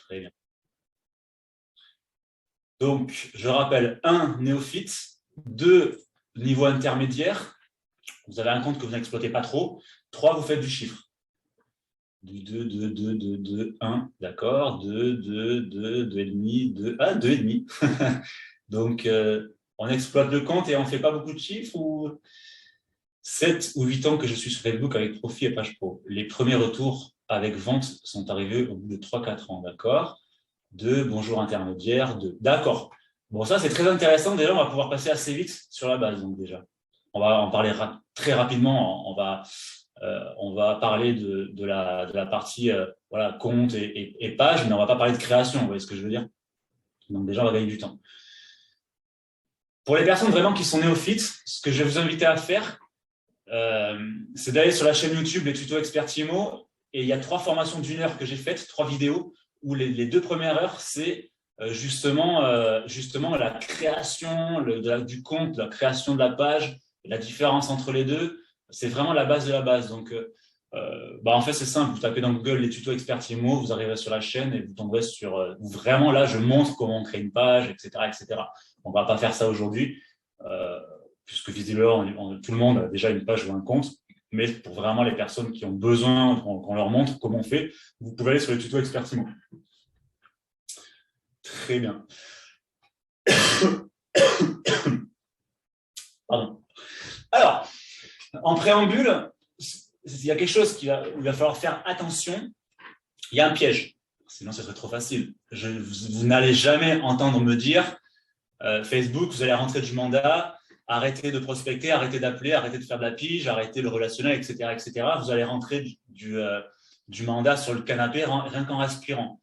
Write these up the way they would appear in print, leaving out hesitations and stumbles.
Très bien. Donc, je rappelle, 1, néophyte, 2, niveau intermédiaire. Vous avez un compte que vous n'exploitez pas trop. 3, vous faites du chiffre. Du 2, 2, 2, 2, 2, 1, d'accord. 2, 2, 2, 2,5, 2, ah, 2,5. Donc, on exploite le compte et on ne fait pas beaucoup de chiffres ou 7 ou 8 ans que je suis sur Facebook avec profit et page pro. Les premiers retours avec vente sont arrivés au bout de 3-4 ans, d'accord. 2, bonjour intermédiaire, 2. D'accord. Bon, ça, c'est très intéressant. Déjà, on va pouvoir passer assez vite sur la base, donc déjà. On va en parler très rapidement. On va parler de la partie voilà, compte et page, mais on ne va pas parler de création, vous voyez ce que je veux dire? Donc déjà, on va gagner du temps. Pour les personnes vraiment qui sont néophytes, ce que je vais vous inviter à faire, c'est d'aller sur la chaîne YouTube Les Tutos Expert Timo, et il y a 3 formations d'1 heure que j'ai faites, 3 vidéos, où les 2 premières heures, c'est justement la création du compte, la création de la page, la différence entre les deux. C'est vraiment la base de la base. Donc, en fait, c'est simple. Vous tapez dans Google Les Tutos Expert Timo, vous arriverez sur la chaîne et vous tomberez sur où vraiment là, je montre comment on crée une page, etc., etc. On ne va pas faire ça aujourd'hui, puisque visiblement, tout le monde a déjà une page ou un compte. Mais pour vraiment les personnes qui ont besoin qu'on leur montre comment on fait, vous pouvez aller sur les tutos Expert Timo. Très bien. Pardon. Alors, en préambule, il y a quelque chose où il va falloir faire attention. Il y a un piège. Sinon, ce serait trop facile. Vous n'allez jamais entendre me dire Facebook, vous allez rentrer du mandat, arrêtez de prospecter, arrêtez d'appeler, arrêtez de faire de la pige, arrêtez le relationnel, etc., etc. Vous allez rentrer du mandat sur le canapé rien qu'en respirant.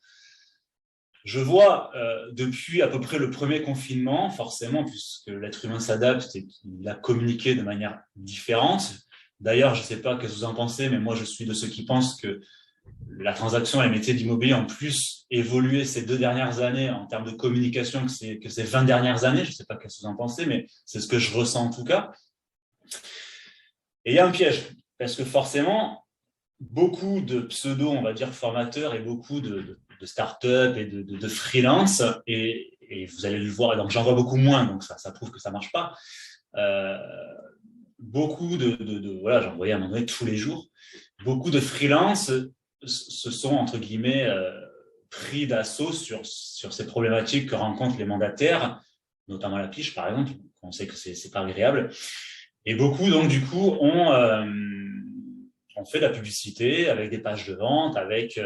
Je vois depuis à peu près le premier confinement, forcément, puisque l'être humain s'adapte et qu'il a communiqué de manière différente. D'ailleurs, je ne sais pas ce que vous en pensez, mais moi, je suis de ceux qui pensent que la transaction et les métiers d'immobilier ont plus évolué ces 2 dernières années en termes de communication que ces 20 dernières années. Je ne sais pas ce que vous en pensez, mais c'est ce que je ressens en tout cas. Et il y a un piège, parce que forcément, beaucoup de pseudo, on va dire, formateurs et beaucoup de start-up et de freelance, et vous allez le voir, donc j'en vois beaucoup moins, donc ça prouve que ça ne marche pas. Beaucoup voilà, j'en voyais à un moment donné tous les jours, beaucoup de freelance se sont, entre guillemets, pris d'assaut sur ces problématiques que rencontrent les mandataires, notamment la pige, par exemple. On sait que ce n'est pas agréable. Et beaucoup, donc, du coup, ont fait de la publicité avec des pages de vente, avec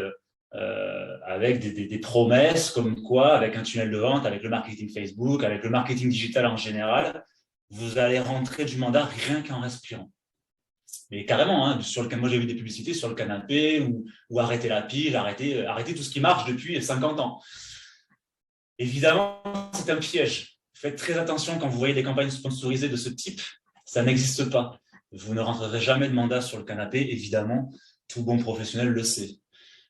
des promesses comme quoi, avec un tunnel de vente, avec le marketing Facebook, avec le marketing digital en général, vous allez rentrer du mandat rien qu'en respirant. Mais carrément, hein, moi j'ai vu des publicités sur le canapé ou arrêter la pige, arrêter tout ce qui marche depuis 50 ans. Évidemment, c'est un piège. Faites très attention quand vous voyez des campagnes sponsorisées de ce type. Ça n'existe pas. Vous ne rentrerez jamais de mandat sur le canapé, évidemment. Tout bon professionnel le sait.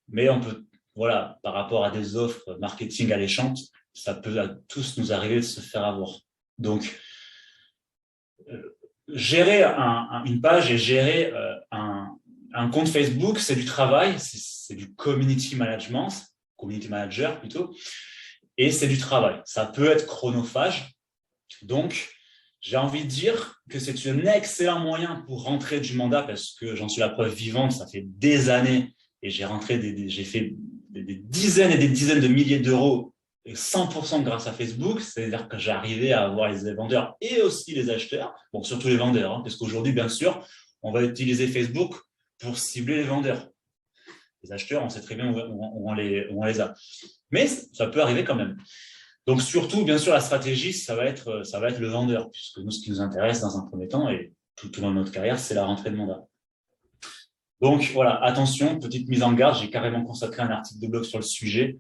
Mais on peut, voilà, par rapport à des offres marketing alléchantes, ça peut à tous nous arriver de se faire avoir. Donc, gérer une page et gérer un compte Facebook, c'est du travail, c'est du community manager plutôt, et c'est du travail. Ça peut être chronophage. Donc, j'ai envie de dire que c'est un excellent moyen pour rentrer du mandat parce que j'en suis la preuve vivante, ça fait des années et j'ai fait des dizaines et des dizaines de milliers d'euros 100% grâce à Facebook, c'est-à-dire que j'ai arrivé à avoir les vendeurs et aussi les acheteurs, bon, surtout les vendeurs, hein, parce qu'aujourd'hui, bien sûr, on va utiliser Facebook pour cibler les vendeurs. Les acheteurs, on sait très bien où on les a. Mais ça peut arriver quand même. Donc, surtout, bien sûr, la stratégie, ça va être le vendeur, puisque nous, ce qui nous intéresse dans un premier temps, et tout au long de notre carrière, c'est la rentrée de mandat. Donc, voilà, attention, petite mise en garde, j'ai carrément consacré un article de blog sur le sujet.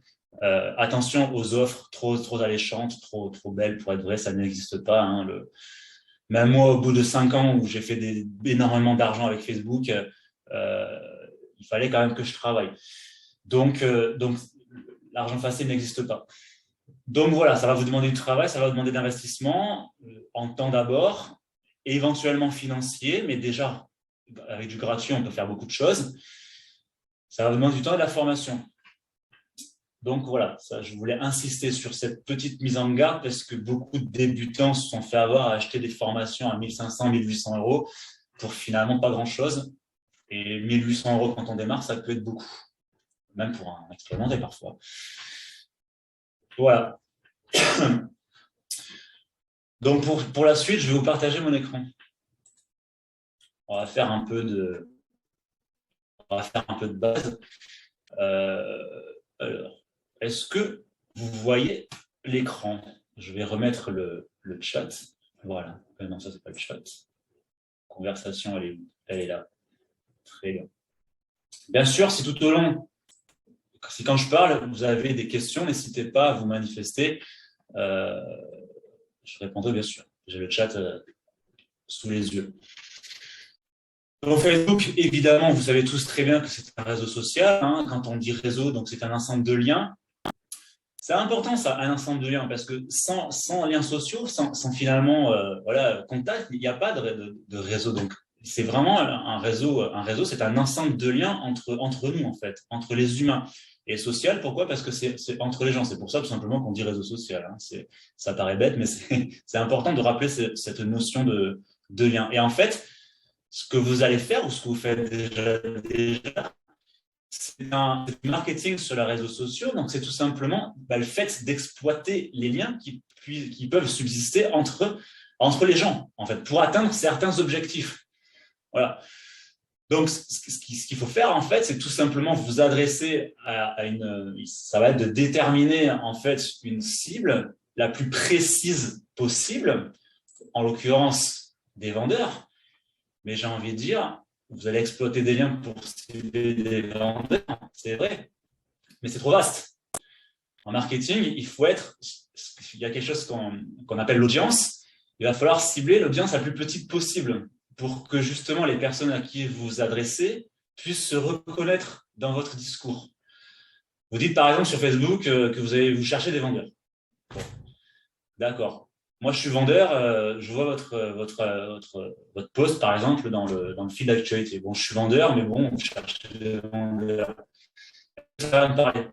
Attention aux offres trop alléchantes, trop belles pour être vraies, ça n'existe pas. Hein, même moi, au bout de 5 ans où j'ai fait énormément d'argent avec Facebook, il fallait quand même que je travaille. Donc l'argent facile n'existe pas. Donc voilà, ça va vous demander du travail, ça va vous demander d'investissement en temps d'abord, et éventuellement financier, mais déjà, avec du gratuit, on peut faire beaucoup de choses. Ça va vous demander du temps et de la formation. Donc voilà, ça, je voulais insister sur cette petite mise en garde parce que beaucoup de débutants se sont fait avoir à acheter des formations à 1500, 1800 euros pour finalement pas grand-chose. Et 1800 euros quand on démarre, ça peut être beaucoup, même pour un expérimenté parfois. Voilà. Donc pour la suite, je vais vous partager mon écran. On va faire un peu de base. Alors, est-ce que vous voyez l'écran? Je vais remettre le chat. Voilà. Non, ça, c'est pas le chat. Conversation, elle est là. Très bien. Bien sûr, si tout au long, si quand je parle, vous avez des questions, n'hésitez pas à vous manifester. Je répondrai bien sûr. J'ai le chat sous les yeux. Donc Facebook, évidemment, vous savez tous très bien que c'est un réseau social. Hein. Quand on dit réseau, donc c'est un ensemble de liens. C'est important ça, un ensemble de liens, parce que sans liens sociaux, sans finalement contact, il n'y a pas de réseau. Donc c'est vraiment un réseau. Un réseau, c'est un ensemble de liens entre nous en fait, entre les humains. Et social, pourquoi? Parce que c'est entre les gens. C'est pour ça tout simplement qu'on dit réseau social. Hein. Ça paraît bête, mais c'est important de rappeler cette notion de lien. Et en fait, ce que vous allez faire ou ce que vous faites déjà, c'est un marketing sur les réseaux sociaux. Donc, c'est tout simplement le fait d'exploiter les liens qui peuvent subsister entre les gens, en fait, pour atteindre certains objectifs. Voilà. Donc, ce qu'il faut faire, en fait, c'est tout simplement vous adresser à ça va être de déterminer, en fait, une cible la plus précise possible, en l'occurrence des vendeurs. Mais j'ai envie de dire, vous allez exploiter des liens pour cibler des vendeurs, c'est vrai, mais c'est trop vaste. En marketing, il y a quelque chose qu'on appelle l'audience. Il va falloir cibler l'audience la plus petite possible pour que justement les personnes à qui vous vous adressez puissent se reconnaître dans votre discours. Vous dites par exemple sur Facebook que vous cherchez des vendeurs. Bon. D'accord. Moi, je suis vendeur, je vois votre post, par exemple, dans le feed d'actualité. Bon, je suis vendeur, mais bon, je cherche des vendeurs. Ça va me parler.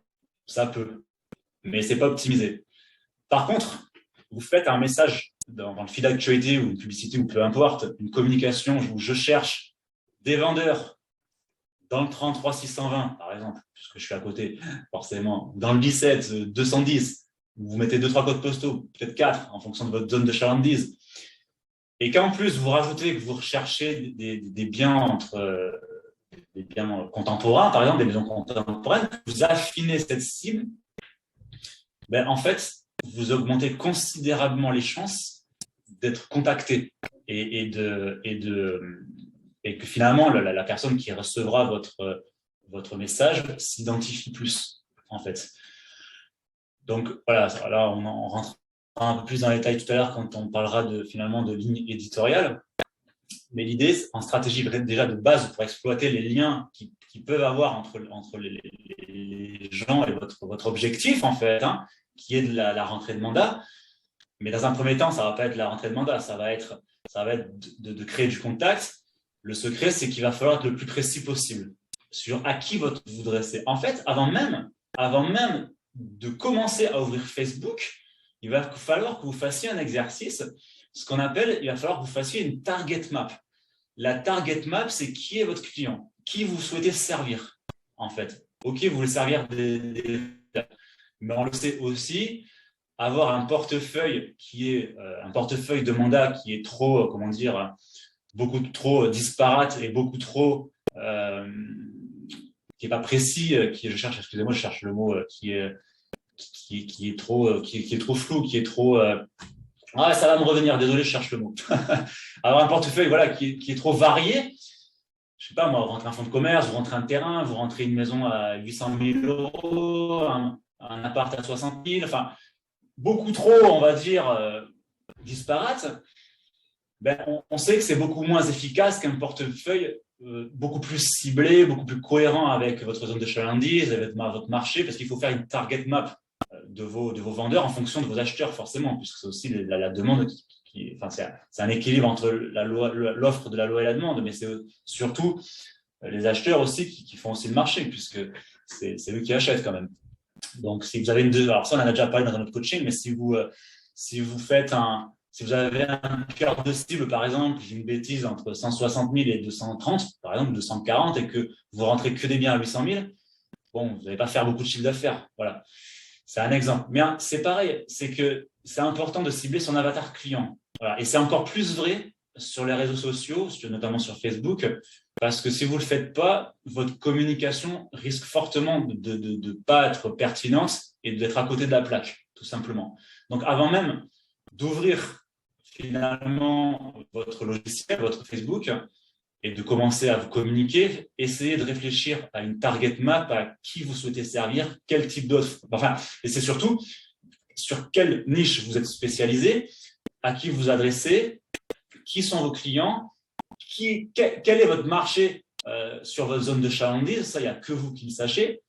Ça peut. Mais ce n'est pas optimisé. Par contre, vous faites un message dans le feed d'actualité ou une publicité ou peu importe, une communication où je cherche des vendeurs dans le 33 620, par exemple, puisque je suis à côté, forcément, dans le 17 210, vous mettez 2-3 codes postaux, peut-être 4, en fonction de votre zone de chalandise. Et qu'en plus, vous rajoutez que vous recherchez des biens des biens contemporains, par exemple, des maisons contemporaines, vous affinez cette cible, en fait, vous augmentez considérablement les chances d'être contacté et que finalement, la personne qui recevra votre message s'identifie plus, en fait. Donc, voilà, là, on rentre un peu plus dans les détails tout à l'heure quand on parlera finalement de ligne éditoriale. Mais l'idée, en stratégie déjà de base pour exploiter les liens qui peuvent avoir entre les gens et votre objectif, en fait, hein, qui est de la rentrée de mandat. Mais dans un premier temps, ça ne va pas être la rentrée de mandat, ça va être de créer du contact. Le secret, c'est qu'il va falloir être le plus précis possible sur à qui vous vous dressez. En fait, avant même de commencer à ouvrir Facebook, il va falloir que vous fassiez un exercice, ce qu'on appelle, il va falloir que vous fassiez une target map. La target map, c'est qui est votre client, qui vous souhaitez servir, en fait. OK, vous voulez servir mais on le sait aussi, avoir un portefeuille un portefeuille de mandat qui est trop, beaucoup trop disparate et beaucoup trop qui n'est pas précis, je cherche le mot, qui est trop flou, qui est trop. Ça va me revenir, désolé, je cherche le mot. Avoir un portefeuille qui est trop varié. Je ne sais pas, moi, vous rentrez un fonds de commerce, vous rentrez un terrain, vous rentrez une maison à 800 000 euros, un appart à 60 000, enfin, beaucoup trop, on va dire, disparate. On sait que c'est beaucoup moins efficace qu'un portefeuille beaucoup plus ciblé, beaucoup plus cohérent avec votre zone de chalandise, avec votre marché, parce qu'il faut faire une target map de vos vendeurs en fonction de vos acheteurs, forcément, puisque c'est aussi la demande c'est un équilibre entre l'offre de la loi et la demande, mais c'est surtout les acheteurs aussi qui font aussi le marché, puisque c'est eux qui achètent quand même. Donc, si vous avez alors ça, on en a déjà parlé dans notre coaching, mais si vous avez un cœur de cible, par exemple, j'ai une bêtise, entre 160 000 et 230, par exemple, 240, et que vous rentrez que des biens à 800 000, bon, vous n'allez pas faire beaucoup de chiffre d'affaires. Voilà. C'est un exemple. Mais c'est pareil, c'est que c'est important de cibler son avatar client. Voilà. Et c'est encore plus vrai sur les réseaux sociaux, notamment sur Facebook, parce que si vous ne le faites pas, votre communication risque fortement de ne pas être pertinente et d'être à côté de la plaque, tout simplement. Donc, avant même d'ouvrir finalement votre logiciel, votre Facebook, et de commencer à vous communiquer, essayez de réfléchir à une target map, à qui vous souhaitez servir, quel type d'offre. Enfin, et c'est surtout sur quelle niche vous êtes spécialisé, à qui vous adressez, qui sont vos clients, quel est votre marché sur votre zone de chalandise. Ça, il n'y a que vous qui le sachez.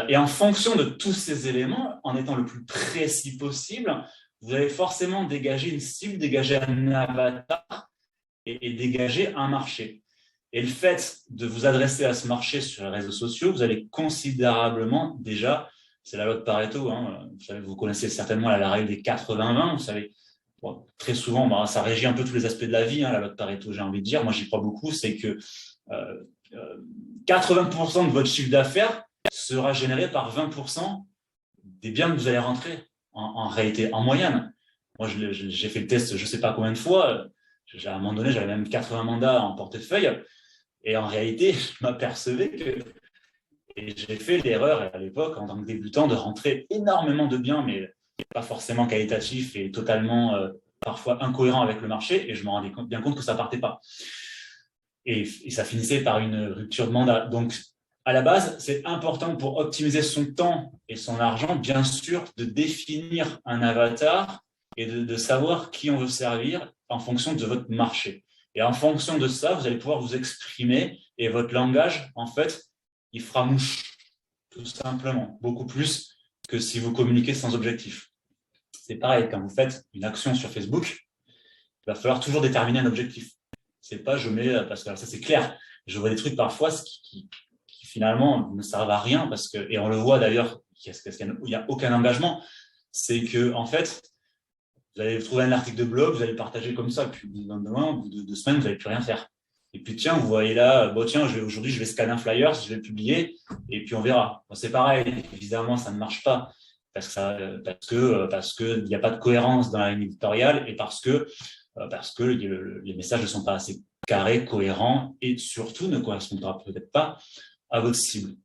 Et en fonction de tous ces éléments, en étant le plus précis possible, vous allez forcément dégager une cible, dégager un avatar et dégager un marché. Et le fait de vous adresser à ce marché sur les réseaux sociaux, vous allez considérablement déjà, c'est la loi de Pareto, hein, vous connaissez certainement la règle des 80-20, vous savez, bon, très souvent, ça régit un peu tous les aspects de la vie, hein, la loi de Pareto, j'ai envie de dire, moi j'y crois beaucoup, c'est que 80% de votre chiffre d'affaires sera généré par 20% des biens que vous allez rentrer en réalité, en moyenne. Moi, j'ai fait le test je ne sais pas combien de fois. À un moment donné, j'avais même 80 mandats en portefeuille. Et en réalité, je m'apercevais que et j'ai fait l'erreur à l'époque, en tant que débutant, de rentrer énormément de biens, mais pas forcément qualitatifs et totalement parfois incohérents avec le marché. Et je me rendais bien compte que ça ne partait pas. Et ça finissait par une rupture de mandat. Donc, à la base, c'est important pour optimiser son temps et son argent, bien sûr, de définir un avatar et de savoir qui on veut servir en fonction de votre marché. Et en fonction de ça, vous allez pouvoir vous exprimer et votre langage, en fait, il fera mouche, tout simplement, beaucoup plus que si vous communiquez sans objectif. C'est pareil, quand vous faites une action sur Facebook, il va falloir toujours déterminer un objectif. C'est pas je mets, parce que ça c'est clair, je vois des trucs parfois qui finalement ne servent à rien, parce que, et on le voit d'ailleurs, il n'y a aucun engagement, c'est que en fait, vous allez trouver un article de blog, vous allez partager comme ça, puis au bout de 2 semaines, vous n'allez plus rien faire. Et puis tiens, vous voyez là, bon tiens, aujourd'hui je vais scanner un flyer, je vais le publier, et puis on verra. Bon, c'est pareil, évidemment, ça ne marche pas, parce que il n'y a pas de cohérence dans la ligne éditoriale, et parce que les messages ne sont pas assez carrés, cohérents, et surtout ne correspondra peut-être pas à votre cible.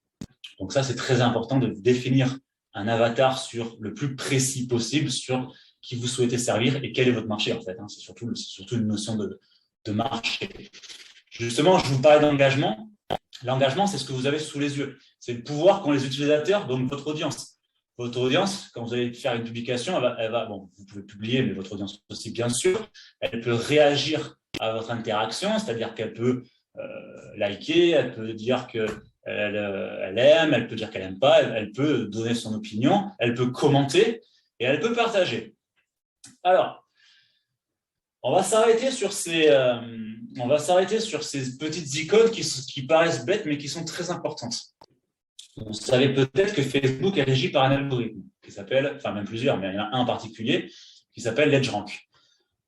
Donc ça, c'est très important de définir un avatar sur le plus précis possible sur qui vous souhaitez servir et quel est votre marché en fait. Hein. C'est surtout une notion de marché. Justement, je vous parlais d'engagement. L'engagement, c'est ce que vous avez sous les yeux. C'est le pouvoir qu'ont les utilisateurs, donc votre audience. Votre audience, quand vous allez faire une publication, bon, vous pouvez publier, mais votre audience aussi, bien sûr, elle peut réagir à votre interaction, c'est-à-dire qu'elle peut liker, elle peut dire qu'elle aime, elle peut dire qu'elle n'aime pas, elle peut donner son opinion, elle peut commenter et elle peut partager. Alors, on va s'arrêter sur ces petites icônes qui paraissent bêtes, mais qui sont très importantes. Vous savez peut-être que Facebook est régi par un algorithme qui s'appelle, enfin même plusieurs, mais il y en a un en particulier, qui s'appelle LedgeRank.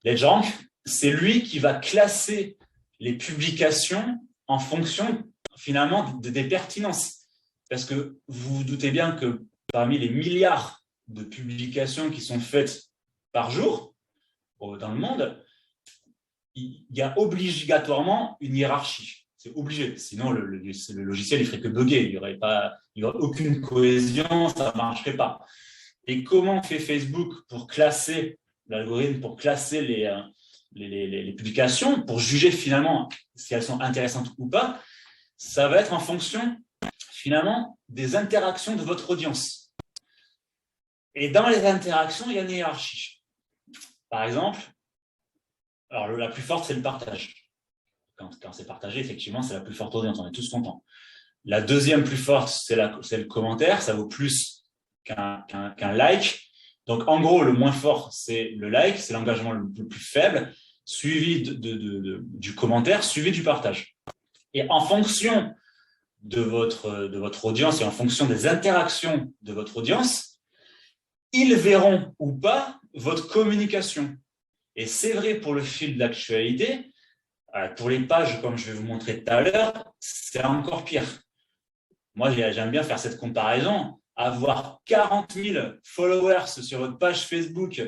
LedgeRank, c'est lui qui va classer les publications en fonction finalement des pertinences. Parce que vous vous doutez bien que parmi les milliards de publications qui sont faites par jour dans le monde, il y a obligatoirement une hiérarchie. C'est obligé. Sinon, le logiciel, il ne ferait que bugger. Il n'y aurait aucune cohésion, ça ne marcherait pas. Et comment fait Facebook pour classer l'algorithme, pour classer les publications, pour juger finalement si elles sont intéressantes ou pas? Ça va être en fonction finalement des interactions de votre audience. Et dans les interactions, il y a une hiérarchie. Par exemple, alors la plus forte, c'est le partage. Quand c'est partagé, effectivement, c'est la plus forte audience, on est tous contents. La deuxième plus forte, c'est le commentaire, ça vaut plus qu'un like. Donc, en gros, le moins fort, c'est le like, c'est l'engagement le plus faible, suivi du commentaire, suivi du partage. Et en fonction de votre audience et en fonction des interactions de votre audience, ils verront ou pas votre communication. Et c'est vrai pour le fil d'actualité, pour les pages, comme je vais vous montrer tout à l'heure, c'est encore pire. Moi, j'aime bien faire cette comparaison. Avoir 40 000 followers sur votre page Facebook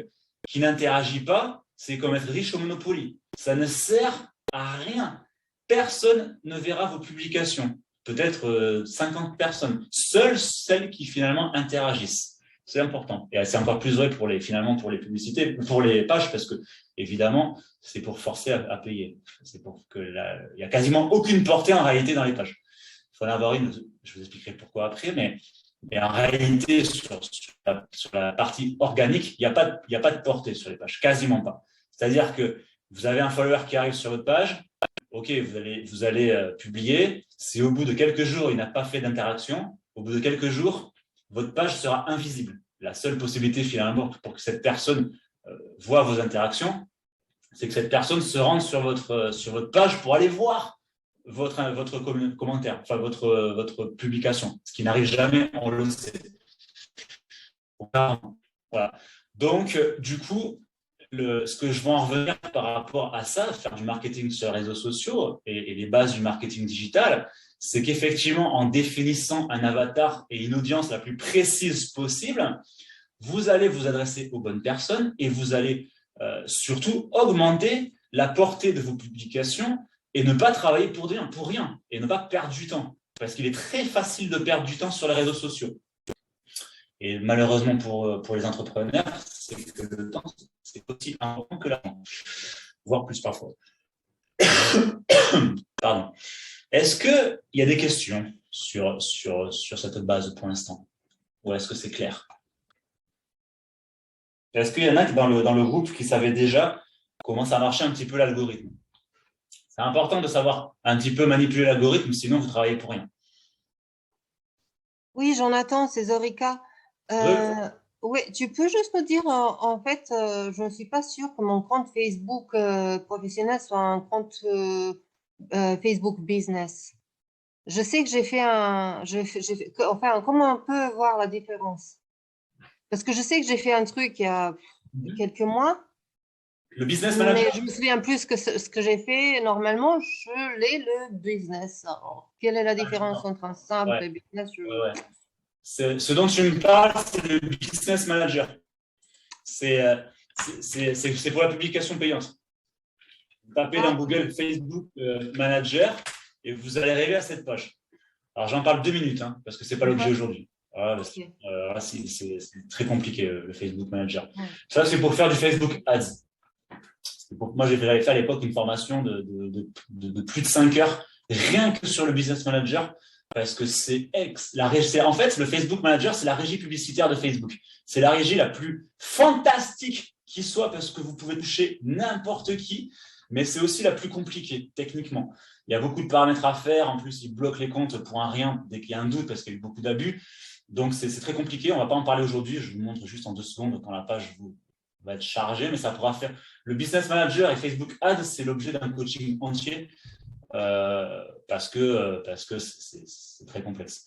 qui n'interagit pas, c'est comme être riche au Monopoly. Ça ne sert à rien. Personne ne verra vos publications. Peut-être 50 personnes. Seules celles qui finalement interagissent. C'est important. Et c'est encore plus vrai finalement pour les publicités, pour les pages, parce que évidemment, c'est pour forcer à payer. C'est pour que il n'y a quasiment aucune portée en réalité dans les pages. Il faut en avoir une, je vous expliquerai pourquoi après, mais en réalité, sur la partie organique, il n'y a pas de portée sur les pages, quasiment pas. C'est-à-dire que vous avez un follower qui arrive sur votre page, ok, vous allez publier, si au bout de quelques jours, il n'a pas fait d'interaction, au bout de quelques jours, votre page sera invisible. La seule possibilité finalement pour que cette personne voit vos interactions, c'est que cette personne se rende sur votre page pour aller voir votre commentaire, enfin votre publication, ce qui n'arrive jamais, on le sait. Voilà. Donc, du coup, ce que je veux en revenir par rapport à ça, faire du marketing sur les réseaux sociaux et les bases du marketing digital, c'est qu'effectivement, en définissant un avatar et une audience la plus précise possible, vous allez vous adresser aux bonnes personnes et vous allez surtout augmenter la portée de vos publications et ne pas travailler pour rien et ne pas perdre du temps. Parce qu'il est très facile de perdre du temps sur les réseaux sociaux. Et malheureusement pour les entrepreneurs, c'est que le temps, c'est aussi important que l'argent, voire plus parfois. Pardon. Est-ce qu'il y a des questions sur cette base pour l'instant? Ou est-ce que c'est clair? Est-ce qu'il y en a dans le groupe qui savaient déjà comment ça marchait un petit peu l'algorithme? C'est important de savoir un petit peu manipuler l'algorithme, sinon vous travaillez pour rien. Oui, Jonathan, c'est Zorica. Oui, tu peux juste me dire, en fait, je ne suis pas sûre que mon compte Facebook professionnel soit un compte Facebook Business. Je sais que j'ai fait enfin, comment on peut voir la différence? Parce que je sais que j'ai fait un truc il y a quelques mois, Le business mais manager? je me souviens plus que ce que j'ai fait. Normalement, je l'ai le business. Alors, quelle est la différence entre un simple et business? Ouais. Ce dont tu me parles, c'est le business manager. C'est pour la publication payante. Vous tapez dans Google Facebook Manager et vous allez arriver à cette page. Alors, j'en parle 2 minutes, hein, parce que ce n'est pas l'objet aujourd'hui. C'est très compliqué, le Facebook Manager. Ça, c'est pour faire du Facebook Ads. Moi, j'avais fait à l'époque une formation de plus de 5 heures, rien que sur le Business Manager, parce que en fait, le Facebook Manager, c'est la régie publicitaire de Facebook. C'est la régie la plus fantastique qui soit, parce que vous pouvez toucher n'importe qui, mais c'est aussi la plus compliquée, techniquement. Il y a beaucoup de paramètres à faire. En plus, il bloque les comptes pour un rien dès qu'il y a un doute, parce qu'il y a eu beaucoup d'abus. Donc, c'est très compliqué. On ne va pas en parler aujourd'hui. Je vous montre juste en 2 secondes quand la page va être chargée, mais ça pourra faire. Le Business Manager et Facebook Ads, c'est l'objet d'un coaching entier parce que c'est très complexe.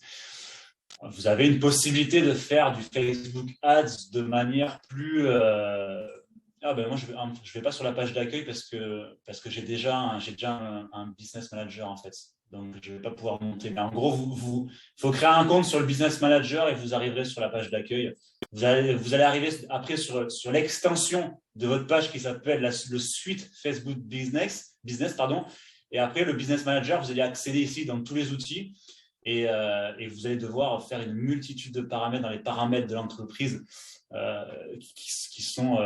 Vous avez une possibilité de faire du Facebook Ads de manière plus… moi, je ne vais pas sur la page d'accueil parce que j'ai déjà un Business Manager, en fait. Donc, je ne vais pas pouvoir monter. Mais en gros, il faut créer un compte sur le Business Manager et vous arriverez sur la page d'accueil. Vous allez arriver après sur l'extension de votre page qui s'appelle le suite Facebook Business, et après, le Business Manager, vous allez accéder ici dans tous les outils et vous allez devoir faire une multitude de paramètres dans les paramètres de l'entreprise qui sont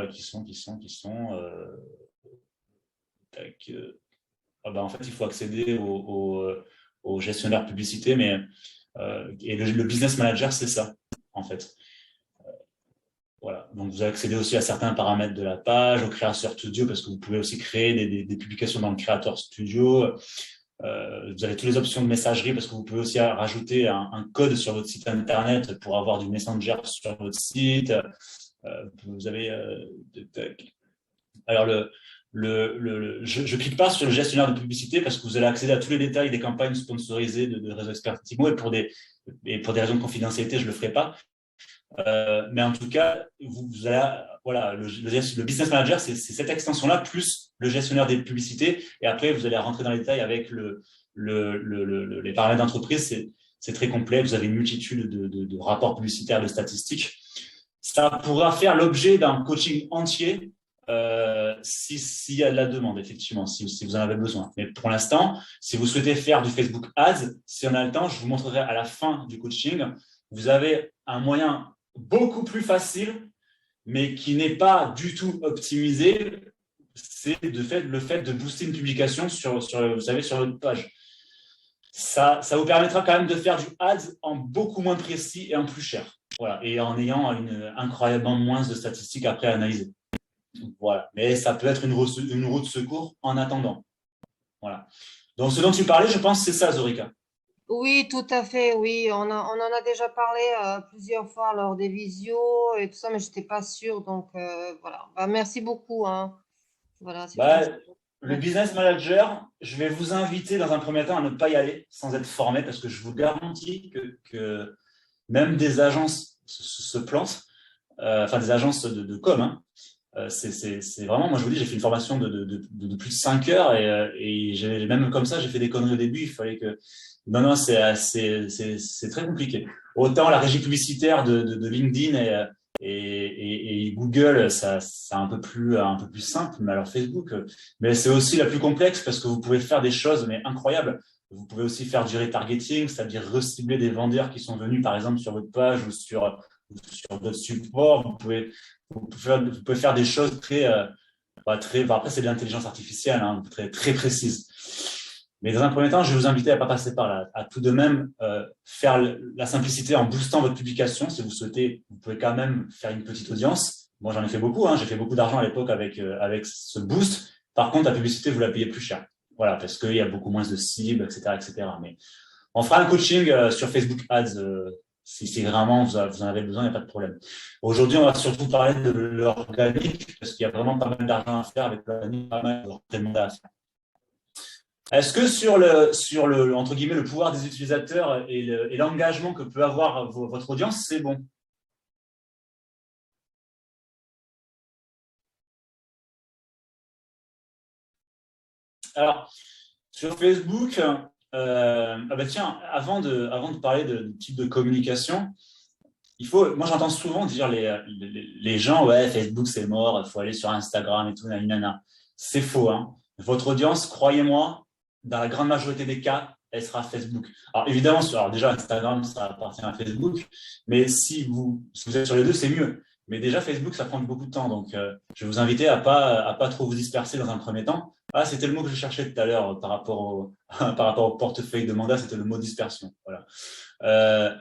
en fait, il faut accéder au gestionnaire publicité, et le Business Manager, c'est ça, en fait. Voilà. Donc, vous accédez aussi à certains paramètres de la page, au Creator Studio, parce que vous pouvez aussi créer des publications dans le Creator Studio. Vous avez toutes les options de messagerie, parce que vous pouvez aussi rajouter un code sur votre site Internet pour avoir du Messenger sur votre site. Vous avez… alors, je ne clique pas sur le gestionnaire de publicité parce que vous allez accéder à tous les détails des campagnes sponsorisées de réseaux experts Timo et pour des raisons de confidentialité, je ne le ferai pas. Mais en tout cas, vous allez, voilà, le business manager, c'est cette extension-là plus le gestionnaire des publicités. Et après, vous allez rentrer dans les détails avec les paramètres d'entreprise. C'est très complet. Vous avez une multitude de rapports publicitaires, de statistiques. Ça pourra faire l'objet d'un coaching entier s'il y a de la demande, effectivement, si vous en avez besoin. Mais pour l'instant, si vous souhaitez faire du Facebook Ads, si on a le temps, je vous montrerai à la fin du coaching. Vous avez un moyen beaucoup plus facile, mais qui n'est pas du tout optimisé, c'est le fait de booster une publication vous savez, sur votre page. Ça vous permettra quand même de faire du ads en beaucoup moins précis et en plus cher. Voilà, et en ayant incroyablement moins de statistiques après à analyser. Voilà. Mais ça peut être une roue de secours en attendant. Voilà. Donc, ce dont tu parlais, je pense, c'est ça, Zorika. Oui, tout à fait. Oui, on en a déjà parlé plusieurs fois lors des visios et tout ça, mais je n'étais pas sûre. Donc, voilà. Bah, merci beaucoup. Hein. Voilà, c'est Bah, gentil. le business manager, je vais vous inviter dans un premier temps à ne pas y aller sans être formé parce que je vous garantis que même des agences se plantent, enfin des agences de com. Hein. C'est vraiment, moi je vous dis, j'ai fait une formation de plus de 5 heures et même comme ça, j'ai fait des conneries au début. Il fallait que. Non, c'est très compliqué. Autant la régie publicitaire de LinkedIn et Google, c'est un peu plus simple, mais alors Facebook, mais c'est aussi la plus complexe parce que vous pouvez faire des choses mais incroyables. Vous pouvez aussi faire du retargeting, c'est-à-dire recibler des vendeurs qui sont venus par exemple sur votre page ou sur d'autres supports. Vous pouvez faire des choses après c'est de l'intelligence artificielle, hein, très précise. Mais dans un premier temps, je vais vous inviter à ne pas passer par là, à tout de même faire la simplicité en boostant votre publication. Si vous souhaitez, vous pouvez quand même faire une petite audience. Moi, j'en ai fait beaucoup. Hein. J'ai fait beaucoup d'argent à l'époque avec ce boost. Par contre, la publicité, vous la payez plus cher. Voilà, parce qu'il y a beaucoup moins de cibles, etc., etc. Mais on fera un coaching sur Facebook Ads si vraiment vous en avez besoin, il n'y a pas de problème. Aujourd'hui, on va surtout parler de l'organique parce qu'il y a vraiment pas mal d'argent à faire avec l'organique, pas mal de mandats à faire. Est-ce que sur le entre guillemets le pouvoir des utilisateurs et l'engagement que peut avoir votre audience, c'est bon? Alors, sur Facebook, tiens, avant de parler de type de communication, moi j'entends souvent dire les gens, ouais, Facebook c'est mort, il faut aller sur Instagram et tout, nanana. C'est faux, hein. Votre audience, croyez-moi, dans la grande majorité des cas, elle sera Facebook. Alors évidemment, déjà Instagram, ça appartient à Facebook, mais si vous êtes sur les deux, c'est mieux. Mais déjà Facebook, ça prend beaucoup de temps, donc je vais vous inviter à pas trop vous disperser dans un premier temps. Ah, c'était le mot que je cherchais tout à l'heure par rapport au portefeuille de mandat, c'était le mot dispersion. Voilà.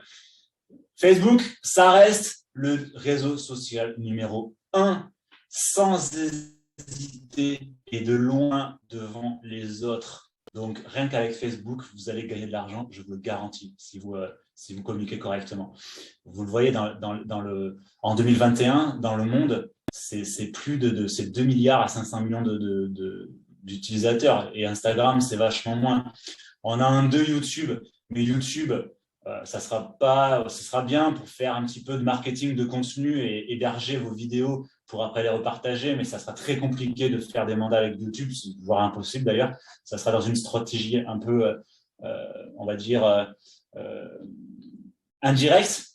Facebook, ça reste le réseau social numéro 1, sans hésiter et de loin devant les autres. Donc, rien qu'avec Facebook, vous allez gagner de l'argent, je vous le garantis, si vous communiquez correctement. Vous le voyez en 2021, dans le monde, c'est plus c'est 2 milliards à 500 millions d'utilisateurs. Et Instagram, c'est vachement moins. On a un de YouTube, mais YouTube, ce sera bien pour faire un petit peu de marketing de contenu et héberger vos vidéos pour après les repartager, mais ça sera très compliqué de faire des mandats avec YouTube, voire impossible d'ailleurs. Ça sera dans une stratégie un peu, on va dire, indirecte.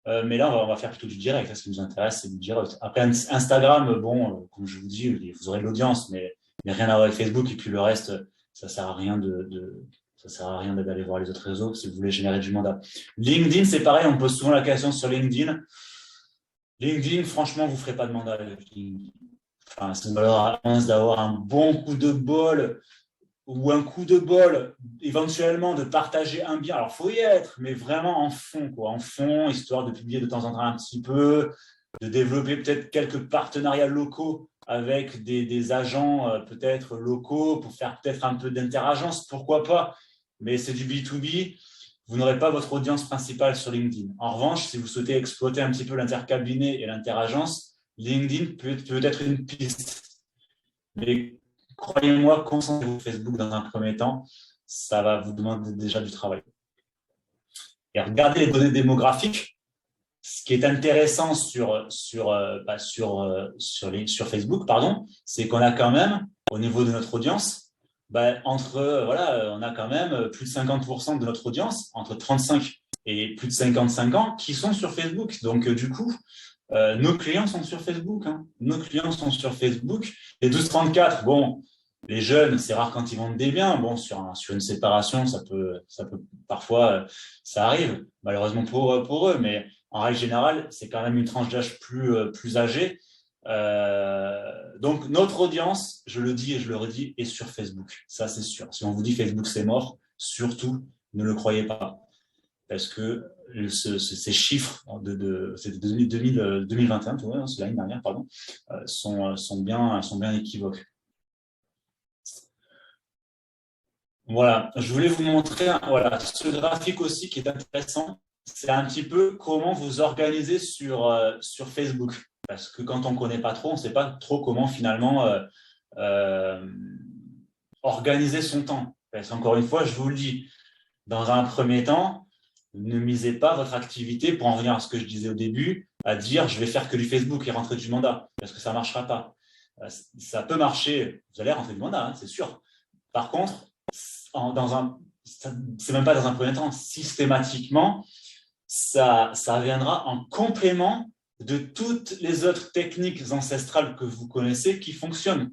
Mais là, on va faire plutôt du direct. Ce qui nous intéresse, c'est du direct. Après, Instagram, bon, comme je vous dis, vous aurez de l'audience, mais rien à voir avec Facebook. Et puis le reste, ça sert à rien ça sert à rien d'aller voir les autres réseaux si vous voulez générer du mandat. LinkedIn, c'est pareil, on pose souvent la question sur LinkedIn. LinkedIn, franchement, vous ne ferez pas de mandat avec LinkedIn. Enfin, c'est à moins d'avoir un bon coup de bol ou un coup de bol, éventuellement de partager un bien. Alors, il faut y être, mais vraiment en fond, quoi. En fond, histoire de publier de temps en temps un petit peu, de développer peut-être quelques partenariats locaux avec des agents peut-être locaux pour faire peut-être un peu d'interagence, pourquoi pas. Mais c'est du B2B, vous n'aurez pas votre audience principale sur LinkedIn. En revanche, si vous souhaitez exploiter un petit peu l'intercabinet et l'interagence, LinkedIn peut être une piste. Mais croyez-moi, concentrez-vous Facebook dans un premier temps, ça va vous demander déjà du travail. Et regardez les données démographiques. Ce qui est intéressant sur Facebook, c'est qu'on a quand même, au niveau de notre audience, on a quand même plus de 50% de notre audience, entre 35 et plus de 55 ans, qui sont sur Facebook. Donc, du coup, nos clients sont sur Facebook. Hein. Nos clients sont sur Facebook. Les 12-34, bon, les jeunes, c'est rare quand ils vendent des biens. Bon, sur une séparation, ça peut parfois, ça arrive, malheureusement pour eux, mais en règle générale, c'est quand même une tranche d'âge plus âgée. Donc, notre audience, je le dis et je le redis, est sur Facebook. Ça, c'est sûr. Si on vous dit Facebook, c'est mort, surtout, ne le croyez pas. Parce que ces chiffres c'est 2021, c'est l'année dernière, pardon, sont bien équivoques. Voilà, je voulais vous montrer ce graphique aussi qui est intéressant. C'est un petit peu comment vous organisez sur Facebook. Parce que quand on ne connaît pas trop, on ne sait pas trop comment finalement organiser son temps. Parce qu'encore une fois, je vous le dis, dans un premier temps, ne misez pas votre activité, pour en revenir à ce que je disais au début, à dire je vais faire que du Facebook et rentrer du mandat, parce que ça ne marchera pas. Ça peut marcher, vous allez rentrer du mandat, hein, c'est sûr. Par contre, c'est même pas dans un premier temps, systématiquement, ça viendra en complément de toutes les autres techniques ancestrales que vous connaissez qui fonctionnent.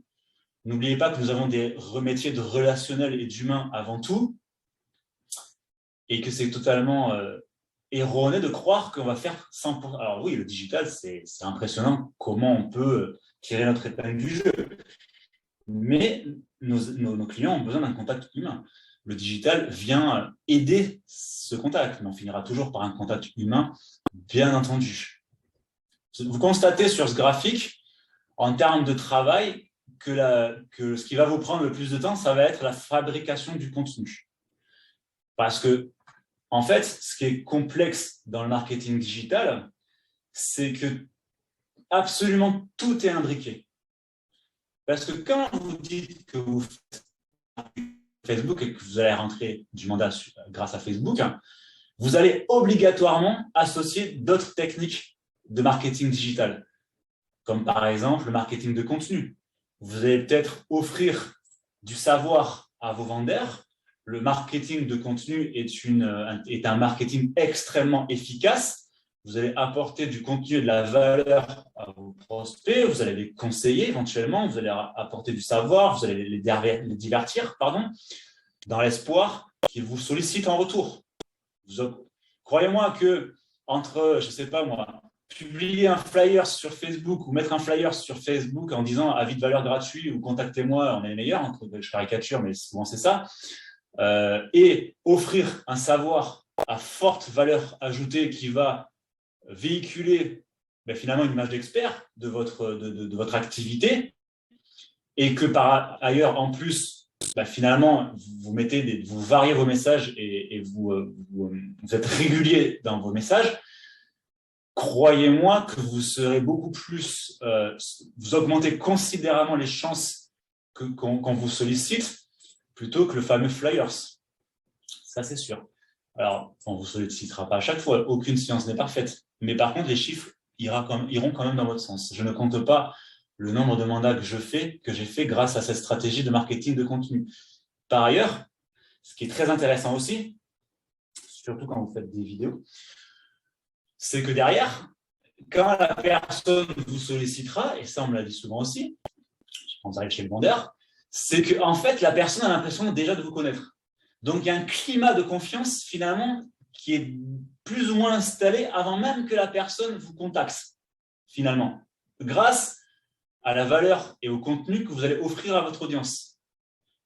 N'oubliez pas que nous avons des métiers de relationnel et d'humain avant tout, et que c'est totalement erroné de croire qu'on va faire 100%. Alors oui, le digital, c'est impressionnant comment on peut tirer notre épingle du jeu. Mais nos clients ont besoin d'un contact humain. Le digital vient aider ce contact, mais on finira toujours par un contact humain, bien entendu. Vous constatez sur ce graphique, en termes de travail, que ce qui va vous prendre le plus de temps, ça va être la fabrication du contenu. Parce que, en fait, ce qui est complexe dans le marketing digital, c'est que absolument tout est imbriqué. Parce que quand vous dites que vous faites Facebook et que vous allez rentrer du mandat grâce à Facebook, vous allez obligatoirement associer d'autres techniques de marketing digital, comme par exemple le marketing de contenu. Vous allez peut-être offrir du savoir à vos vendeurs. Le marketing de contenu est un marketing extrêmement efficace. Vous allez apporter du contenu et de la valeur à vos prospects, vous allez les conseiller éventuellement, vous allez apporter du savoir, vous allez les divertir, dans l'espoir qu'ils vous sollicitent en retour. Croyez-moi que entre, je ne sais pas moi, publier un flyer sur Facebook ou mettre un flyer sur Facebook en disant avis de valeur gratuit ou contactez-moi, on est les meilleurs, je caricature, mais souvent c'est ça, et offrir un savoir à forte valeur ajoutée qui va véhiculer finalement une image d'expert de votre activité, et que par ailleurs, en plus, finalement, vous variez vos messages et vous êtes régulier dans vos messages, croyez-moi que vous serez beaucoup plus, vous augmentez considérablement les chances qu'on vous sollicite plutôt que le fameux flyers. Ça, c'est sûr. Alors, on ne vous sollicitera pas à chaque fois, aucune science n'est parfaite. Mais par contre, les chiffres iront quand même dans votre sens. Je ne compte pas le nombre de mandats que j'ai fait grâce à cette stratégie de marketing de contenu. Par ailleurs, ce qui est très intéressant aussi, surtout quand vous faites des vidéos, c'est que derrière, quand la personne vous sollicitera, et ça on me l'a dit souvent aussi, quand vous arrivez chez le vendeur, c'est qu'en fait, la personne a l'impression déjà de vous connaître. Donc, il y a un climat de confiance, finalement, qui est plus ou moins installé avant même que la personne vous contacte, finalement, grâce à la valeur et au contenu que vous allez offrir à votre audience.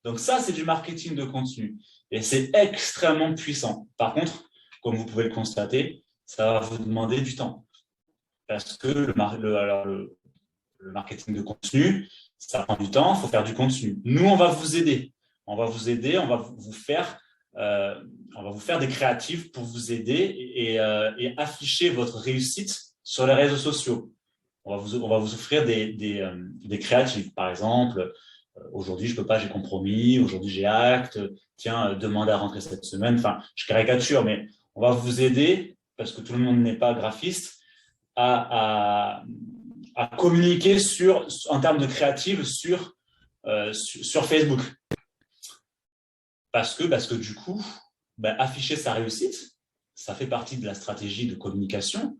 Donc, ça, c'est du marketing de contenu. Et c'est extrêmement puissant. Par contre, comme vous pouvez le constater, ça va vous demander du temps. Parce que le marketing de contenu, ça prend du temps, il faut faire du contenu. Nous, on va vous aider. On va vous faire des créatifs pour vous aider et afficher votre réussite sur les réseaux sociaux. On va vous offrir des créatives. Par exemple, aujourd'hui, je ne peux pas, j'ai compromis. Aujourd'hui, j'ai acte. Tiens, demande à rentrer cette semaine. Enfin, je caricature, mais on va vous aider, parce que tout le monde n'est pas graphiste, à communiquer en termes de créative sur Facebook. Parce que du coup, afficher sa réussite, ça fait partie de la stratégie de communication.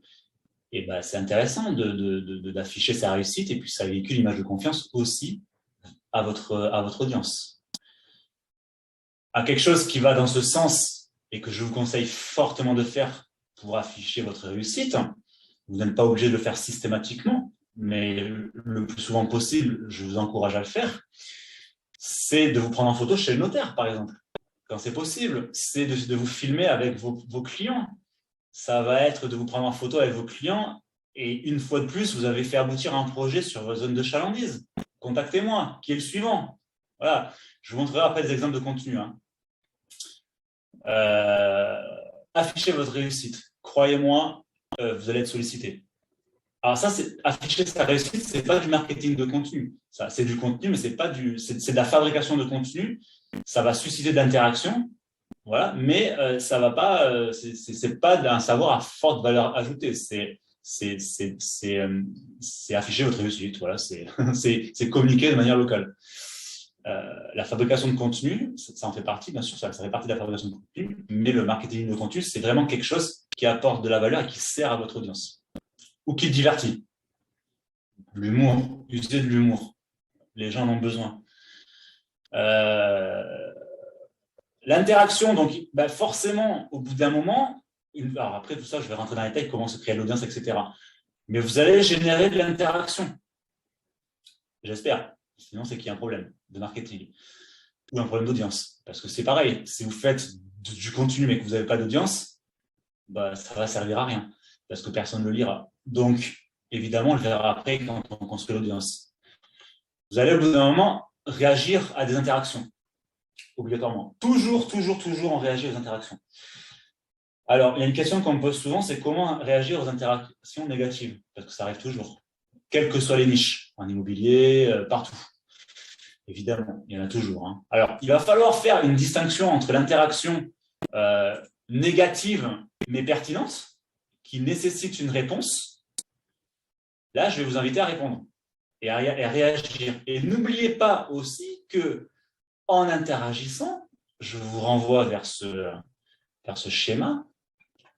Et c'est intéressant d'afficher sa réussite, et puis ça véhicule l'image de confiance aussi à votre audience. À quelque chose qui va dans ce sens et que je vous conseille fortement de faire pour afficher votre réussite, vous n'êtes pas obligé de le faire systématiquement, mais le plus souvent possible, je vous encourage à le faire, c'est de vous prendre en photo chez le notaire, par exemple. Quand c'est possible, c'est de vous filmer avec vos clients. Ça va être de vous prendre en photo avec vos clients, et une fois de plus, vous avez fait aboutir un projet sur votre zone de chalandise. Contactez-moi, qui est le suivant. Voilà, je vous montrerai après des exemples de contenu. Affichez votre réussite. Croyez-moi, vous allez être sollicité. Alors ça, afficher sa réussite, c'est pas du marketing de contenu. Ça, c'est du contenu, mais c'est de la fabrication de contenu. Ça va susciter de l'interaction, voilà, mais ça va pas. C'est pas un savoir à forte valeur ajoutée. C'est afficher votre réussite. Voilà, c'est communiquer de manière locale. La fabrication de contenu, ça en fait partie, bien sûr, ça fait partie de la fabrication de contenu, mais le marketing de contenu, c'est vraiment quelque chose qui apporte de la valeur et qui sert à votre audience. Ou qui divertit. L'humour, user de l'humour. Les gens en ont besoin. L'interaction, donc, forcément, au bout d'un moment, alors après tout ça, je vais rentrer dans les détails, comment se créer l'audience, etc. Mais vous allez générer de l'interaction. J'espère. Sinon, c'est qu'il y a un problème de marketing ou un problème d'audience. Parce que c'est pareil, si vous faites du contenu mais que vous n'avez pas d'audience, ça va servir à rien parce que personne ne le lira. Donc, évidemment, on le verra après quand on construit l'audience. Vous allez au bout d'un moment réagir à des interactions, obligatoirement. Toujours, on réagit aux interactions. Alors, il y a une question qu'on me pose souvent, c'est comment réagir aux interactions négatives, parce que ça arrive toujours, quelles que soient les niches, en immobilier, partout. Évidemment, il y en a toujours. Alors, il va falloir faire une distinction entre l'interaction négative mais pertinente, qui nécessite une réponse. Là, je vais vous inviter à répondre et à réagir. Et n'oubliez pas aussi que, en interagissant, je vous renvoie vers ce schéma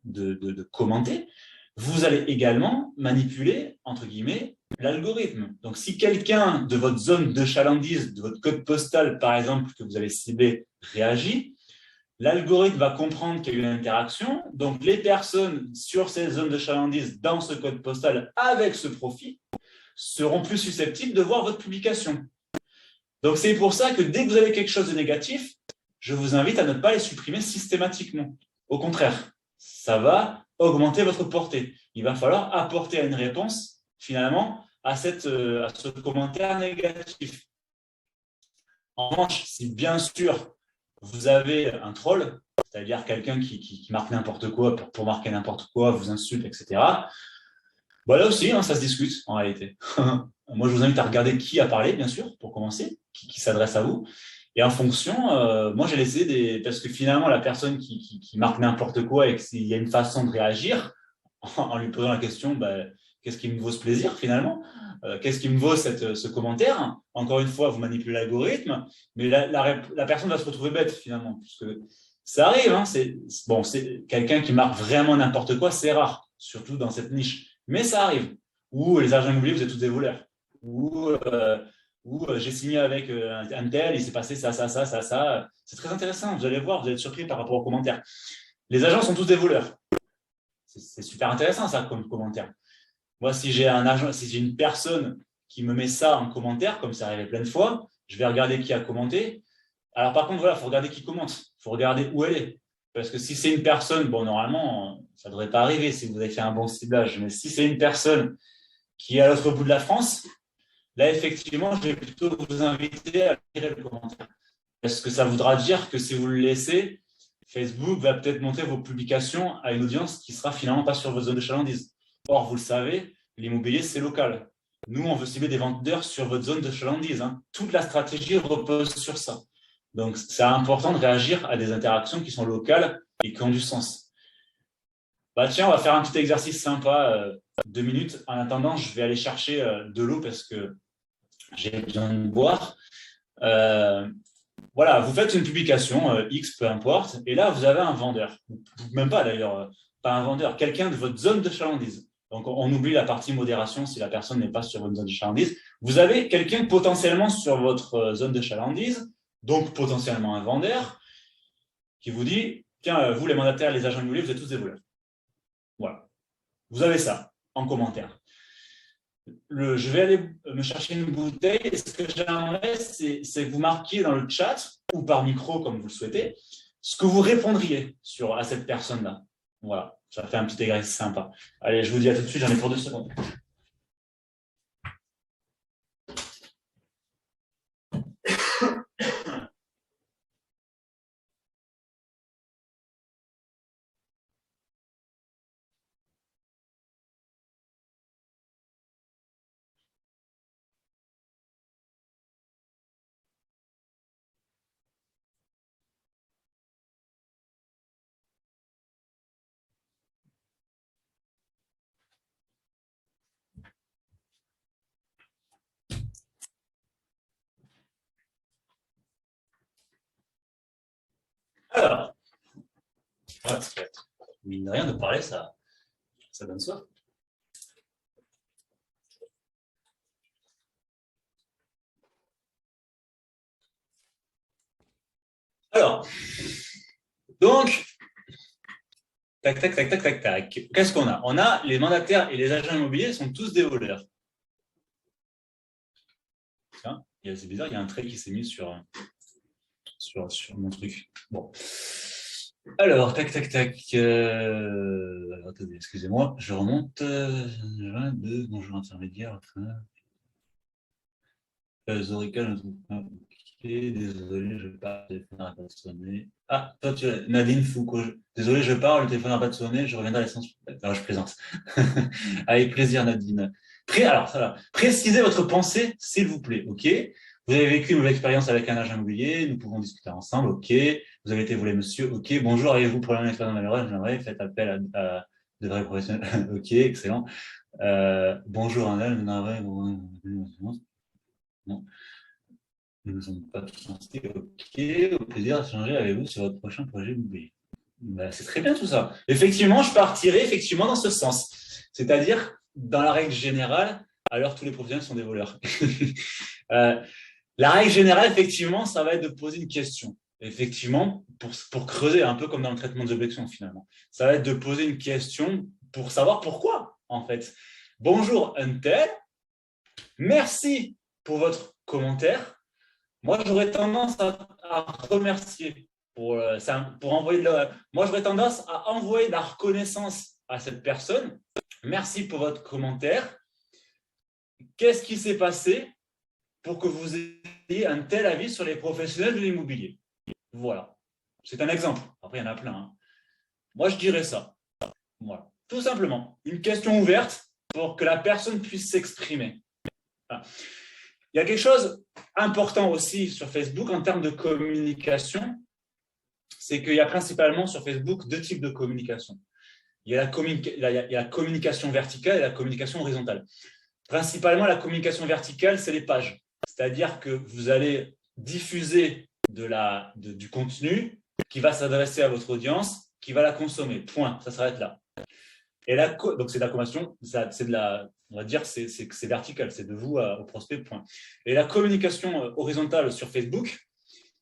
de commenter, vous allez également manipuler, entre guillemets, l'algorithme. Donc, si quelqu'un de votre zone de chalandise, de votre code postal, par exemple, que vous avez ciblé, réagit, l'algorithme va comprendre qu'il y a eu une interaction. Donc, les personnes sur ces zones de chalandise, dans ce code postal, avec ce profil, seront plus susceptibles de voir votre publication. Donc, c'est pour ça que dès que vous avez quelque chose de négatif, je vous invite à ne pas les supprimer systématiquement. Au contraire, ça va augmenter votre portée. Il va falloir apporter une réponse, finalement, à ce commentaire négatif. En revanche, si bien sûr, vous avez un troll, c'est-à-dire quelqu'un qui marque n'importe quoi pour marquer n'importe quoi, vous insulte, etc., là aussi, ça se discute, en réalité. Moi, je vous invite à regarder qui a parlé, bien sûr, pour commencer, qui s'adresse à vous. Et en fonction, moi, j'ai laissé parce que finalement, la personne qui marque n'importe quoi et qu'il y a une façon de réagir, en lui posant la question, qu'est-ce qui me vaut ce plaisir, finalement? Qu'est-ce qui me vaut ce commentaire? Encore une fois, vous manipulez l'algorithme, mais la personne va se retrouver bête, finalement, puisque ça arrive. C'est quelqu'un qui marque vraiment n'importe quoi, c'est rare, surtout dans cette niche. Mais ça arrive. Ou les agents immobiliers, vous êtes tous des voleurs. Ou j'ai signé avec un tel, il s'est passé ça. C'est très intéressant, vous allez voir, vous allez être surpris par rapport aux commentaires. Les agents sont tous des voleurs. C'est super intéressant, ça, comme commentaire. Moi, si j'ai une personne qui me met ça en commentaire, comme ça arrive plein de fois, je vais regarder qui a commenté. Alors, par contre, il faut regarder qui commente. Il faut regarder où elle est. Parce que si c'est une personne, normalement, ça ne devrait pas arriver si vous avez fait un bon ciblage. Mais si c'est une personne qui est à l'autre bout de la France, là, effectivement, je vais plutôt vous inviter à lire le commentaire. Parce que ça voudra dire que si vous le laissez, Facebook va peut-être montrer vos publications à une audience qui ne sera finalement pas sur votre zone de chalandise. Or, vous le savez, l'immobilier, c'est local. Nous, on veut cibler des vendeurs sur votre zone de chalandise. Hein. Toute la stratégie repose sur ça. Donc, c'est important de réagir à des interactions qui sont locales et qui ont du sens. Bah, tiens, on va faire un petit exercice sympa, 2 minutes. En attendant, je vais aller chercher de l'eau parce que j'ai besoin de boire. Voilà, vous faites une publication, X, peu importe, et là, vous avez un vendeur. Même pas d'ailleurs, pas un vendeur, quelqu'un de votre zone de chalandise. Donc, on oublie la partie modération si la personne n'est pas sur votre zone de chalandise. Vous avez quelqu'un potentiellement sur votre zone de chalandise, donc potentiellement un vendeur, qui vous dit, tiens, vous les mandataires, les agents immobiliers, vous êtes tous des voleurs. Voilà. Vous avez ça en commentaire. Je vais aller me chercher une bouteille et ce que j'aimerais, c'est que vous marquiez dans le chat ou par micro, comme vous le souhaitez, ce que vous répondriez à cette personne-là. Voilà, ça fait un petit exercice sympa. Allez, je vous dis à tout de suite, j'en ai pour 2 secondes. Alors, ouais, mine de rien, de parler, ça donne soif. Alors, donc, tac, tac, tac, tac, tac, tac. Qu'est-ce qu'on a? On a les mandataires et les agents immobiliers sont tous des voleurs. Tiens, c'est bizarre, il y a un trait qui s'est mis sur mon truc. Bon. Alors, tac, tac, tac. Attendez, excusez-moi, je remonte. Bonjour intermédiaire. Zorica, je ne trouve pas. Désolé, je parle, le téléphone n'a pas sonné. Ah, toi, Nadine Foucault. Désolé, je parle, le téléphone n'a pas sonné, je reviendrai à l'essence. Alors, je plaisante. Avec plaisir, Nadine. Alors, ça va. Précisez votre pensée, s'il vous plaît, ok? Vous avez vécu une mauvaise expérience avec un agent immobilier, nous pouvons discuter ensemble, ok? Vous avez été volé, monsieur, ok? Bonjour, avez-vous pour une expérience malheureuse? J'aimerais, faites appel à de vrais professionnels. Ok, excellent. Bonjour, Annelle, non. Nous ne sommes pas tous inscrits. Ok, au plaisir d'échanger avec vous sur votre prochain projet immobilier. Ben, c'est très bien tout ça. Effectivement, je partirai effectivement dans ce sens. C'est-à-dire, dans la règle générale, alors tous les professionnels sont des voleurs. La règle générale, effectivement, ça va être de poser une question. Effectivement, pour creuser, un peu comme dans le traitement des objections finalement. Ça va être de poser une question pour savoir pourquoi, en fait. Bonjour, Untel. Merci pour votre commentaire. Moi, j'aurais tendance à remercier pour envoyer moi, j'aurais tendance à envoyer de la reconnaissance à cette personne. Merci pour votre commentaire. Qu'est-ce qui s'est passé pour que vous ayez un tel avis sur les professionnels de l'immobilier? Voilà. C'est un exemple. Après, il y en a plein. Hein. Moi, je dirais ça. Voilà. Tout simplement. Une question ouverte pour que la personne puisse s'exprimer. Voilà. Il y a quelque chose d'important aussi sur Facebook en termes de communication, c'est qu'il y a principalement sur Facebook 2 types de communication. Il y a la communication verticale et la communication horizontale. Principalement, la communication verticale, c'est les pages. C'est-à-dire que vous allez diffuser du contenu qui va s'adresser à votre audience, qui va la consommer. Point, ça s'arrête là. Et donc, c'est de la conversation, on va dire c'est vertical, c'est de vous au prospect, point. Et la communication horizontale sur Facebook,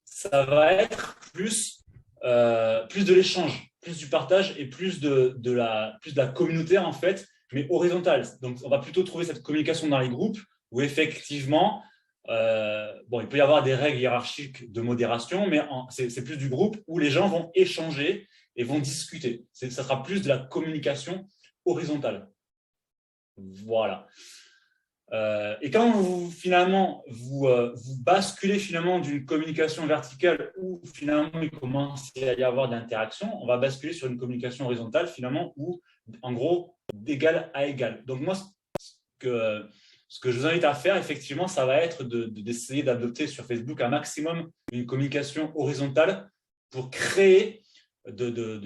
ça va être plus de l'échange, plus du partage et plus de la communauté, en fait, mais horizontale. Donc, on va plutôt trouver cette communication dans les groupes où, effectivement, il peut y avoir des règles hiérarchiques de modération, mais c'est plus du groupe où les gens vont échanger et vont discuter. Ça sera plus de la communication horizontale. Voilà. Et quand vous basculez finalement d'une communication verticale où finalement il commence à y avoir de l'interaction, on va basculer sur une communication horizontale finalement où, en gros, d'égal à égal. Donc moi, ce que je vous invite à faire, effectivement, ça va être d'essayer d'adopter sur Facebook un maximum une communication horizontale pour créer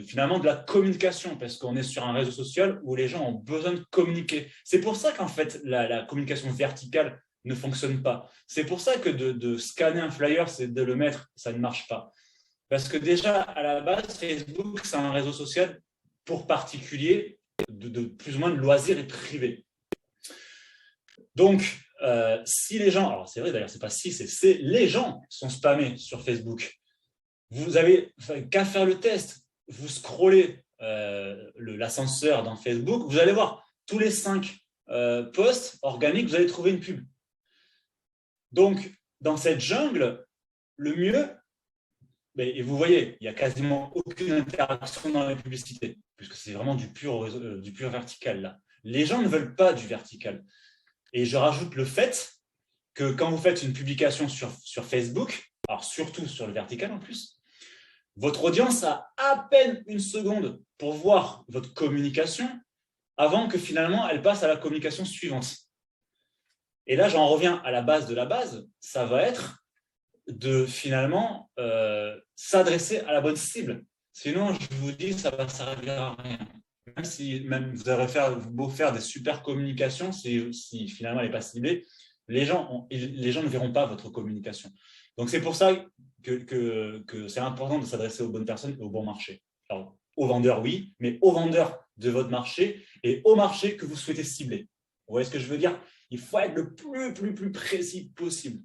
finalement de la communication, parce qu'on est sur un réseau social où les gens ont besoin de communiquer. C'est pour ça qu'en fait, la communication verticale ne fonctionne pas. C'est pour ça que de scanner un flyer, c'est de le mettre, ça ne marche pas. Parce que déjà, à la base, Facebook, c'est un réseau social pour particuliers de plus ou moins de loisirs et privés. Donc, si les gens, alors c'est vrai d'ailleurs, c'est pas si, c'est les gens sont spammés sur Facebook. Vous avez qu'à faire le test, vous scrollez l'ascenseur dans Facebook, vous allez voir tous les 5 posts organiques, vous allez trouver une pub. Donc, dans cette jungle, le mieux, et vous voyez, il n'y a quasiment aucune interaction dans les publicités, puisque c'est vraiment du pur vertical là. Les gens ne veulent pas du vertical. Et je rajoute le fait que quand vous faites une publication sur Facebook, alors surtout sur le vertical en plus, votre audience a à peine une seconde pour voir votre communication avant que finalement elle passe à la communication suivante. Et là, j'en reviens à la base de la base, ça va être de finalement s'adresser à la bonne cible. Sinon, je vous dis, ça ne va servir à rien. Même si vous allez beau faire des super communications, si finalement elle n'est pas ciblée, les gens ne verront pas votre communication. Donc, c'est pour ça que c'est important de s'adresser aux bonnes personnes et au bon marché. Alors, aux vendeurs, oui, mais aux vendeurs de votre marché et au marché que vous souhaitez cibler. Vous voyez ce que je veux dire? Il faut être le plus précis possible.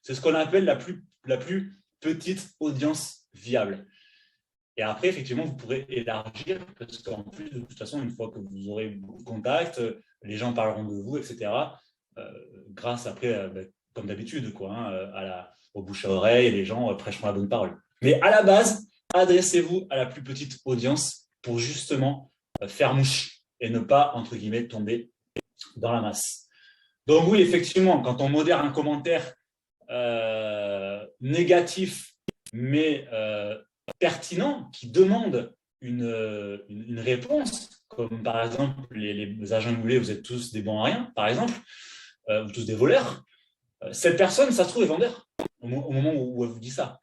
C'est ce qu'on appelle la plus petite audience viable. Et après, effectivement, vous pourrez élargir parce qu'en plus, de toute façon, une fois que vous aurez beaucoup de contacts, les gens parleront de vous, etc. Grâce après, comme d'habitude, au bouche à oreille, les gens prêcheront la bonne parole. Mais à la base, adressez-vous à la plus petite audience pour justement faire mouche et ne pas, entre guillemets, tomber dans la masse. Donc oui, effectivement, quand on modère un commentaire négatif, mais pertinent, qui demande une réponse, comme par exemple les agents immobiliers, vous êtes tous des bons à rien, par exemple, ou tous des voleurs, cette personne, ça se trouve, est vendeur au moment où elle vous dit ça.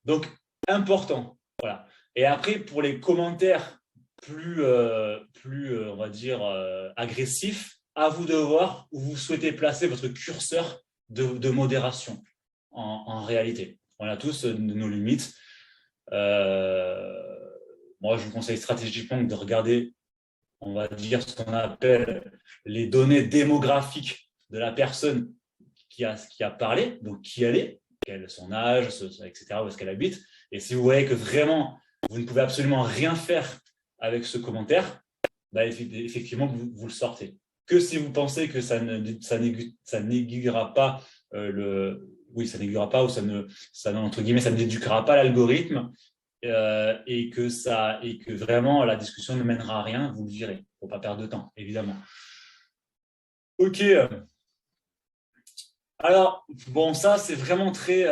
Donc, important. Voilà. Et après, pour les commentaires plus on va dire, agressifs, à vous de voir où vous souhaitez placer votre curseur de modération en réalité. On a tous nos limites. Moi, je vous conseille stratégiquement de regarder, on va dire, ce qu'on appelle les données démographiques de la personne qui a parlé, donc qui elle est, son âge, etc., où est-ce qu'elle habite. Et si vous voyez que vraiment, vous ne pouvez absolument rien faire avec ce commentaire, effectivement, vous le sortez. Que si vous pensez que ça n'aiguillera pas ça n'aiguillera pas ou ça ne déduquera pas l'algorithme et que vraiment la discussion ne mènera à rien, vous le virez. Il ne faut pas perdre de temps, évidemment. Ok. Alors, bon, ça, c'est vraiment très...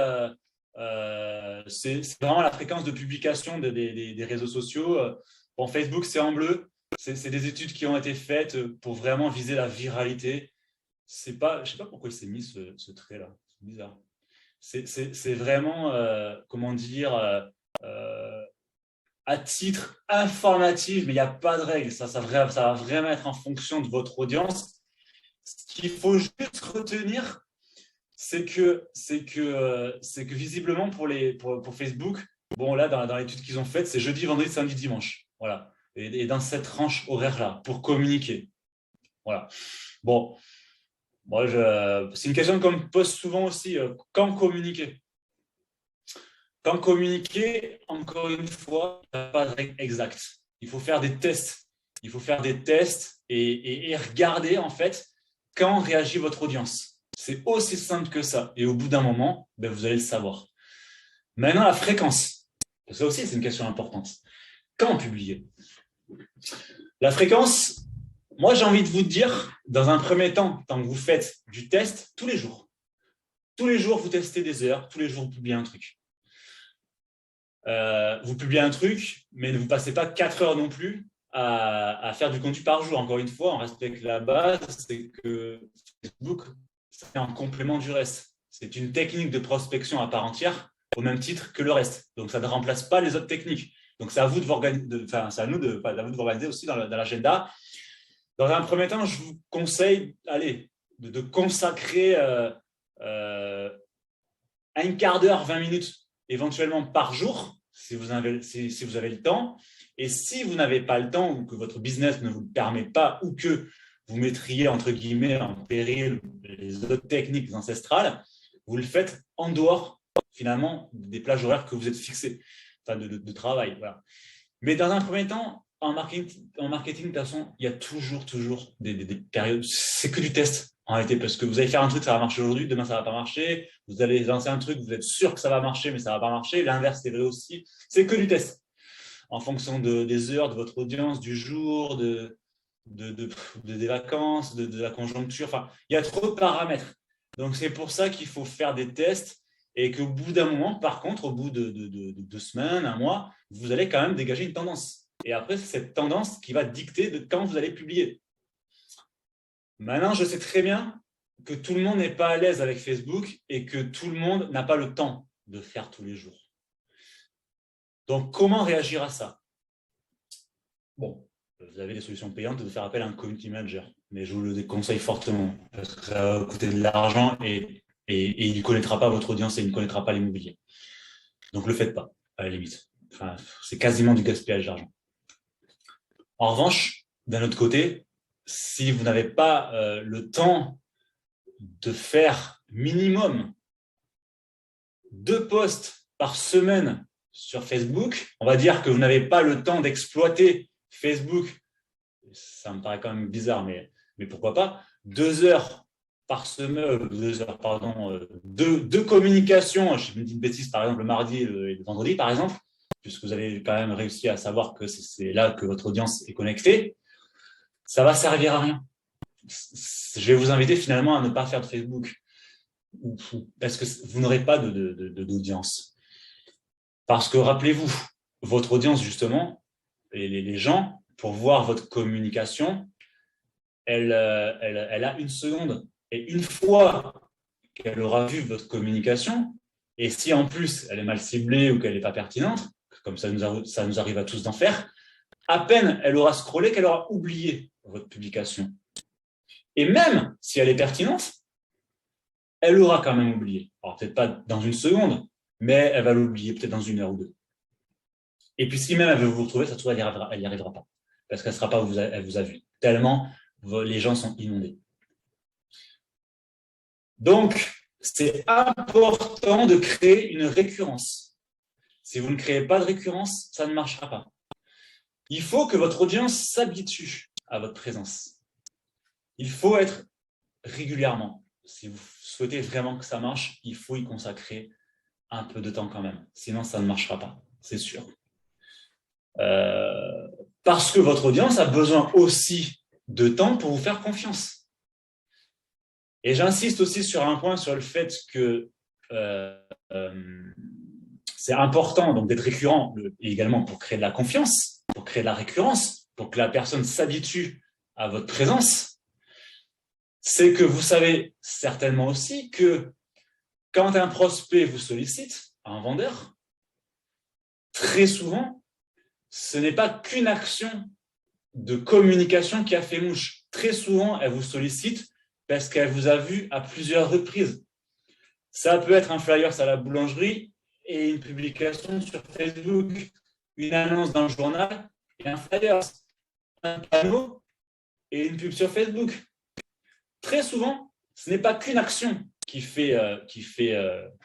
c'est vraiment la fréquence de publication des réseaux sociaux. Bon, Facebook, c'est en bleu. C'est des études qui ont été faites pour vraiment viser la viralité. Je ne sais pas pourquoi il s'est mis ce trait-là. C'est bizarre. C'est vraiment, comment dire, à titre informatif, mais il n'y a pas de règle. Ça va vraiment être en fonction de votre audience. Ce qu'il faut juste retenir, c'est que visiblement pour Facebook, bon là dans l'étude qu'ils ont faite, c'est jeudi, vendredi, samedi, dimanche. Voilà. Et dans cette tranche horaire-là, pour communiquer. Voilà. Bon, moi, c'est une question qu'on me pose souvent aussi. Quand communiquer? Quand communiquer, encore une fois, il n'y a pas de règle exacte. Il faut faire des tests. Il faut faire des tests et regarder, en fait, quand réagit votre audience. C'est aussi simple que ça. Et au bout d'un moment, vous allez le savoir. Maintenant, la fréquence. Ça aussi, c'est une question importante. Quand publier? La fréquence, moi, j'ai envie de vous dire, dans un premier temps, tant que vous faites du test, tous les jours. Tous les jours, vous testez des heures. Tous les jours, vous publiez un truc. Vous publiez un truc, mais ne vous passez pas 4 heures non plus à faire du contenu par jour. Encore une fois, on respecte la base, c'est que Facebook, c'est un complément du reste. C'est une technique de prospection à part entière, au même titre que le reste. Donc, ça ne remplace pas les autres techniques. Donc, c'est à vous de vous organiser, c'est à nous de vous organiser aussi dans l'agenda. Dans un premier temps, je vous conseille, de consacrer un quart d'heure, 20 minutes éventuellement par jour, si vous avez le temps. Et si vous n'avez pas le temps ou que votre business ne vous le permet pas ou que vous mettriez entre guillemets en péril les autres techniques ancestrales, vous le faites en dehors finalement des plages horaires que vous êtes fixées, enfin de travail. Voilà. Mais dans un premier temps, en marketing, de toute façon, il y a toujours des périodes, c'est que du test en réalité, parce que vous allez faire un truc, ça va marcher aujourd'hui, demain ça va pas marcher, vous allez lancer un truc, vous êtes sûr que ça va marcher, mais ça va pas marcher, l'inverse c'est vrai aussi, c'est que du test, en fonction des heures, de votre audience, du jour, des vacances, de la conjoncture, enfin, il y a trop de paramètres. Donc c'est pour ça qu'il faut faire des tests et qu'au bout d'un moment, par contre, au bout de 2 semaines, un mois, vous allez quand même dégager une tendance. Et après, c'est cette tendance qui va dicter de quand vous allez publier. Maintenant, je sais très bien que tout le monde n'est pas à l'aise avec Facebook et que tout le monde n'a pas le temps de faire tous les jours. Donc, comment réagir à ça? Bon, vous avez des solutions payantes de faire appel à un community manager, mais je vous le déconseille fortement parce que ça va coûter de l'argent et il ne connaîtra pas votre audience et il ne connaîtra pas l'immobilier. Donc, ne le faites pas, à la limite. Enfin, c'est quasiment du gaspillage d'argent. En revanche, d'un autre côté, si vous n'avez pas le temps de faire minimum 2 posts par semaine sur Facebook, on va dire que vous n'avez pas le temps d'exploiter Facebook, ça me paraît quand même bizarre, mais pourquoi pas, 2 heures par semaine, 2 heures, pardon, de communication, je me dis une bêtise, par exemple, le mardi et le vendredi, par exemple, puisque vous avez quand même réussi à savoir que c'est là que votre audience est connectée, ça va servir à rien. Je vais vous inviter finalement à ne pas faire de Facebook parce que vous n'aurez pas d'audience. Parce que rappelez-vous, votre audience justement, et les gens, pour voir votre communication, elle a 1 seconde. Et une fois qu'elle aura vu votre communication, et si en plus elle est mal ciblée ou qu'elle n'est pas pertinente, comme ça nous arrive à tous d'en faire, à peine elle aura scrollé qu'elle aura oublié votre publication. Et même si elle est pertinente, elle aura quand même oublié. Alors peut-être pas dans 1 seconde, mais elle va l'oublier peut-être dans 1 heure ou 2. Et puis si même elle veut vous retrouver, ça se trouve, elle n'y arrivera pas. Parce qu'elle ne sera pas où elle vous a vu. Tellement les gens sont inondés. Donc, c'est important de créer une récurrence. Si vous ne créez pas de récurrence, ça ne marchera pas. Il faut que votre audience s'habitue à votre présence. Il faut être régulièrement. Si vous souhaitez vraiment que ça marche, il faut y consacrer un peu de temps quand même. Sinon, ça ne marchera pas, c'est sûr. Parce que votre audience a besoin aussi de temps pour vous faire confiance. Et j'insiste aussi sur un point, sur le fait que c'est important donc d'être récurrent et également pour créer de la confiance, pour créer de la récurrence, pour que la personne s'habitue à votre présence. C'est que vous savez certainement aussi que quand un prospect vous sollicite, un vendeur, très souvent, ce n'est pas qu'une action de communication qui a fait mouche. Très souvent, elle vous sollicite parce qu'elle vous a vu à plusieurs reprises. Ça peut être un flyer à la boulangerie et une publication sur Facebook, une annonce dans le journal et un flyer, un panneau et une pub sur Facebook. Très souvent, ce n'est pas qu'une action qui fait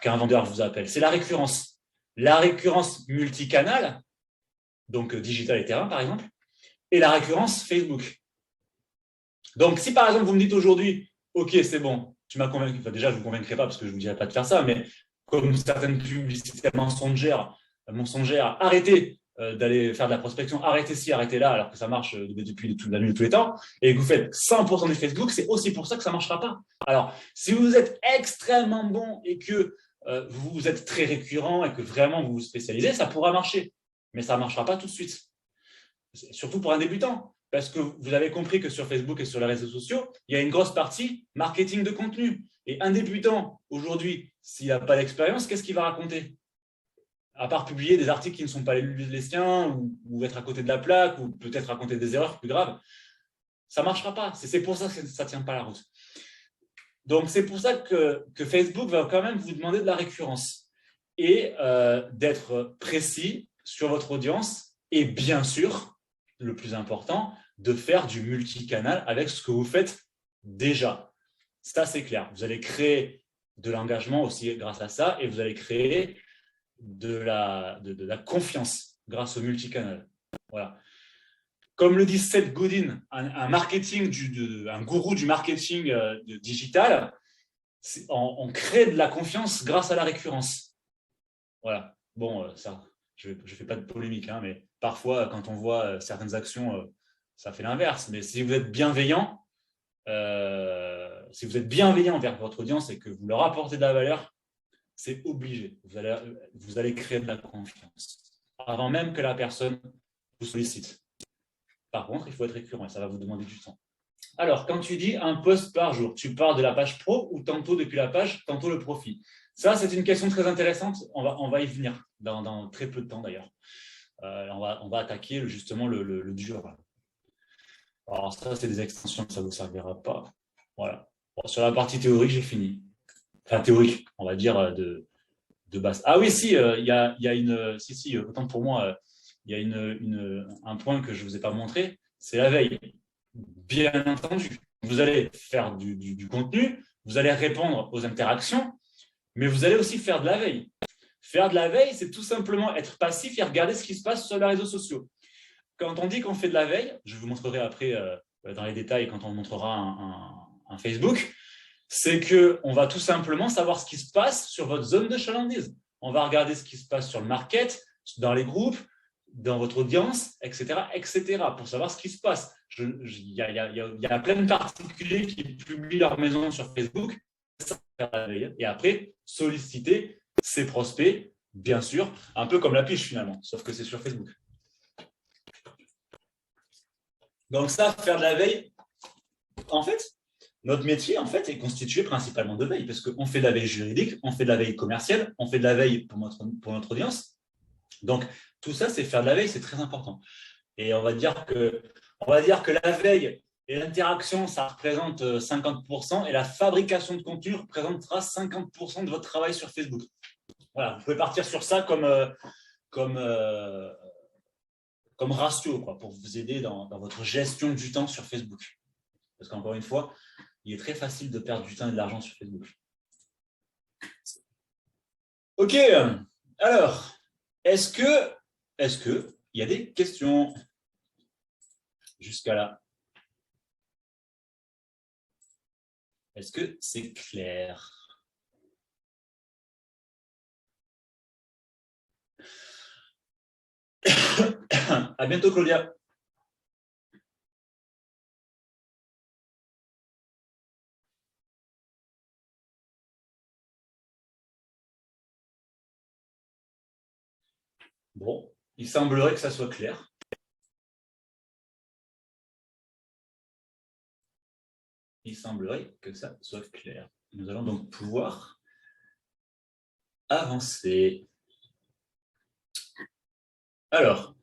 qu'un vendeur vous appelle, c'est la récurrence. La récurrence multicanale, donc digital et terrain par exemple, et la récurrence Facebook. Donc, si par exemple vous me dites aujourd'hui, ok, c'est bon, tu m'as convaincu, enfin, déjà je ne vous convaincrai pas parce que je ne vous dirai pas de faire ça, mais comme certaines publicités mensongères, arrêtez d'aller faire de la prospection, arrêtez ci, arrêtez là, alors que ça marche depuis toute la nuit de tous les temps, et que vous faites 100% du Facebook, c'est aussi pour ça que ça ne marchera pas. Alors, si vous êtes extrêmement bon et que vous êtes très récurrent et que vraiment vous vous spécialisez, ça pourra marcher, mais ça ne marchera pas tout de suite. surtout pour un débutant, parce que vous avez compris que sur Facebook et sur les réseaux sociaux, il y a une grosse partie marketing de contenu. Et un débutant, aujourd'hui, s'il n'a pas d'expérience, qu'est-ce qu'il va raconter? À part publier des articles qui ne sont pas les siens, ou être à côté de la plaque, ou peut-être raconter des erreurs plus graves, ça ne marchera pas. C'est pour ça que ça ne tient pas la route. Donc, c'est pour ça que Facebook va quand même vous demander de la récurrence et d'être précis sur votre audience et bien sûr, le plus important, de faire du multicanal avec ce que vous faites déjà. Ça, c'est clair. Vous allez créer de l'engagement aussi grâce à ça et vous allez créer de la confiance grâce au multicanal. Voilà. Comme le dit Seth Godin, un gourou du marketing digital, on crée de la confiance grâce à la récurrence. Voilà. Bon, ça, je ne fais pas de polémique, hein, mais parfois, quand on voit certaines actions, ça fait l'inverse. Mais si vous êtes bienveillant, vers votre audience et que vous leur apportez de la valeur, c'est obligé. Vous allez créer de la confiance avant même que la personne vous sollicite. Par contre, il faut être récurrent et ça va vous demander du temps. Alors, quand tu dis un post par jour, tu parles de la page pro ou tantôt depuis la page, tantôt le profil? Ça, c'est une question très intéressante. On va y venir dans très peu de temps d'ailleurs. On va attaquer justement le dur. Alors ça, c'est des extensions, ça ne vous servira pas. Voilà. Bon, sur la partie théorique, j'ai fini. Enfin, théorique, on va dire de base. Ah oui, si, il y a une... Si, autant pour moi, il y a un point que je ne vous ai pas montré, c'est la veille. Bien entendu, vous allez faire du contenu, vous allez répondre aux interactions, mais vous allez aussi faire de la veille. Faire de la veille, c'est tout simplement être passif et regarder ce qui se passe sur les réseaux sociaux. Quand on dit qu'on fait de la veille, je vous montrerai après dans les détails quand on montrera un Facebook, c'est qu'on va tout simplement savoir ce qui se passe sur votre zone de chalandise. On va regarder ce qui se passe sur le market, dans les groupes, dans votre audience, etc., pour savoir ce qui se passe. Il y a plein de particuliers qui publient leur maison sur Facebook, et après, solliciter ses prospects, bien sûr, un peu comme la piche finalement, sauf que c'est sur Facebook. Donc ça, faire de la veille, en fait, notre métier en fait, est constitué principalement de veille, parce qu'on fait de la veille juridique, on fait de la veille commerciale, on fait de la veille pour notre audience. Donc, tout ça, c'est faire de la veille, c'est très important. Et on va dire que la veille et l'interaction, ça représente 50%, et la fabrication de contenu représentera 50% de votre travail sur Facebook. Voilà, vous pouvez partir sur ça comme ratio, quoi, pour vous aider dans votre gestion du temps sur Facebook. Parce qu'encore une fois, il est très facile de perdre du temps et de l'argent sur Facebook. Ok, alors, est-ce que il y a des questions jusqu'à là? Est-ce que c'est clair? À bientôt, Claudia. Bon, il semblerait que ça soit clair. Il semblerait que ça soit clair. Nous allons donc pouvoir avancer. Alors,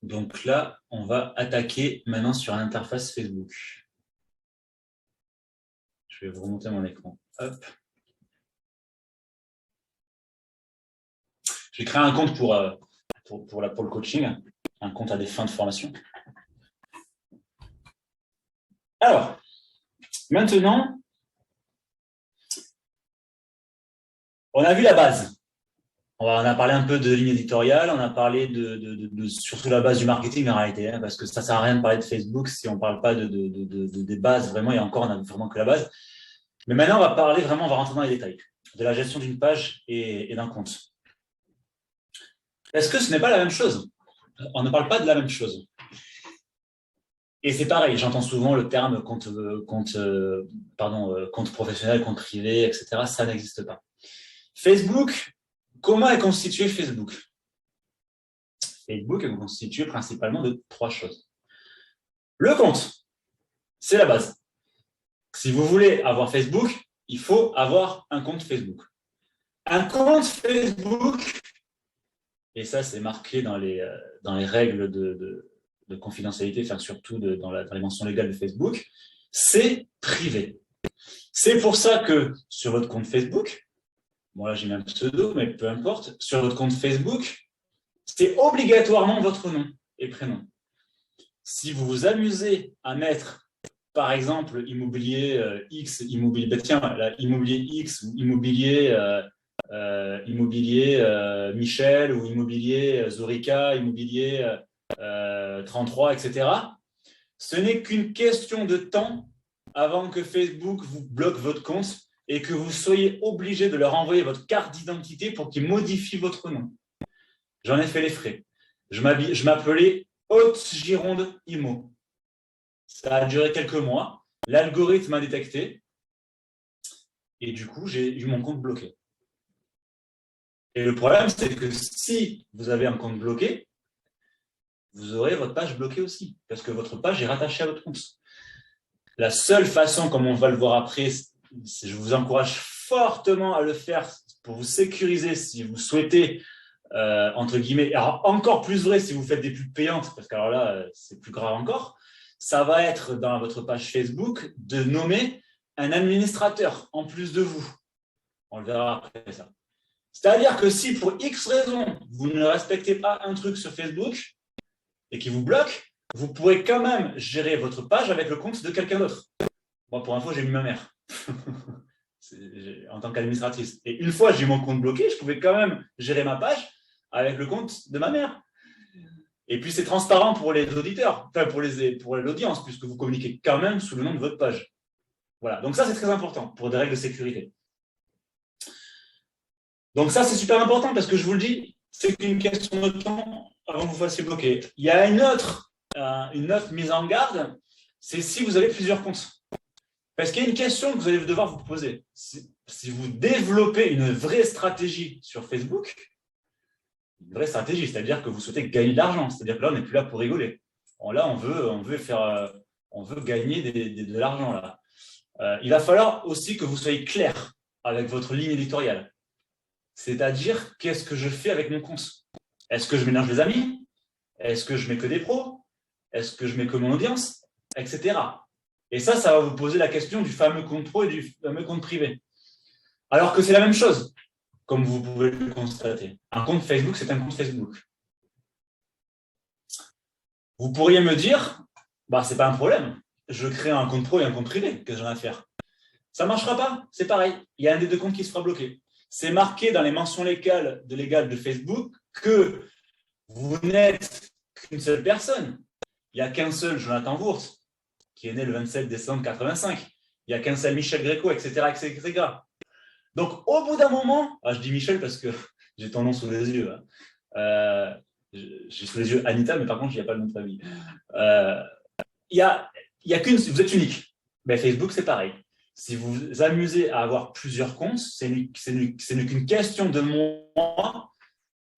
donc là, on va attaquer maintenant sur l'interface Facebook. Je vais vous remonter mon écran. Hop. Je vais créer un compte pour le coaching, un compte à des fins de formation. Alors, maintenant, on a vu la base. On a parlé un peu de ligne éditoriale, on a parlé de surtout la base du marketing en réalité, hein, parce que ça ne sert à rien de parler de Facebook si on ne parle pas des bases, vraiment, et encore, on n'a vraiment que la base. Mais maintenant, on va rentrer dans les détails de la gestion d'une page et d'un compte. Est-ce que ce n'est pas la même chose? On ne parle pas de la même chose. Et c'est pareil, j'entends souvent le terme compte professionnel, compte privé, etc. Ça n'existe pas. Facebook, comment est constitué Facebook? Facebook est constitué principalement de 3 choses. Le compte, c'est la base. Si vous voulez avoir Facebook, il faut avoir un compte Facebook. Un compte Facebook, et ça c'est marqué dans les règles de confidentialité, enfin surtout dans les mentions légales de Facebook, c'est privé. C'est pour ça que sur votre compte Facebook, bon là j'ai mis un pseudo, mais peu importe, sur votre compte Facebook, c'est obligatoirement votre nom et prénom. Si vous vous amusez à mettre, par exemple, immobilier X, immobilier, ben tiens, là, immobilier X ou immobilier Michel ou immobilier Zorica, immobilier 33, etc., ce n'est qu'une question de temps avant que Facebook vous bloque votre compte et que vous soyez obligé de leur envoyer votre carte d'identité pour qu'ils modifient votre nom. J'en ai fait les frais. Je m'appelais Haute Gironde Immo. Ça a duré quelques mois. L'algorithme a détecté. Et du coup, j'ai eu mon compte bloqué. Et le problème, c'est que si vous avez un compte bloqué, vous aurez votre page bloquée aussi, parce que votre page est rattachée à votre compte. La seule façon, comme on va le voir après, je vous encourage fortement à le faire pour vous sécuriser si vous souhaitez, entre guillemets, alors encore plus vrai si vous faites des pubs payantes, parce que alors là, c'est plus grave encore, ça va être dans votre page Facebook de nommer un administrateur en plus de vous. On le verra après ça. C'est-à-dire que si pour X raison, vous ne respectez pas un truc sur Facebook et qui vous bloque, vous pourrez quand même gérer votre page avec le compte de quelqu'un d'autre. Moi, pour info, j'ai mis ma mère en tant qu'administratrice. Et une fois j'ai eu mon compte bloqué, je pouvais quand même gérer ma page avec le compte de ma mère. Et puis, c'est transparent pour les auditeurs, enfin pour l'audience, puisque vous communiquez quand même sous le nom de votre page. Voilà. Donc ça, c'est très important pour des règles de sécurité. Donc ça, c'est super important parce que je vous le dis, c'est qu'une question de temps avant que vous fassiez bloquer. Il y a une autre mise en garde, c'est si vous avez plusieurs comptes. Parce qu'il y a une question que vous allez devoir vous poser. Si vous développez une vraie stratégie sur Facebook, une vraie stratégie, c'est-à-dire que vous souhaitez gagner de l'argent, c'est-à-dire que là, on n'est plus là pour rigoler. Là, on veut gagner de l'argent. Là. Il va falloir aussi que vous soyez clair avec votre ligne éditoriale. C'est-à-dire, qu'est-ce que je fais avec mon compte? Est-ce que je mélange les amis? Est-ce que je mets que des pros? Est-ce que je mets que mon audience? Etc. Et ça va vous poser la question du fameux compte pro et du fameux compte privé. Alors que c'est la même chose, comme vous pouvez le constater. Un compte Facebook, c'est un compte Facebook. Vous pourriez me dire, bah, c'est pas un problème. Je crée un compte pro et un compte privé. Qu'est-ce que j'en ai à faire? Ça ne marchera pas, c'est pareil. Il y a un des deux comptes qui se fera bloquer. C'est marqué dans les mentions légales de Facebook que vous n'êtes qu'une seule personne. Il n'y a qu'un seul Jonathan Wurth, qui est né le 27 décembre 85. Il n'y a qu'un seul Michel Gréco, etc., etc. Donc, au bout d'un moment, je dis Michel parce que j'ai ton nom sous les yeux. J'ai sous les yeux Anita, mais par contre, il n'y a pas le nom de famille. Il y a qu'une, vous êtes unique. Mais Facebook, c'est pareil. Si vous vous amusez à avoir plusieurs comptes, ce n'est qu'une question de mois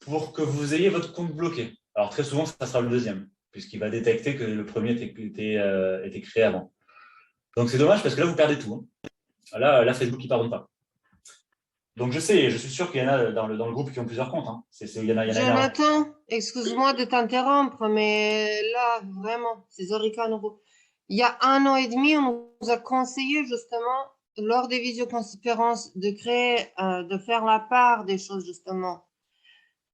pour que vous ayez votre compte bloqué. Alors, très souvent, ça sera le deuxième, puisqu'il va détecter que le premier était créé avant. Donc, c'est dommage parce que là, vous perdez tout. Hein. Là, Facebook, il ne pardonne pas. Donc, je suis sûr qu'il y en a dans le groupe qui ont plusieurs comptes. Hein. Jonathan, excuse-moi de t'interrompre, mais là, vraiment, c'est Zorica à nouveau. Il y a 1 an et demi, on nous a conseillé justement, lors des visioconférences, de faire la part des choses, justement.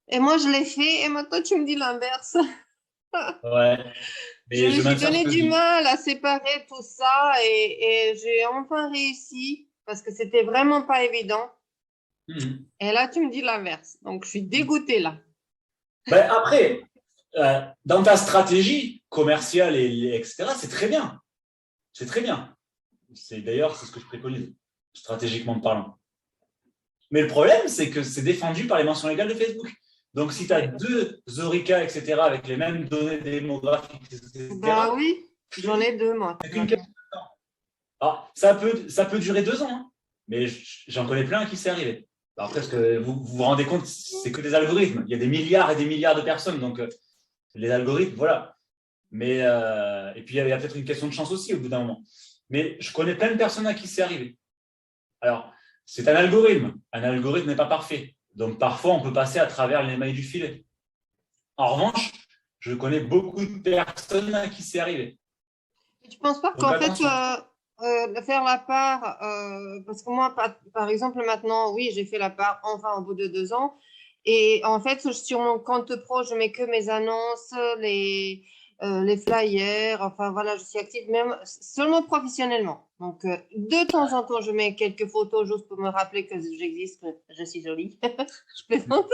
Et moi, je l'ai fait, et maintenant, tu me dis l'inverse. Ouais. Je me suis donné du mal à séparer tout ça, et j'ai enfin réussi, parce que c'était vraiment pas évident. Et là, tu me dis l'inverse. Donc, je suis dégoûtée, là. Ben, après, dans ta stratégie commerciale, etc., c'est très bien. C'est très bien. D'ailleurs, c'est ce que je préconise, stratégiquement parlant. Mais le problème, c'est que c'est défendu par les mentions légales de Facebook. Donc, si tu as 2 Zorica, etc., avec les mêmes données démographiques, etc. Bah oui, j'en ai 2, moi. Alors, ça peut durer 2 ans, hein, mais j'en connais plein à qui c'est arrivé. Alors, après, ce que vous vous rendez compte, c'est que des algorithmes. Il y a des milliards et des milliards de personnes. Donc, Les algorithmes, voilà. Mais, et puis, il y a peut-être une question de chance aussi au bout d'un moment. Mais je connais plein de personnes à qui c'est arrivé. Alors, c'est un algorithme. Un algorithme n'est pas parfait. Donc, parfois, on peut passer à travers les mailles du filet. En revanche, je connais beaucoup de personnes à qui c'est arrivé. Tu ne penses pas Donc, qu'en fait, attention. faire la part, parce que moi, par exemple, maintenant, oui, j'ai fait la part, enfin, au bout de 2 ans. Et en fait, sur mon compte pro, je mets que mes annonces, les flyers, enfin voilà, je suis active même seulement professionnellement. Donc, de temps en temps, je mets quelques photos juste pour me rappeler que j'existe, que je suis jolie. Je plaisante.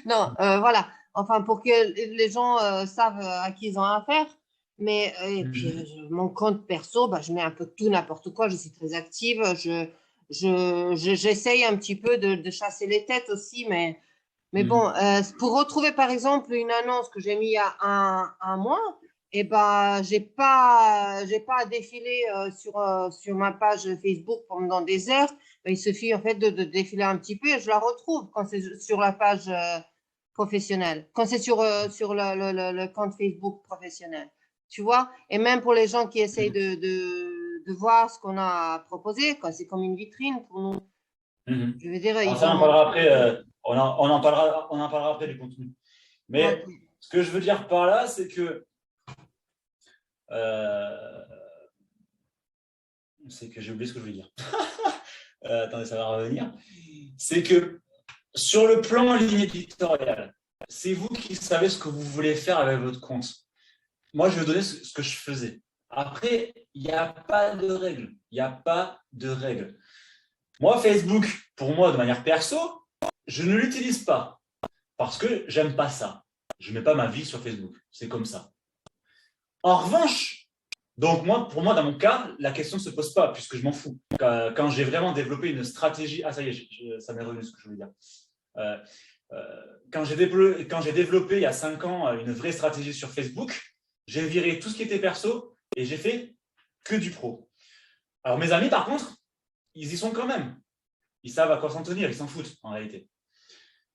Non, voilà. Enfin, pour que les gens savent à qui ils ont affaire. Mais, et puis, mon compte perso, bah, je mets un peu tout, n'importe quoi. Je suis très active. J'essaye un petit peu de chasser les têtes aussi. Mais bon, pour retrouver, par exemple, une annonce que j'ai mis il y a un mois, et ben, j'ai pas à défiler sur ma page Facebook pendant des heures. Ben, il suffit, en fait, de défiler un petit peu et je la retrouve quand c'est sur la page professionnelle, quand c'est sur le compte Facebook professionnel. Tu vois? Et même pour les gens qui essayent de voir ce qu'on a proposé, quoi, c'est comme une vitrine pour nous. Je veux dire, Alors ils ça, on en ont. parlera après. On en parlera après du contenu. Mais Ok. ce que je veux dire par là, c'est que euh, j'ai oublié ce que je voulais dire. Attendez, ça va revenir. C'est que sur le plan ligne éditoriale, c'est vous qui savez ce que vous voulez faire avec votre compte. Moi, je vais vous donner ce que je faisais. Après, il n'y a pas de règle. Il n'y a pas de règle. Moi, Facebook, pour moi, de manière perso, je ne l'utilise pas parce que j'aime pas ça. Je ne mets pas ma vie sur Facebook. C'est comme ça. En revanche, donc moi, pour moi, dans mon cas, la question ne se pose pas puisque je m'en fous. Quand j'ai vraiment développé une stratégie, ah ça y est, ça m'est revenu ce que je voulais dire. Euh, quand j'ai développé il y a 5 ans une vraie stratégie sur Facebook, j'ai viré tout ce qui était perso et j'ai fait que du pro. Alors mes amis, par contre, ils y sont quand même. Ils savent à quoi s'en tenir, ils s'en foutent en réalité.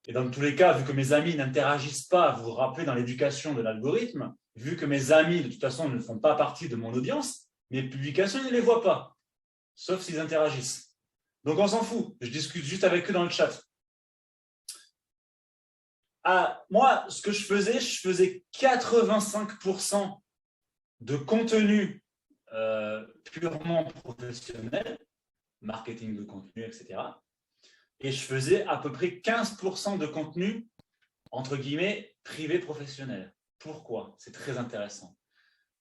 Et dans tous les cas, vu que mes amis n'interagissent pas, vous vous rappelez, dans l'éducation de l'algorithme, vu que mes amis, de toute façon, ne font pas partie de mon audience, mes publications, ils ne les voient pas, sauf s'ils interagissent. Donc on s'en fout, je discute juste avec eux dans le chat. Moi, ce que je faisais 85% de contenu purement professionnel, marketing de contenu, etc. Et je faisais à peu près 15% de contenu, entre guillemets, privé professionnel. Pourquoi? C'est très intéressant.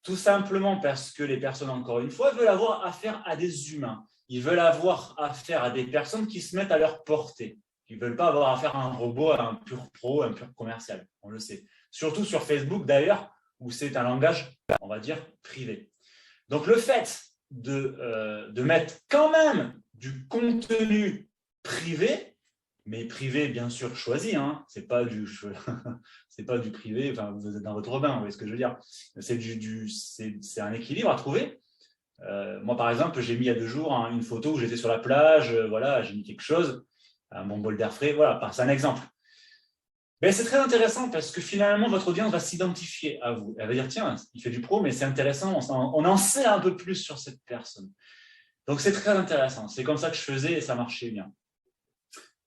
Tout simplement parce que les personnes, encore une fois, veulent avoir affaire à des humains. Ils veulent avoir affaire à des personnes qui se mettent à leur portée. Ils ne veulent pas avoir affaire à un robot, à un pur pro, à un pur commercial. On le sait. Surtout sur Facebook, d'ailleurs, où c'est un langage, on va dire, privé. Donc, le fait de mettre quand même du contenu privé, mais privé bien sûr choisi, hein, c'est pas du privé, enfin vous êtes dans votre bain, vous voyez ce que je veux dire. C'est un équilibre à trouver. Moi par exemple, j'ai mis il y a 2 jours une photo où j'étais sur la plage, voilà, j'ai mis quelque chose, un bon bol d'air frais, voilà, c'est un exemple. Mais c'est très intéressant parce que finalement, votre audience va s'identifier à vous. Elle va dire, tiens, il fait du pro, mais c'est intéressant, on en sait un peu plus sur cette personne. Donc, c'est très intéressant. C'est comme ça que je faisais et ça marchait bien.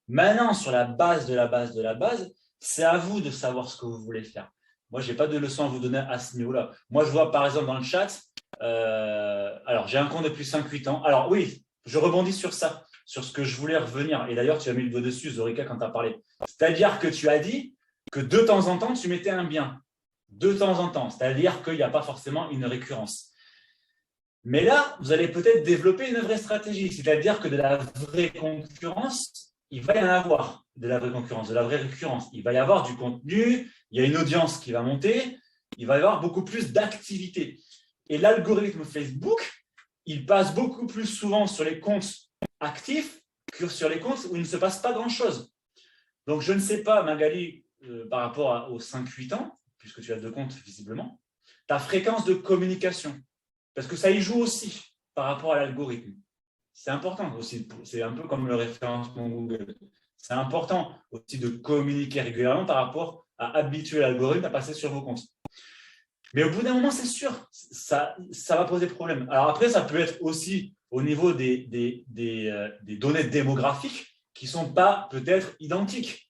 Maintenant, sur la base de la base de la base, c'est à vous de savoir ce que vous voulez faire. Moi, je n'ai pas de leçon à vous donner à ce niveau-là. Moi, je vois par exemple dans le chat, alors j'ai un compte depuis 5-8 ans. Alors oui, je rebondis sur ça, sur ce que je voulais revenir. Et d'ailleurs, tu as mis le doigt dessus, Zorika, quand tu as parlé. C'est-à-dire que tu as dit que de temps en temps, tu mettais un bien. De temps en temps. C'est-à-dire qu'il n'y a pas forcément une récurrence. Mais là, vous allez peut-être développer une vraie stratégie. C'est-à-dire que de la vraie concurrence, il va y en avoir de la vraie concurrence, de la vraie récurrence. Il va y avoir du contenu, il y a une audience qui va monter, il va y avoir beaucoup plus d'activité. Et l'algorithme Facebook, il passe beaucoup plus souvent sur les comptes actifs que sur les comptes où il ne se passe pas grand-chose. Donc, je ne sais pas, Magali, par rapport aux 5-8 ans, puisque tu as 2 comptes visiblement, ta fréquence de communication, parce que ça y joue aussi par rapport à l'algorithme. C'est important aussi, c'est un peu comme le référencement Google. C'est important aussi de communiquer régulièrement par rapport à habituer l'algorithme à passer sur vos comptes. Mais au bout d'un moment, c'est sûr, ça va poser problème. Alors après, ça peut être aussi au niveau des données démographiques qui ne sont pas peut-être identiques.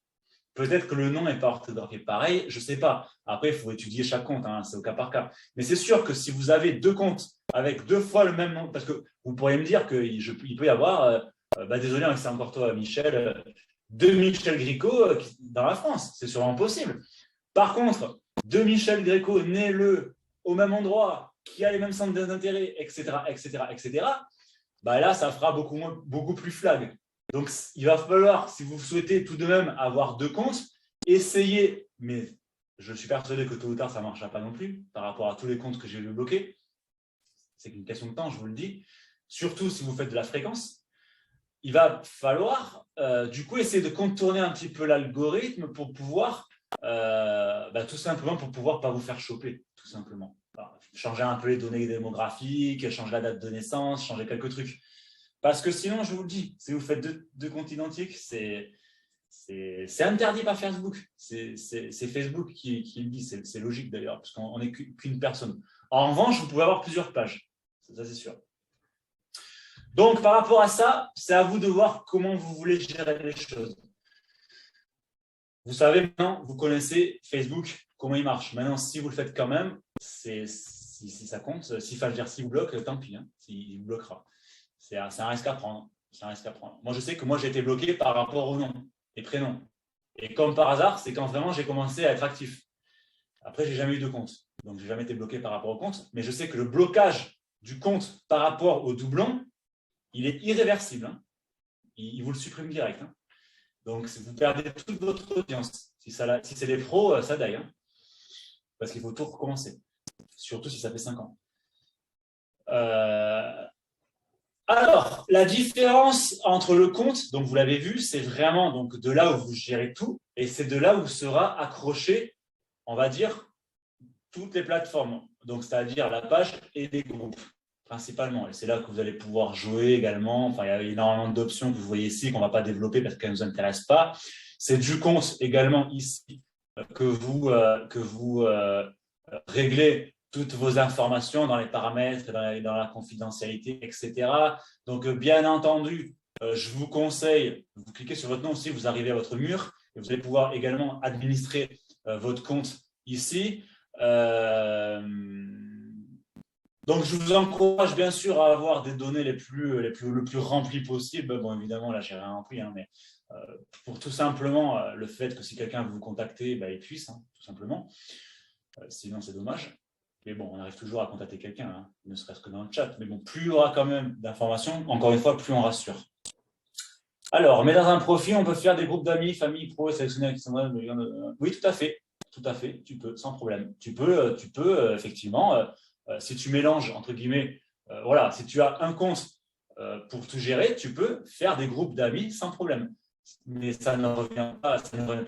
Peut-être que le nom n'est pas orthographié pareil, je ne sais pas. Après, il faut étudier chaque compte, hein, c'est au cas par cas. Mais c'est sûr que si vous avez 2 comptes avec 2 fois le même nom, parce que vous pourriez me dire qu'il peut y avoir, désolé, c'est encore toi, Michel, 2 Michel Gricot dans la France. C'est sûrement possible. Par contre, 2 Michel Gréco nés au même endroit, qui a les mêmes centres d'intérêt, etc., là, ça fera beaucoup plus flag. Donc, il va falloir, si vous souhaitez tout de même avoir 2 comptes, essayer, mais je suis persuadé que tôt ou tard, ça ne marchera pas non plus, par rapport à tous les comptes que j'ai vu bloquer. C'est qu'une question de temps, je vous le dis. Surtout si vous faites de la fréquence. Il va falloir, du coup, essayer de contourner un petit peu l'algorithme pour pouvoir tout simplement pour pouvoir pas vous faire choper, tout simplement. Alors, changer un peu les données démographiques, changer la date de naissance, changer quelques trucs. Parce que sinon, je vous le dis, si vous faites deux comptes identiques, c'est interdit par Facebook. C'est Facebook qui le dit, c'est logique d'ailleurs, parce qu'on n'est qu'une personne. En revanche, vous pouvez avoir plusieurs pages, ça c'est sûr. Donc, par rapport à ça, c'est à vous de voir comment vous voulez gérer les choses. Vous savez maintenant, vous connaissez Facebook, comment il marche. Maintenant, si vous le faites quand même, si ça compte, si vous bloque, tant pis, hein, il vous bloquera. C'est un risque à prendre. Moi, je sais que j'ai été bloqué par rapport au nom et prénom. Et comme par hasard, c'est quand vraiment j'ai commencé à être actif. Après, je n'ai jamais eu de compte. Donc, je n'ai jamais été bloqué par rapport au compte. Mais je sais que le blocage du compte par rapport au doublon, il est irréversible. Hein. Il vous le supprime direct. Hein. Donc, vous perdez toute votre audience. Si c'est des pros, ça d'aille. Hein. Parce qu'il faut tout recommencer. Surtout si ça fait 5 ans. Alors, la différence entre le compte, donc vous l'avez vu, c'est vraiment donc, de là où vous gérez tout et c'est de là où sera accroché, on va dire, toutes les plateformes. Donc, c'est-à-dire la page et les groupes, principalement. Et c'est là que vous allez pouvoir jouer également. Enfin, il y a énormément d'options que vous voyez ici qu'on ne va pas développer parce qu'elles ne nous intéressent pas. C'est du compte également ici que vous réglez toutes vos informations dans les paramètres, dans la confidentialité, etc. Donc, bien entendu, je vous conseille, vous cliquez sur votre nom aussi, vous arrivez à votre mur et vous allez pouvoir également administrer votre compte ici. Donc, je vous encourage bien sûr à avoir des données le plus remplies possible. Bon, évidemment, là, je n'ai rien rempli, hein, mais pour tout simplement le fait que si quelqu'un veut vous contacter, il puisse, hein, tout simplement. Sinon, c'est dommage. Mais bon, on arrive toujours à contacter quelqu'un, hein, ne serait-ce que dans le chat. Mais bon, plus il y aura quand même d'informations, encore une fois, plus on rassure. Alors, mais dans un profil, on peut faire des groupes d'amis, famille, pro, sélectionner qui sont... Oui, tout à fait. Tout à fait, tu peux, sans problème. Tu peux effectivement, si tu mélanges, entre guillemets, voilà, si tu as un compte pour tout gérer, tu peux faire des groupes d'amis sans problème. Mais ça ne revient pas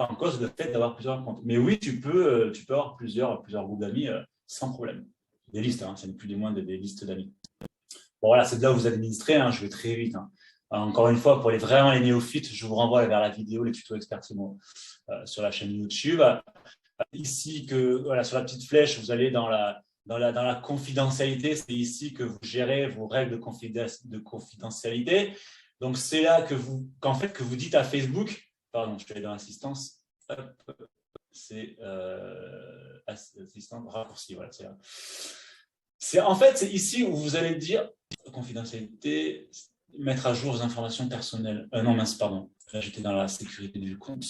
en cause le fait d'avoir plusieurs comptes. Mais oui, tu peux avoir plusieurs groupes d'amis sans problème. Des listes, hein, c'est ni plus ni moins des listes d'amis. Bon, voilà, c'est de là où vous administrez, hein, je vais très vite. Hein. Encore une fois, pour vraiment les néophytes, je vous renvoie vers la vidéo, les tutos Expertimo sur la chaîne YouTube. Ici, voilà, sur la petite flèche, vous allez dans la confidentialité. C'est ici que vous gérez vos règles de confidentialité. Donc, c'est là que vous dites à Facebook, pardon, je vais aller dans l'assistance, c'est assistant raccourci, voilà, c'est là. En fait, c'est ici où vous allez dire confidentialité, mettre à jour vos informations personnelles. Non, mince, pardon. Là, j'étais dans la sécurité du compte.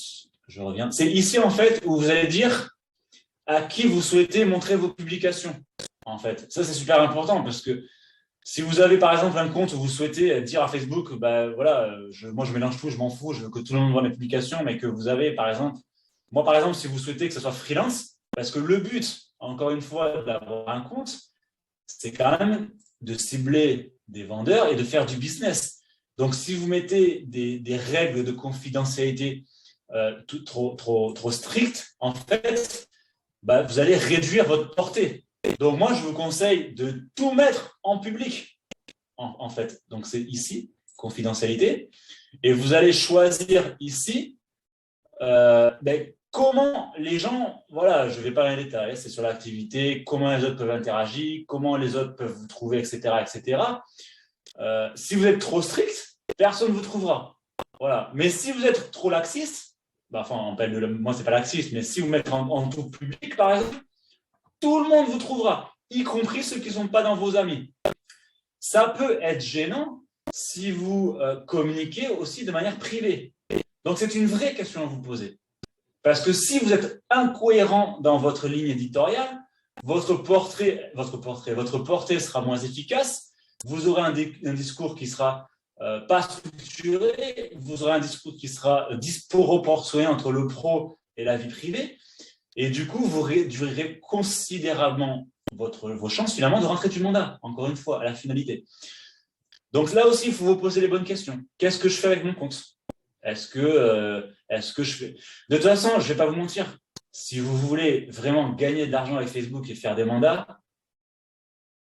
Je reviens. C'est ici, en fait, où vous allez dire à qui vous souhaitez montrer vos publications. En fait, ça, c'est super important parce que si vous avez, par exemple, un compte où vous souhaitez dire à Facebook, voilà, moi, je mélange tout, je m'en fous, je veux que tout le monde voit mes publications, mais que vous avez, par exemple, si vous souhaitez que ce soit freelance, parce que le but, encore une fois, d'avoir un compte, c'est quand même de cibler des vendeurs et de faire du business. Donc, si vous mettez des règles de confidentialité trop strictes, en fait, vous allez réduire votre portée. Donc, moi, je vous conseille de tout mettre en public, en fait. Donc, c'est ici, confidentialité. Et vous allez choisir ici comment les gens, voilà, je ne vais pas dans les détails, c'est sur l'activité, comment les autres peuvent interagir, comment les autres peuvent vous trouver, etc. etc. Si vous êtes trop strict, personne ne vous trouvera. Voilà. Mais si vous êtes trop laxiste, moi, ce n'est pas laxiste, mais si vous mettez en tout public, par exemple, tout le monde vous trouvera, y compris ceux qui ne sont pas dans vos amis. Ça peut être gênant si vous communiquez aussi de manière privée. Donc, c'est une vraie question à vous poser. Parce que si vous êtes incohérent dans votre ligne éditoriale, votre portée sera moins efficace, vous aurez un discours qui sera pas structuré, vous aurez un discours qui sera disproportionné entre le pro et la vie privée, et du coup, vous réduirez considérablement vos chances finalement de rentrer du mandat, encore une fois, à la finalité. Donc là aussi, il faut vous poser les bonnes questions. Qu'est-ce que je fais avec mon compte ? Est-ce que je fais… De toute façon, je ne vais pas vous mentir, si vous voulez vraiment gagner de l'argent avec Facebook et faire des mandats,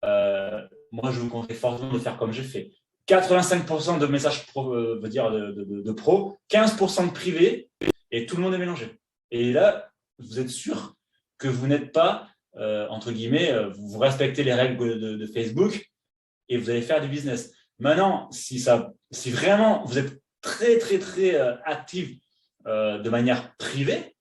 moi, je vous conseille fortement de faire comme j'ai fait. 85% de messages pro, de pro, 15% de privé, et tout le monde est mélangé. Et là, vous êtes sûr que vous n'êtes pas, entre guillemets, vous respectez les règles de Facebook et vous allez faire du business. Maintenant, si vraiment vous êtes très, très, très actif de manière privée,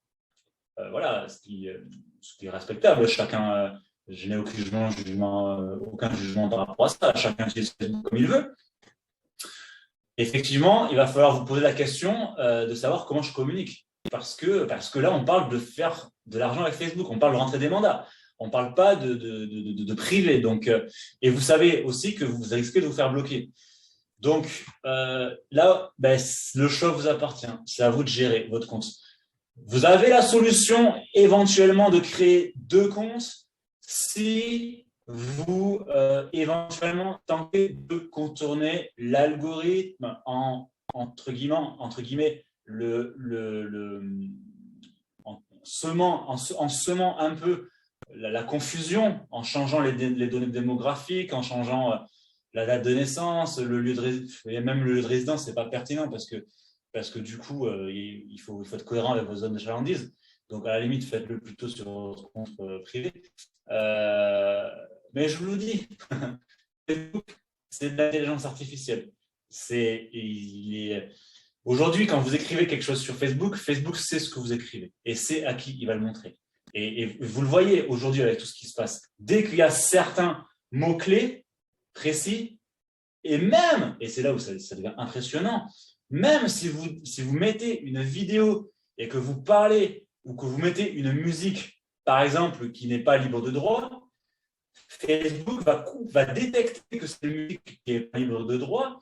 voilà, ce qui est respectable. Chacun, je n'ai aucun jugement par rapport à ça. Chacun utilise Facebook comme il veut. Effectivement, il va falloir vous poser la question de savoir comment je communique. Parce que là, on parle de faire de l'argent avec Facebook, on parle de rentrer des mandats, on ne parle pas de privé. Donc, et vous savez aussi que vous risquez de vous faire bloquer. Donc là, le choix vous appartient. C'est à vous de gérer votre compte. Vous avez la solution éventuellement de créer 2 comptes si vous éventuellement tentez de contourner l'algorithme en guillemets en semant un peu la confusion, en changeant les données démographiques, en changeant la date de naissance, le lieu de résidence, et même le lieu de résidence, ce n'est pas pertinent parce que du coup, il faut être cohérent avec vos zones de chalandise. Donc, à la limite, faites-le plutôt sur votre compte privé. Mais je vous le dis, Facebook, c'est de l'intelligence artificielle. Aujourd'hui, quand vous écrivez quelque chose sur Facebook, Facebook sait ce que vous écrivez et sait à qui il va le montrer. Et vous le voyez aujourd'hui avec tout ce qui se passe. Dès qu'il y a certains mots-clés précis, et même, et c'est là où ça devient impressionnant, même si vous mettez une vidéo et que vous parlez ou que vous mettez une musique, par exemple, qui n'est pas libre de droit, Facebook va détecter que c'est une musique qui n'est pas libre de droit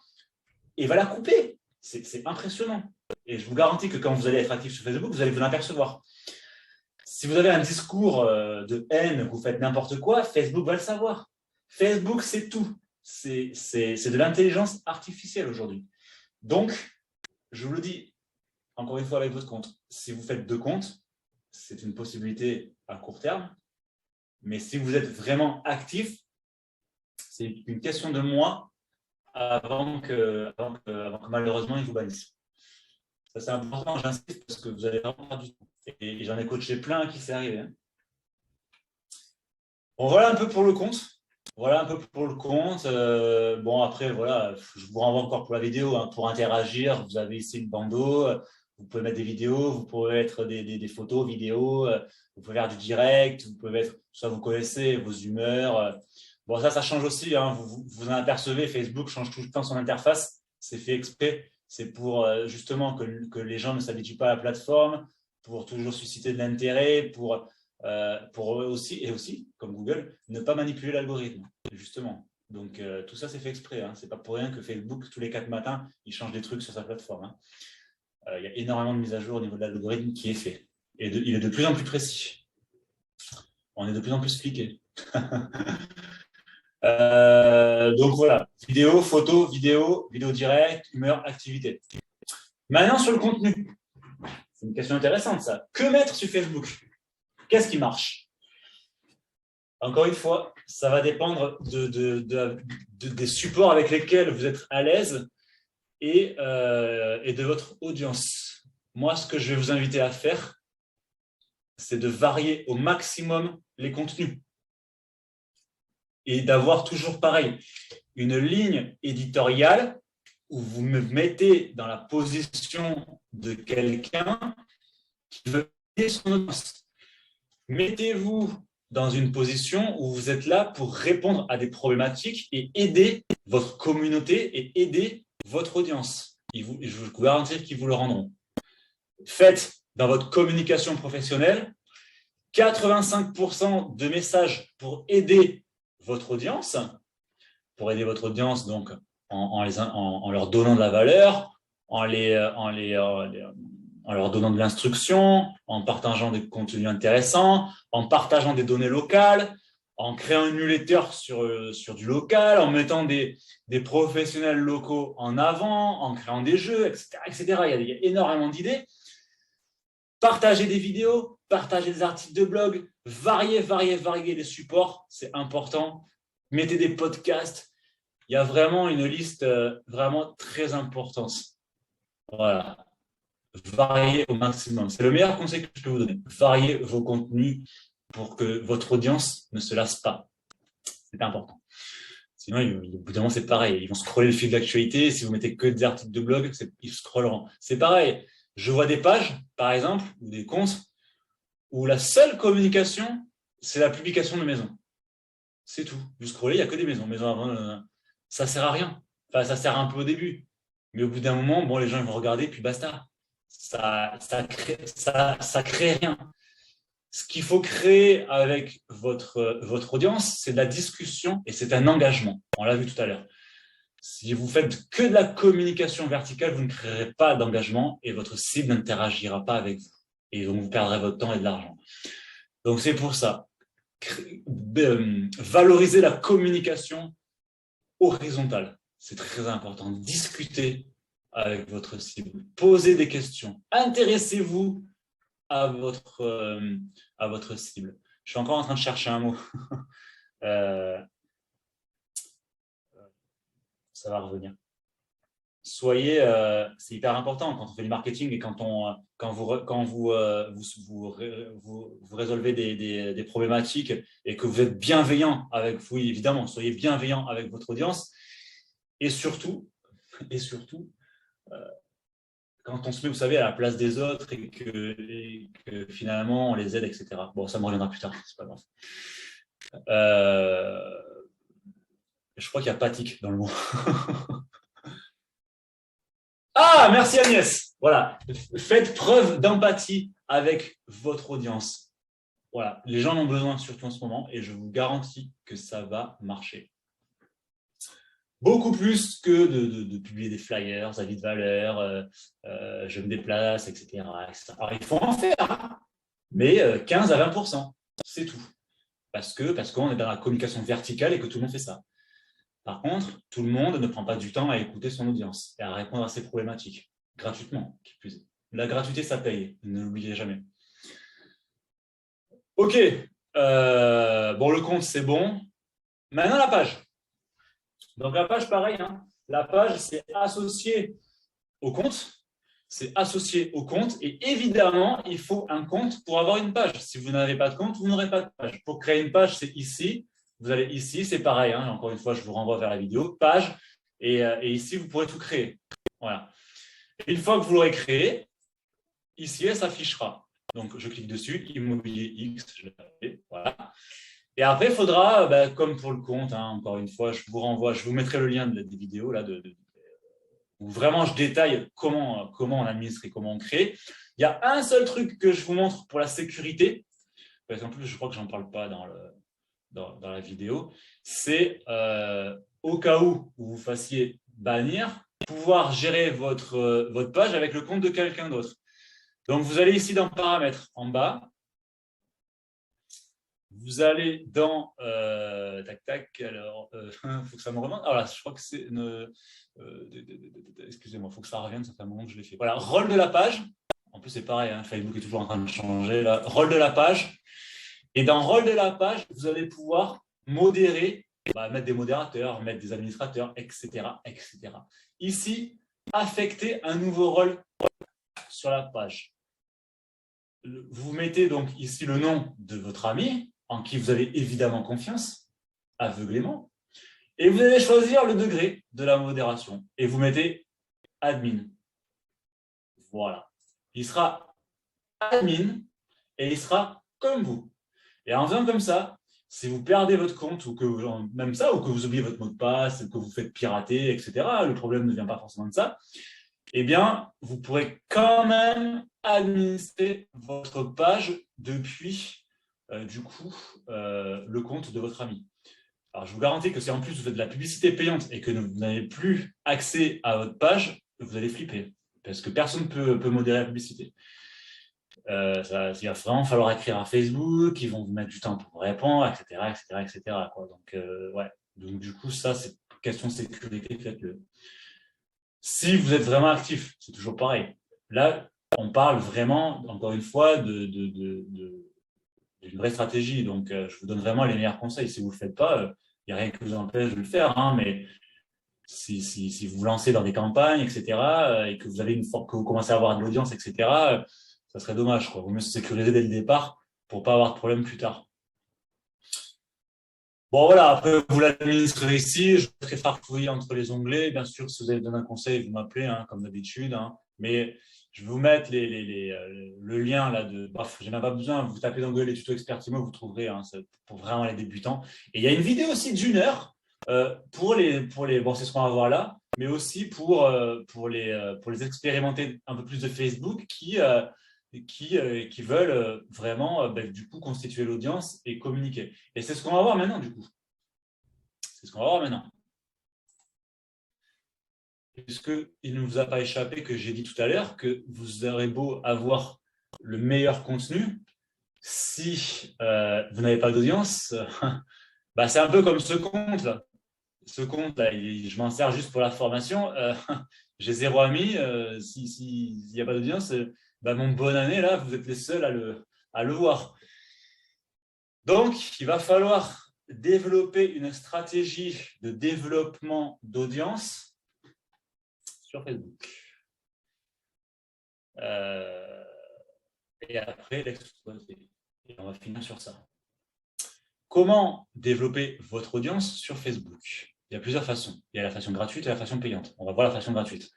et va la couper. C'est impressionnant. Et je vous garantis que quand vous allez être actif sur Facebook, vous allez vous en apercevoir. Si vous avez un discours de haine, vous faites n'importe quoi, Facebook va le savoir. Facebook, c'est tout. C'est de l'intelligence artificielle aujourd'hui. Donc, je vous le dis, encore une fois avec votre compte, si vous faites 2 comptes, c'est une possibilité à court terme. Mais si vous êtes vraiment actif, c'est une question de mois avant que malheureusement ils vous bannissent. Ça, c'est important, j'insiste, parce que vous allez vraiment perdre du temps. Et j'en ai coaché plein qui s'est arrivé. Bon, voilà un peu pour le compte. Bon, après, voilà, je vous renvoie encore pour la vidéo. Pour interagir, vous avez ici une bandeau. Vous pouvez mettre des vidéos, vous pouvez mettre des photos, vidéos. Vous pouvez faire du direct. Vous pouvez mettre, ça vous connaissez, vos humeurs. Bon, ça change aussi. Vous en apercevez, Facebook change tout le temps son interface. C'est fait exprès. C'est pour justement que les gens ne s'habituent pas à la plateforme, pour toujours susciter de l'intérêt, pour eux aussi, et aussi, comme Google, ne pas manipuler l'algorithme, justement. Donc, tout ça, c'est fait exprès. Ce n'est pas pour rien que Facebook, tous les 4 matins, il change des trucs sur sa plateforme. Il y a énormément de mises à jour au niveau de l'algorithme qui est fait. Et il est de plus en plus précis. On est de plus en plus fliqué. Donc, voilà. Vidéo, photo, vidéo direct, humeur, activité. Maintenant, sur le contenu. C'est une question intéressante, ça. Que mettre sur Facebook ? Qu'est-ce qui marche ? Encore une fois, ça va dépendre des supports avec lesquels vous êtes à l'aise et de votre audience. Moi, ce que je vais vous inviter à faire, c'est de varier au maximum les contenus et d'avoir toujours pareil, une ligne éditoriale où vous me mettez dans la position de quelqu'un qui veut aider son audience. Mettez-vous dans une position où vous êtes là pour répondre à des problématiques et aider votre communauté et aider votre audience. Je vous garantis qu'ils vous le rendront. Faites dans votre communication professionnelle 85% de messages pour aider votre audience, donc en leur donnant de la valeur, en leur donnant de l'instruction, en partageant des contenus intéressants, en partageant des données locales, en créant une newsletter sur du local, en mettant des professionnels locaux en avant, en créant des jeux, etc. etc. Il y a énormément d'idées. Partagez des vidéos, partagez des articles de blog, variez les supports, c'est important. Mettez des podcasts. Il y a vraiment une liste vraiment très importante. Voilà. Variez au maximum. C'est le meilleur conseil que je peux vous donner. Variez vos contenus pour que votre audience ne se lasse pas. C'est important. Sinon, au bout d'un moment, c'est pareil. Ils vont scroller le fil d'actualité. Si vous mettez que des articles de blog, ils scrolleront. C'est pareil. Je vois des pages, par exemple, ou des comptes, où la seule communication, c'est la publication de maisons. C'est tout. Vous scrollez, il n'y a que des maisons. Maisons avant, ça ne sert à rien. Enfin, ça sert un peu au début. Mais au bout d'un moment, bon, les gens ils vont regarder, puis basta. Ça crée rien. Ce qu'il faut créer avec votre audience, c'est de la discussion et c'est un engagement. On l'a vu tout à l'heure. Si vous faites que de la communication verticale, vous ne créerez pas d'engagement et votre cible n'interagira pas avec vous. Et donc, vous perdrez votre temps et de l'argent. Donc, c'est pour ça. Valoriser la communication horizontale. C'est très important. Discutez avec votre cible. Posez des questions. Intéressez-vous à votre cible. Je suis encore en train de chercher un mot. Ça va revenir. Soyez, c'est hyper important quand on fait du marketing et quand vous résolvez des problématiques et que vous êtes bienveillant avec vous, évidemment, soyez bienveillant avec votre audience et surtout quand on se met, vous savez, à la place des autres et que finalement on les aide, etc. Bon, ça me reviendra plus tard, c'est pas grave. Je crois qu'il y a Patik dans le mot. Ah, merci Agnès. Voilà, faites preuve d'empathie avec votre audience. Voilà, les gens en ont besoin surtout en ce moment et je vous garantis que ça va marcher. Beaucoup plus que de publier des flyers, avis de valeur, je me déplace, etc. Alors, il faut en faire, hein, mais 15 à 20%, c'est tout. Parce qu'on est dans la communication verticale et que tout le monde fait ça. Par contre, tout le monde ne prend pas du temps à écouter son audience et à répondre à ses problématiques, gratuitement, qui plus est. La gratuité, ça paye, ne l'oubliez jamais. Ok, bon, le compte, c'est bon. Maintenant, la page. Donc, la page, pareil, hein. La page, c'est associé au compte. C'est associé au compte. Et évidemment, il faut un compte pour avoir une page. Si vous n'avez pas de compte, vous n'aurez pas de page. Pour créer une page, c'est ici. Vous allez ici, c'est pareil. Hein. Encore une fois, je vous renvoie vers la vidéo. Page. Et ici, vous pourrez tout créer. Voilà. Et une fois que vous l'aurez créé, ici, elle s'affichera. Donc, je clique dessus. Immobilier X. Je l'ai fait. Voilà. Et après, il faudra, comme pour le compte, hein, encore une fois, je vous renvoie, je vous mettrai le lien des vidéos là, où vraiment je détaille comment on administre et comment on crée. Il y a un seul truc que je vous montre pour la sécurité, parce qu'en plus, je crois que je n'en parle pas dans la vidéo, c'est au cas où vous fassiez bannir, pouvoir gérer votre page avec le compte de quelqu'un d'autre. Donc, vous allez ici dans Paramètres, en bas. Vous allez dans alors il faut que ça me remonte. Ah là, je crois que c'est excusez-moi, il faut que ça revienne, ça fait un moment que je l'ai fait. Voilà, rôle de la page. En plus, c'est pareil, hein, Facebook est toujours en train de changer. Là. Rôle de la page. Et dans rôle de la page, vous allez pouvoir modérer, mettre des modérateurs, mettre des administrateurs, etc., etc. Ici, affecter un nouveau rôle sur la page. vous mettez donc ici le nom de votre ami, en qui vous avez évidemment confiance, aveuglément, et vous allez choisir le degré de la modération, et vous mettez admin. Voilà. Il sera admin, et il sera comme vous. Et en faisant comme ça, si vous perdez votre compte, ou que même ça, ou que vous oubliez votre mot de passe, ou que vous faites pirater, etc., le problème ne vient pas forcément de ça, eh bien, vous pourrez quand même administrer votre page depuis, le compte de votre ami. Alors, je vous garantis que si en plus vous faites de la publicité payante et que vous n'avez plus accès à votre page, vous allez flipper, parce que personne ne peut modérer la publicité. Il va vraiment falloir écrire à Facebook, ils vont vous mettre du temps pour répondre, etc., etc., etc., quoi. Donc, ouais. Donc, du coup, ça, c'est question de sécurité, faites-le. Si vous êtes vraiment actif, c'est toujours pareil. Là, on parle vraiment, encore une fois, d'une vraie stratégie. Donc, je vous donne vraiment les meilleurs conseils. Si vous ne le faites pas, il n'y a rien qui vous empêche de le faire. Hein, mais si vous vous lancez dans des campagnes, etc., et que vous commencez à avoir de l'audience, etc., ça serait dommage, quoi. Vaut mieux se sécuriser dès le départ pour ne pas avoir de problème plus tard. Bon, voilà, après, vous l'administrez ici. Je serai farfouillé entre les onglets. Bien sûr, si vous avez besoin d'un conseil, vous m'appelez, hein, comme d'habitude. Hein. Mais je vais vous mettre le lien là de. Bref, je n'en ai pas besoin. Vous tapez dans Google les tutos Expertimo, vous trouverez, hein, pour vraiment les débutants. Et il y a une vidéo aussi d'1 heure pour les. Bon, c'est ce qu'on va voir là, mais aussi pour les expérimenter un peu plus de Facebook qui veulent vraiment du coup constituer l'audience et communiquer. Et c'est ce qu'on va voir maintenant, du coup. C'est ce qu'on va voir maintenant. Puisqu'il ne vous a pas échappé que j'ai dit tout à l'heure que vous aurez beau avoir le meilleur contenu, si vous n'avez pas d'audience, c'est un peu comme ce compte-là. Ce compte-là, je m'en sers juste pour la formation. J'ai 0 amis. S'il n'y a pas d'audience, mon bonne année, là, vous êtes les seuls à le voir. Donc, il va falloir développer une stratégie de développement d'audience sur Facebook. Et après, l'exploiter. Et on va finir sur ça. Comment développer votre audience sur Facebook? Il y a plusieurs façons. Il y a la façon gratuite et la façon payante. On va voir la façon gratuite.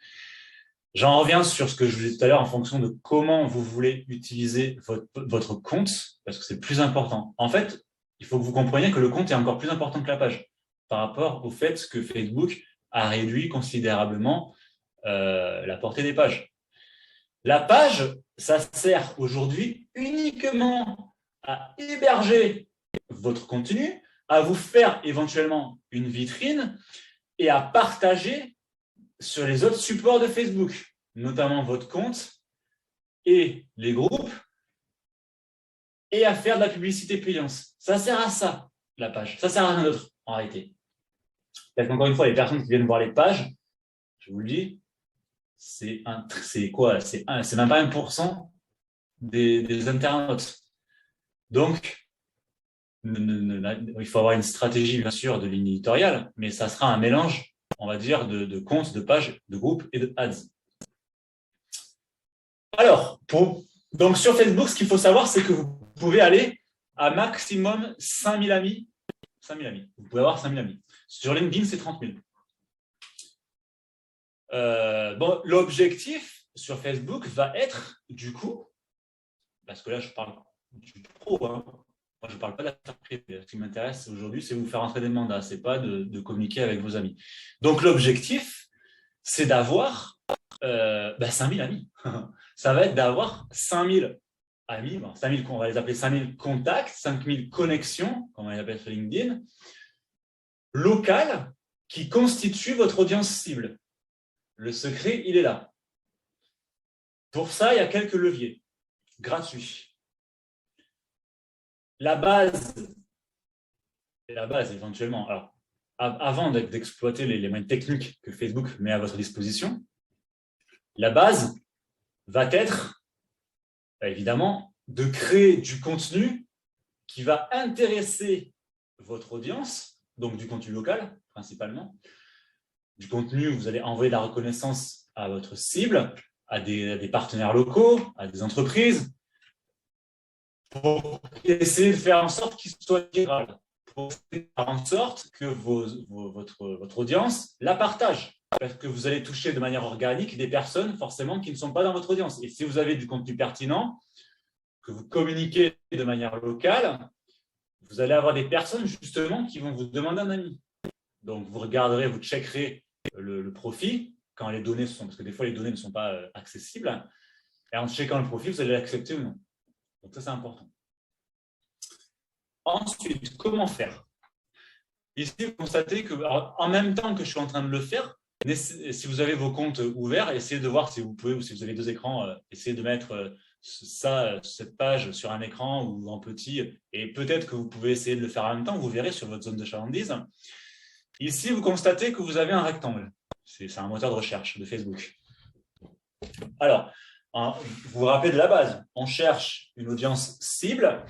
J'en reviens sur ce que je vous disais tout à l'heure en fonction de comment vous voulez utiliser votre compte, parce que c'est le plus important. En fait, il faut que vous compreniez que le compte est encore plus important que la page, par rapport au fait que Facebook a réduit considérablement la portée des pages. La page, ça sert aujourd'hui uniquement à héberger votre contenu, à vous faire éventuellement une vitrine et à partager sur les autres supports de Facebook, notamment votre compte et les groupes, et à faire de la publicité payante. Ça sert à ça, la page. Ça sert à rien d'autre, en réalité. Peut-être qu'encore une fois, les personnes qui viennent voir les pages, je vous le dis, c'est quoi? C'est même pas 1% des internautes. Donc, il faut avoir une stratégie, bien sûr, de ligne éditoriale, mais ça sera un mélange, on va dire, de comptes, de pages, de groupes et de ads. Alors, donc sur Facebook, ce qu'il faut savoir, c'est que vous pouvez aller à maximum 5000 amis. 5000 amis. Vous pouvez avoir 5000 amis. Sur LinkedIn, c'est 30 000. L'objectif sur Facebook va être, du coup, parce que là, je parle du pro, hein. Moi, je ne parle pas d'affaires privées. Ce qui m'intéresse aujourd'hui, c'est vous faire entrer des mandats, ce n'est pas de communiquer avec vos amis. Donc, l'objectif, c'est d'avoir 5000 amis. Ça va être d'avoir 5000 amis, 5000, on va les appeler 5000 contacts, 5000 connexions, comme on les appelle sur LinkedIn, locales, qui constituent votre audience cible. Le secret, il est là. Pour ça, il y a quelques leviers gratuits. La base éventuellement, alors, avant d'exploiter les moyens techniques que Facebook met à votre disposition, la base va être, évidemment, de créer du contenu qui va intéresser votre audience, donc du contenu local principalement, du contenu où vous allez envoyer de la reconnaissance à votre cible, à des partenaires locaux, à des entreprises, pour essayer de faire en sorte qu'il soit viral, pour faire en sorte que votre audience la partage. Parce que vous allez toucher de manière organique des personnes forcément qui ne sont pas dans votre audience. Et si vous avez du contenu pertinent, que vous communiquez de manière locale, vous allez avoir des personnes justement qui vont vous demander un ami. Donc vous regarderez, vous checkerez le profil quand les données sont, parce que des fois les données ne sont pas accessibles, et en checkant le profil, vous allez l'accepter ou non. Donc ça, c'est important. Ensuite, comment faire? Ici, vous constatez que, en même temps que je suis en train de le faire, si vous avez vos comptes ouverts, essayez de voir si vous pouvez, ou si vous avez deux écrans, essayez de mettre cette page sur un écran ou en petit, et peut-être que vous pouvez essayer de le faire en même temps, vous verrez sur votre zone de chalandise. Ici, vous constatez que vous avez un rectangle. C'est un moteur de recherche de Facebook. Alors, vous vous rappelez de la base, on cherche une audience cible,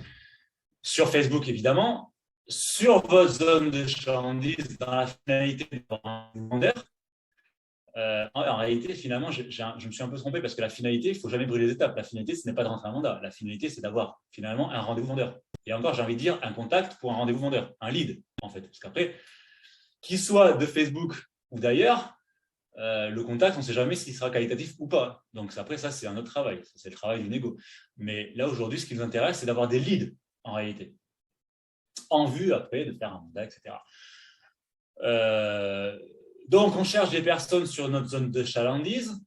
sur Facebook évidemment, sur votre zone de chalandise, dans la finalité d'un vendeur. En réalité, finalement, je me suis un peu trompé parce que la finalité, il ne faut jamais brûler les étapes. La finalité, ce n'est pas de rentrer un mandat. La finalité, c'est d'avoir finalement un rendez-vous vendeur. Et encore, j'ai envie de dire un contact pour un rendez-vous vendeur, un lead, en fait. Parce qu'après, qu'il soit de Facebook ou d'ailleurs, le contact, on ne sait jamais s'il sera qualitatif ou pas. Donc après, ça, c'est un autre travail. C'est le travail du négo. Mais là, aujourd'hui, ce qui nous intéresse, c'est d'avoir des leads, en réalité. En vue, après, de faire un mandat, etc. Donc, on cherche des personnes sur notre zone de chalandise,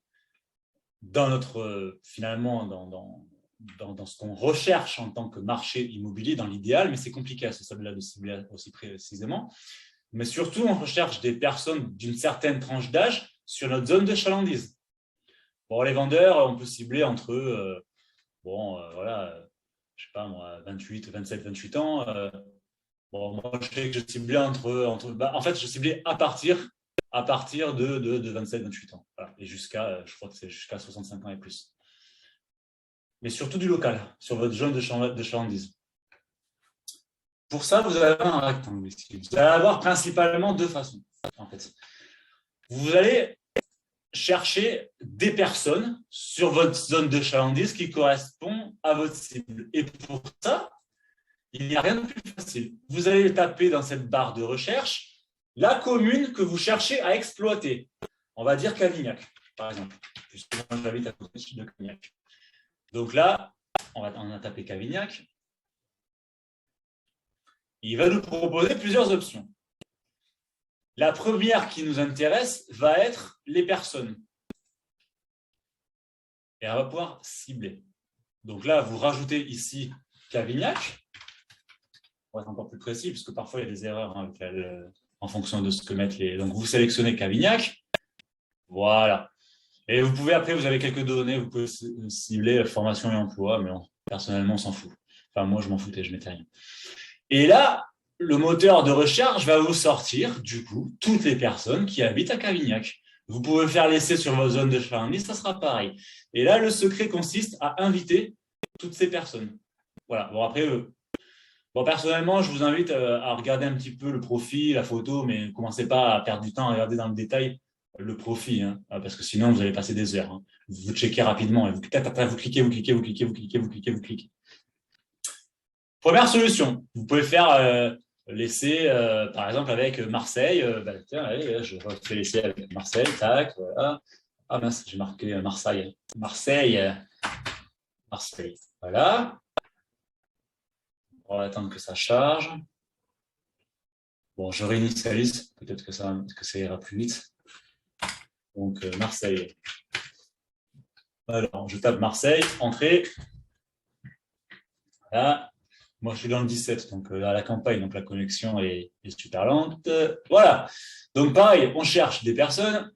dans notre, finalement, dans ce qu'on recherche en tant que marché immobilier, dans l'idéal, mais c'est compliqué à ce stade-là de cibler aussi précisément. Mais surtout, on recherche des personnes d'une certaine tranche d'âge sur notre zone de chalandise. Bon, les vendeurs, on peut cibler entre, voilà, je sais pas moi, 28, 27, 28 ans. Bon, moi, je sais que je ciblais en fait, je ciblais à partir de 27, 28 ans. Voilà. Et je crois que c'est jusqu'à 65 ans et plus. Mais surtout du local, sur votre zone de chalandise. Pour ça, vous avez un rectangle ici. Vous allez avoir principalement deux façons, en fait. Vous allez chercher des personnes sur votre zone de chalandise qui correspondent à votre cible. Et pour ça, il n'y a rien de plus facile. Vous allez taper dans cette barre de recherche la commune que vous cherchez à exploiter. On va dire Cavignac, par exemple, puisque moi j'habite à côté de Cavignac. Donc là, on a tapé Cavignac. Il va nous proposer plusieurs options. La première qui nous intéresse va être les personnes. Et on va pouvoir cibler. Donc là, vous rajoutez ici Cavignac. Pour être encore plus précis, puisque parfois il y a des erreurs en fonction de ce que mettent les... Donc vous sélectionnez Cavignac. Voilà. Et vous pouvez, après, vous avez quelques données, vous pouvez cibler formation et emploi, mais personnellement, on s'en fout. Enfin, moi, je m'en foutais, je mettais rien. Et là, le moteur de recherche va vous sortir, du coup, toutes les personnes qui habitent à Cavignac. Vous pouvez faire l'essai sur votre zone de chalandise, ça sera pareil. Et là, le secret consiste à inviter toutes ces personnes. Voilà. Bon, après, personnellement, je vous invite à regarder un petit peu le profil, la photo, mais ne commencez pas à perdre du temps à regarder dans le détail le profil, hein, parce que sinon, vous allez passer des heures. Hein. Vous checkez rapidement et vous cliquez. Première solution, vous pouvez faire l'essai, par exemple, avec Marseille. Tiens, allez, je refais l'essai avec Marseille, tac, voilà. Ah mince, j'ai marqué Marseille. Marseille, voilà. On va attendre que ça charge. Bon, je réinitialise, peut-être que ça ira plus vite. Donc, Marseille. Alors, je tape Marseille, entrée. Voilà. Moi, je suis dans le 17, donc à la campagne, donc la connexion est super lente. Voilà. Donc, pareil, on cherche des personnes.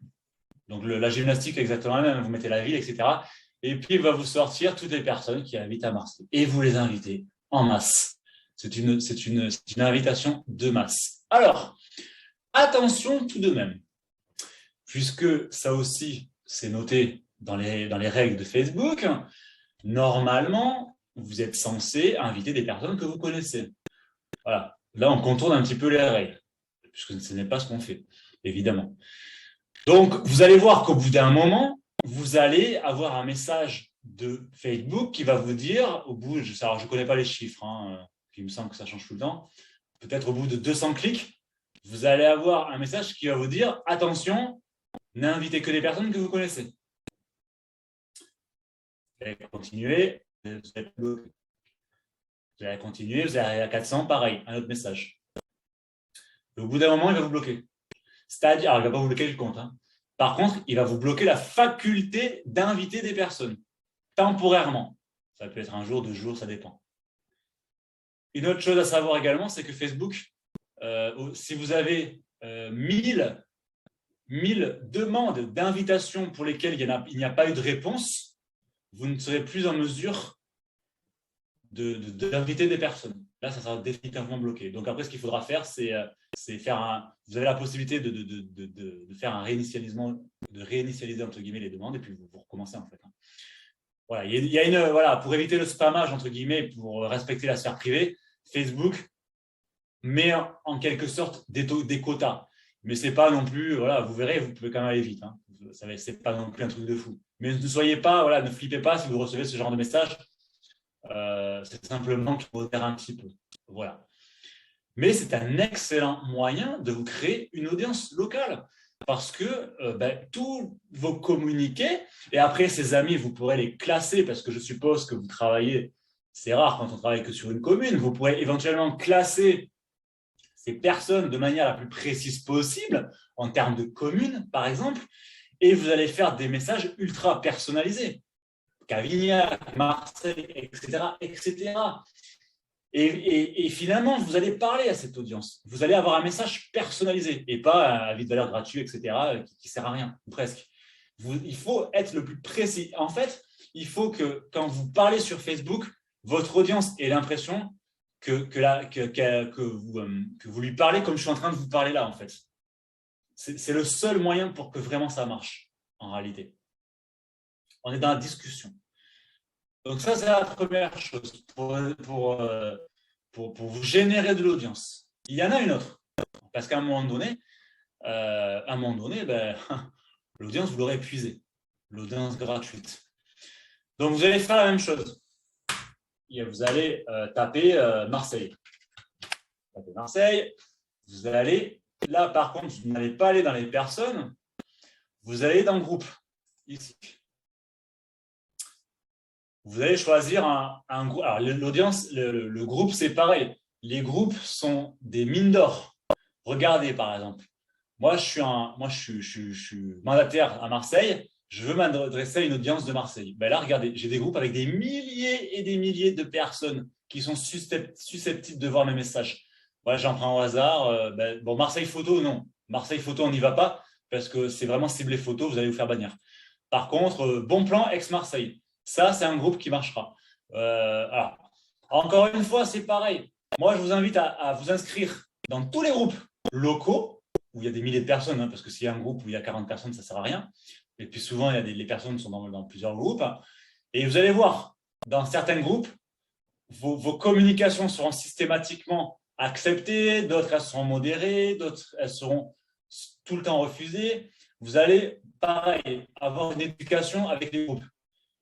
Donc, la gymnastique est exactement la même. Vous mettez la ville, etc. Et puis, il va vous sortir toutes les personnes qui habitent à Marseille. Et vous les invitez en masse. C'est une invitation de masse. Alors, attention tout de même, puisque ça aussi, c'est noté dans les règles de Facebook, normalement, vous êtes censé inviter des personnes que vous connaissez. Voilà. Là, on contourne un petit peu les règles, puisque ce n'est pas ce qu'on fait, évidemment. Donc, vous allez voir qu'au bout d'un moment, vous allez avoir un message de Facebook qui va vous dire, au bout, alors je ne connais pas les chiffres, hein, il me semble que ça change tout le temps, peut-être au bout de 200 clics, vous allez avoir un message qui va vous dire « Attention, n'invitez que des personnes que vous connaissez. » Vous allez continuer, vous allez continuer, vous allez arriver à 400, pareil, un autre message. Et au bout d'un moment, il va vous bloquer. C'est-à-dire, alors, il ne va pas vous bloquer le compte. Hein. Par contre, il va vous bloquer la faculté d'inviter des personnes, temporairement. Ça peut être un jour, 2 jours, ça dépend. Une autre chose à savoir également, c'est que Facebook, si vous avez 1000 demandes d'invitation pour lesquelles il n'y a pas eu de réponse, vous ne serez plus en mesure d'inviter des personnes. Là, ça sera définitivement bloqué. Donc après, ce qu'il faudra faire, c'est faire vous avez la possibilité de faire un réinitialisement, de réinitialiser entre guillemets les demandes, et puis vous recommencez en fait. Voilà, il y a voilà, pour éviter le spammage entre guillemets, pour respecter la sphère privée, Facebook met en quelque sorte des quotas. Mais c'est pas non plus, voilà, vous verrez, vous pouvez quand même aller vite. Hein. C'est pas non plus un truc de fou. Mais ne soyez pas, voilà, ne flippez pas si vous recevez ce genre de message. C'est simplement qu'il modère un petit peu. Voilà. Mais c'est un excellent moyen de vous créer une audience locale. Parce que tous vos communiqués, et après ces amis, vous pourrez les classer, parce que je suppose que vous travaillez, c'est rare quand on travaille que sur une commune, vous pourrez éventuellement classer ces personnes de manière la plus précise possible, en termes de commune, par exemple, et vous allez faire des messages ultra personnalisés. Cavignac, Marseille, etc., etc. Et finalement, vous allez parler à cette audience. Vous allez avoir un message personnalisé et pas un avis de valeur gratuit, etc., qui ne sert à rien, ou presque. Il faut être le plus précis. En fait, il faut que quand vous parlez sur Facebook, votre audience ait l'impression que vous lui parlez comme je suis en train de vous parler là, en fait. C'est le seul moyen pour que vraiment ça marche, en réalité. On est dans la discussion. Donc ça, c'est la première chose pour vous générer de l'audience. Il y en a une autre, parce qu'à un moment donné, l'audience, vous l'aurez épuisée, l'audience gratuite. Donc, vous allez faire la même chose. Et vous allez taper Marseille. Tapez Marseille, vous allez, là par contre, vous n'allez pas aller dans les personnes, vous allez dans le groupe, ici. Vous allez choisir un groupe. Alors, l'audience, le groupe, c'est pareil. Les groupes sont des mines d'or. Regardez, par exemple. Moi, je suis mandataire à Marseille. Je veux m'adresser à une audience de Marseille. Ben là, regardez, j'ai des groupes avec des milliers et des milliers de personnes qui sont susceptibles de voir mes messages. Voilà, j'en prends au hasard. Bon, Marseille Photo, non. Marseille Photo, on n'y va pas parce que c'est vraiment ciblé photo. Vous allez vous faire bannir. Par contre, Bon Plan ex-Marseille. Ça, c'est un groupe qui marchera. Alors, encore une fois, c'est pareil. Moi, je vous invite à vous inscrire dans tous les groupes locaux où il y a des milliers de personnes, hein, parce que s'il y a un groupe où il y a 40 personnes, ça ne sert à rien. Et puis souvent, les personnes sont dans plusieurs groupes. Et vous allez voir, dans certains groupes, vos communications seront systématiquement acceptées, d'autres, elles seront modérées, d'autres, elles seront tout le temps refusées. Vous allez, pareil, avoir une éducation avec les groupes.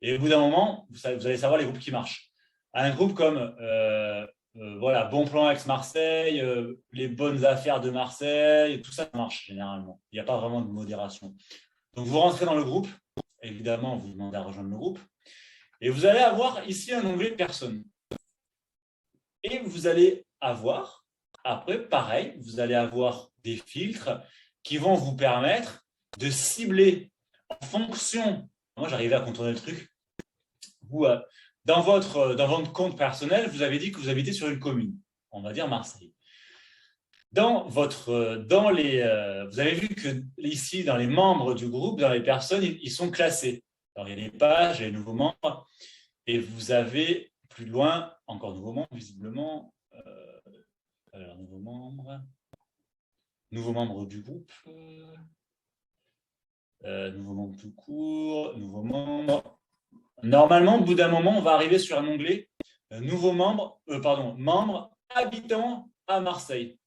Et au bout d'un moment, vous allez savoir les groupes qui marchent. Un groupe comme voilà, Bon Plan ex-Marseille, les bonnes affaires de Marseille, tout ça marche généralement. Il n'y a pas vraiment de modération. Donc, vous rentrez dans le groupe. Évidemment, vous demandez à rejoindre le groupe. Et vous allez avoir ici un onglet personnes. Et vous allez avoir, après, pareil, vous allez avoir des filtres qui vont vous permettre de cibler en fonction. Moi, j'arrivais à contourner le truc. Dans votre compte personnel, vous avez dit que vous habitez sur une commune, on va dire Marseille. Vous avez vu que ici, dans les membres du groupe, dans les personnes, ils sont classés. Alors, il y a les pages, les nouveaux membres, et vous avez plus loin, encore nouveaux membres, visiblement. Alors, nouveaux membres du groupe, nouveaux membres tout court, nouveaux membres. Normalement, au bout d'un moment, on va arriver sur un onglet nouveaux membres, membres habitants à Marseille.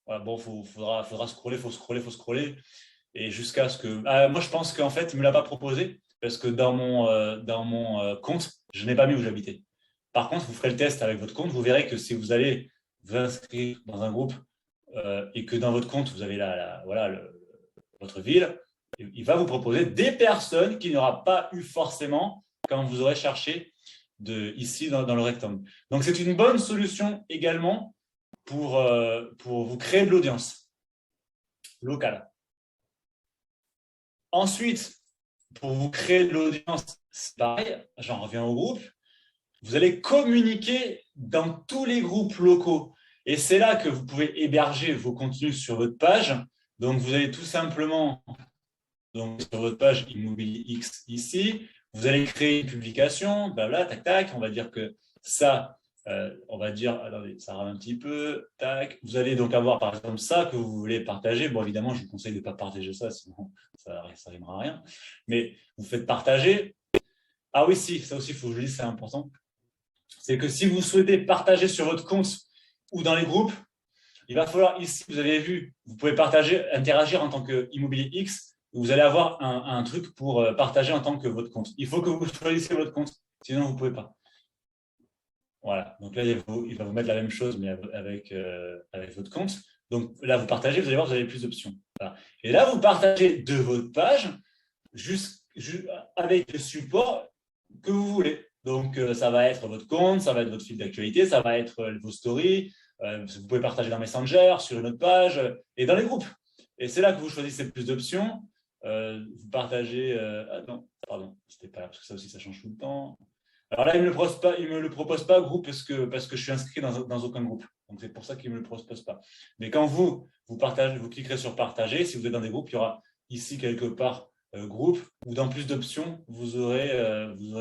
Voilà, bon, faudra scroller, faut scroller. Et jusqu'à ce que. Moi, je pense qu'en fait, il ne me l'a pas proposé parce que dans mon compte, je n'ai pas mis où j'habitais. Par contre, vous ferez le test avec votre compte, vous verrez que si vous allez vous inscrire dans un groupe et que dans votre compte, vous avez voilà, votre ville, il va vous proposer des personnes qu'il n'y aura pas eu forcément quand vous aurez cherché ici dans le rectangle. Donc, c'est une bonne solution également pour vous créer de l'audience locale. Ensuite, pour vous créer de l'audience, c'est pareil, j'en reviens au groupe, vous allez communiquer dans tous les groupes locaux. Et c'est là que vous pouvez héberger vos contenus sur votre page. Donc, vous allez tout simplement, sur votre page Immobilier X ici, vous allez créer une publication, blabla, tac, tac. On va dire que ça, on va dire, attendez, ça rame un petit peu, tac. Vous allez donc avoir, par exemple, ça que vous voulez partager. Bon, évidemment, je vous conseille de ne pas partager ça, sinon ça rimera à rien. Mais vous faites partager. Ah oui, si, ça aussi, il faut que je le dise, c'est important. C'est que si vous souhaitez partager sur votre compte ou dans les groupes, il va falloir, ici, vous avez vu, vous pouvez partager, interagir en tant qu'Immobilier X, vous allez avoir un truc pour partager en tant que votre compte. Il faut que vous choisissiez votre compte, sinon vous ne pouvez pas. Voilà, donc là, il va vous mettre la même chose, mais avec votre compte. Donc là, vous partagez, vous allez voir, vous avez plus d'options. Voilà. Et là, vous partagez de votre page avec le support que vous voulez. Donc, ça va être votre compte, ça va être votre fil d'actualité, ça va être vos stories. Vous pouvez partager dans Messenger, sur une autre page et dans les groupes. Et c'est là que vous choisissez plus d'options. Vous partagez… non, pardon, c'était pas là, parce que ça aussi, ça change tout le temps. Alors là, il ne me le propose pas, groupe, parce que je suis inscrit dans aucun groupe. Donc, c'est pour ça qu'il ne me le propose pas. Mais quand vous partagez, vous cliquerez sur partager. Si vous êtes dans des groupes, il y aura ici quelque part groupe, ou dans plus d'options, vous aurez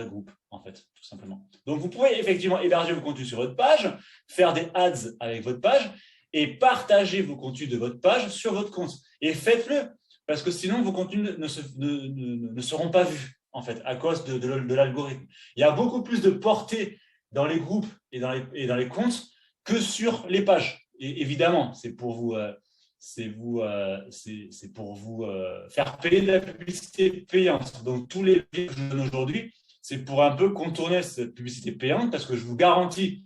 groupe, en fait, tout simplement. Donc, vous pouvez effectivement héberger vos contenus sur votre page, faire des ads avec votre page et partager vos contenus de votre page sur votre compte. Et faites-le, parce que sinon, vos contenus ne seront pas vus, en fait, à cause de l'algorithme. Il y a beaucoup plus de portée dans les groupes et dans les comptes que sur les pages. Et évidemment, c'est pour vous… faire payer de la publicité payante. Donc, tous les vidéos que je vous donne aujourd'hui, c'est pour un peu contourner cette publicité payante, parce que je vous garantis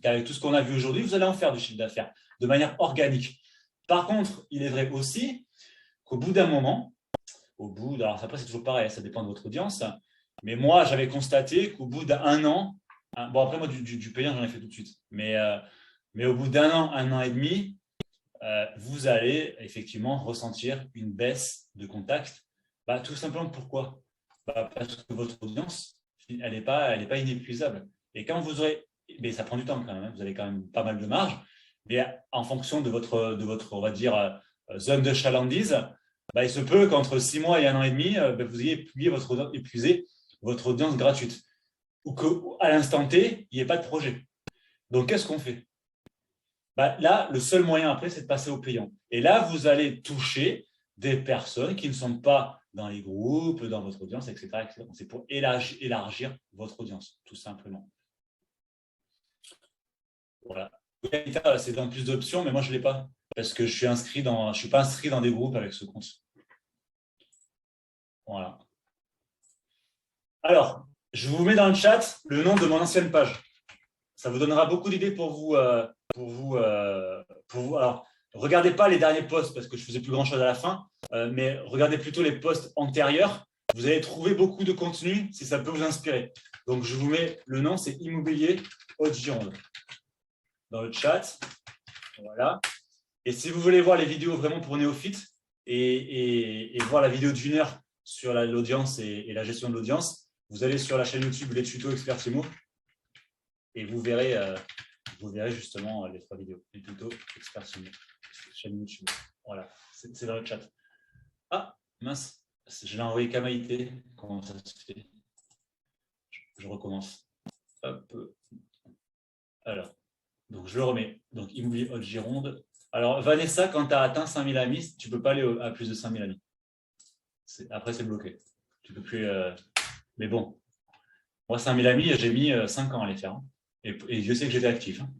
qu'avec tout ce qu'on a vu aujourd'hui, vous allez en faire du chiffre d'affaires de manière organique. Par contre, il est vrai aussi qu'au bout d'un moment, alors après c'est toujours pareil, ça dépend de votre audience, mais moi j'avais constaté qu'au bout d'un an, bon après moi du payant j'en ai fait tout de suite, mais au bout d'un an, 1 an et demi, vous allez effectivement ressentir une baisse de contact. Tout simplement pourquoi ? Parce que votre audience, elle n'est pas inépuisable. Et quand vous aurez, mais ça prend du temps quand même, vous avez quand même pas mal de marge, mais en fonction de votre on va dire, zone de chalandise, il se peut qu'entre 6 mois et 1 an et demi, vous ayez épuisé votre audience gratuite. Ou qu'à l'instant T, il n'y ait pas de projet. Donc, qu'est-ce qu'on fait ? Là, le seul moyen après, c'est de passer au payant. Et là, vous allez toucher des personnes qui ne sont pas dans les groupes, dans votre audience, etc. etc. C'est pour élargir votre audience, tout simplement. Voilà. C'est dans plus d'options, mais moi, je ne l'ai pas. Parce que je ne suis pas inscrit dans des groupes avec ce compte. Voilà. Alors, je vous mets dans le chat le nom de mon ancienne page. Ça vous donnera beaucoup d'idées pour vous. Alors, regardez pas les derniers posts parce que je faisais plus grand chose à la fin, mais regardez plutôt les posts antérieurs. Vous allez trouver beaucoup de contenu si ça peut vous inspirer. Donc, je vous mets le nom, c'est Immobilier Haute-Gironde dans le chat. Voilà. Et si vous voulez voir les vidéos vraiment pour néophytes et voir la vidéo d'1 heure sur l'audience et la gestion de l'audience, vous allez sur la chaîne YouTube Les Tutos Expert Imo et vous verrez justement les 3 vidéos. Les tutos Expert Imo, chaîne YouTube. Voilà, c'est dans le chat. Ah, mince, je l'ai envoyé qu'à Maïté. Comment ça se fait ? Je recommence. Hop. Alors, donc je le remets. Donc, Immobilier Haute-Gironde. Alors, Vanessa, quand tu as atteint 5000 amis, tu ne peux pas aller à plus de 5000 amis. Après, c'est bloqué. Tu peux plus. Mais bon, moi, 5000 amis, j'ai mis 5 ans à les faire. Hein. Et je sais que j'étais actif. Hein.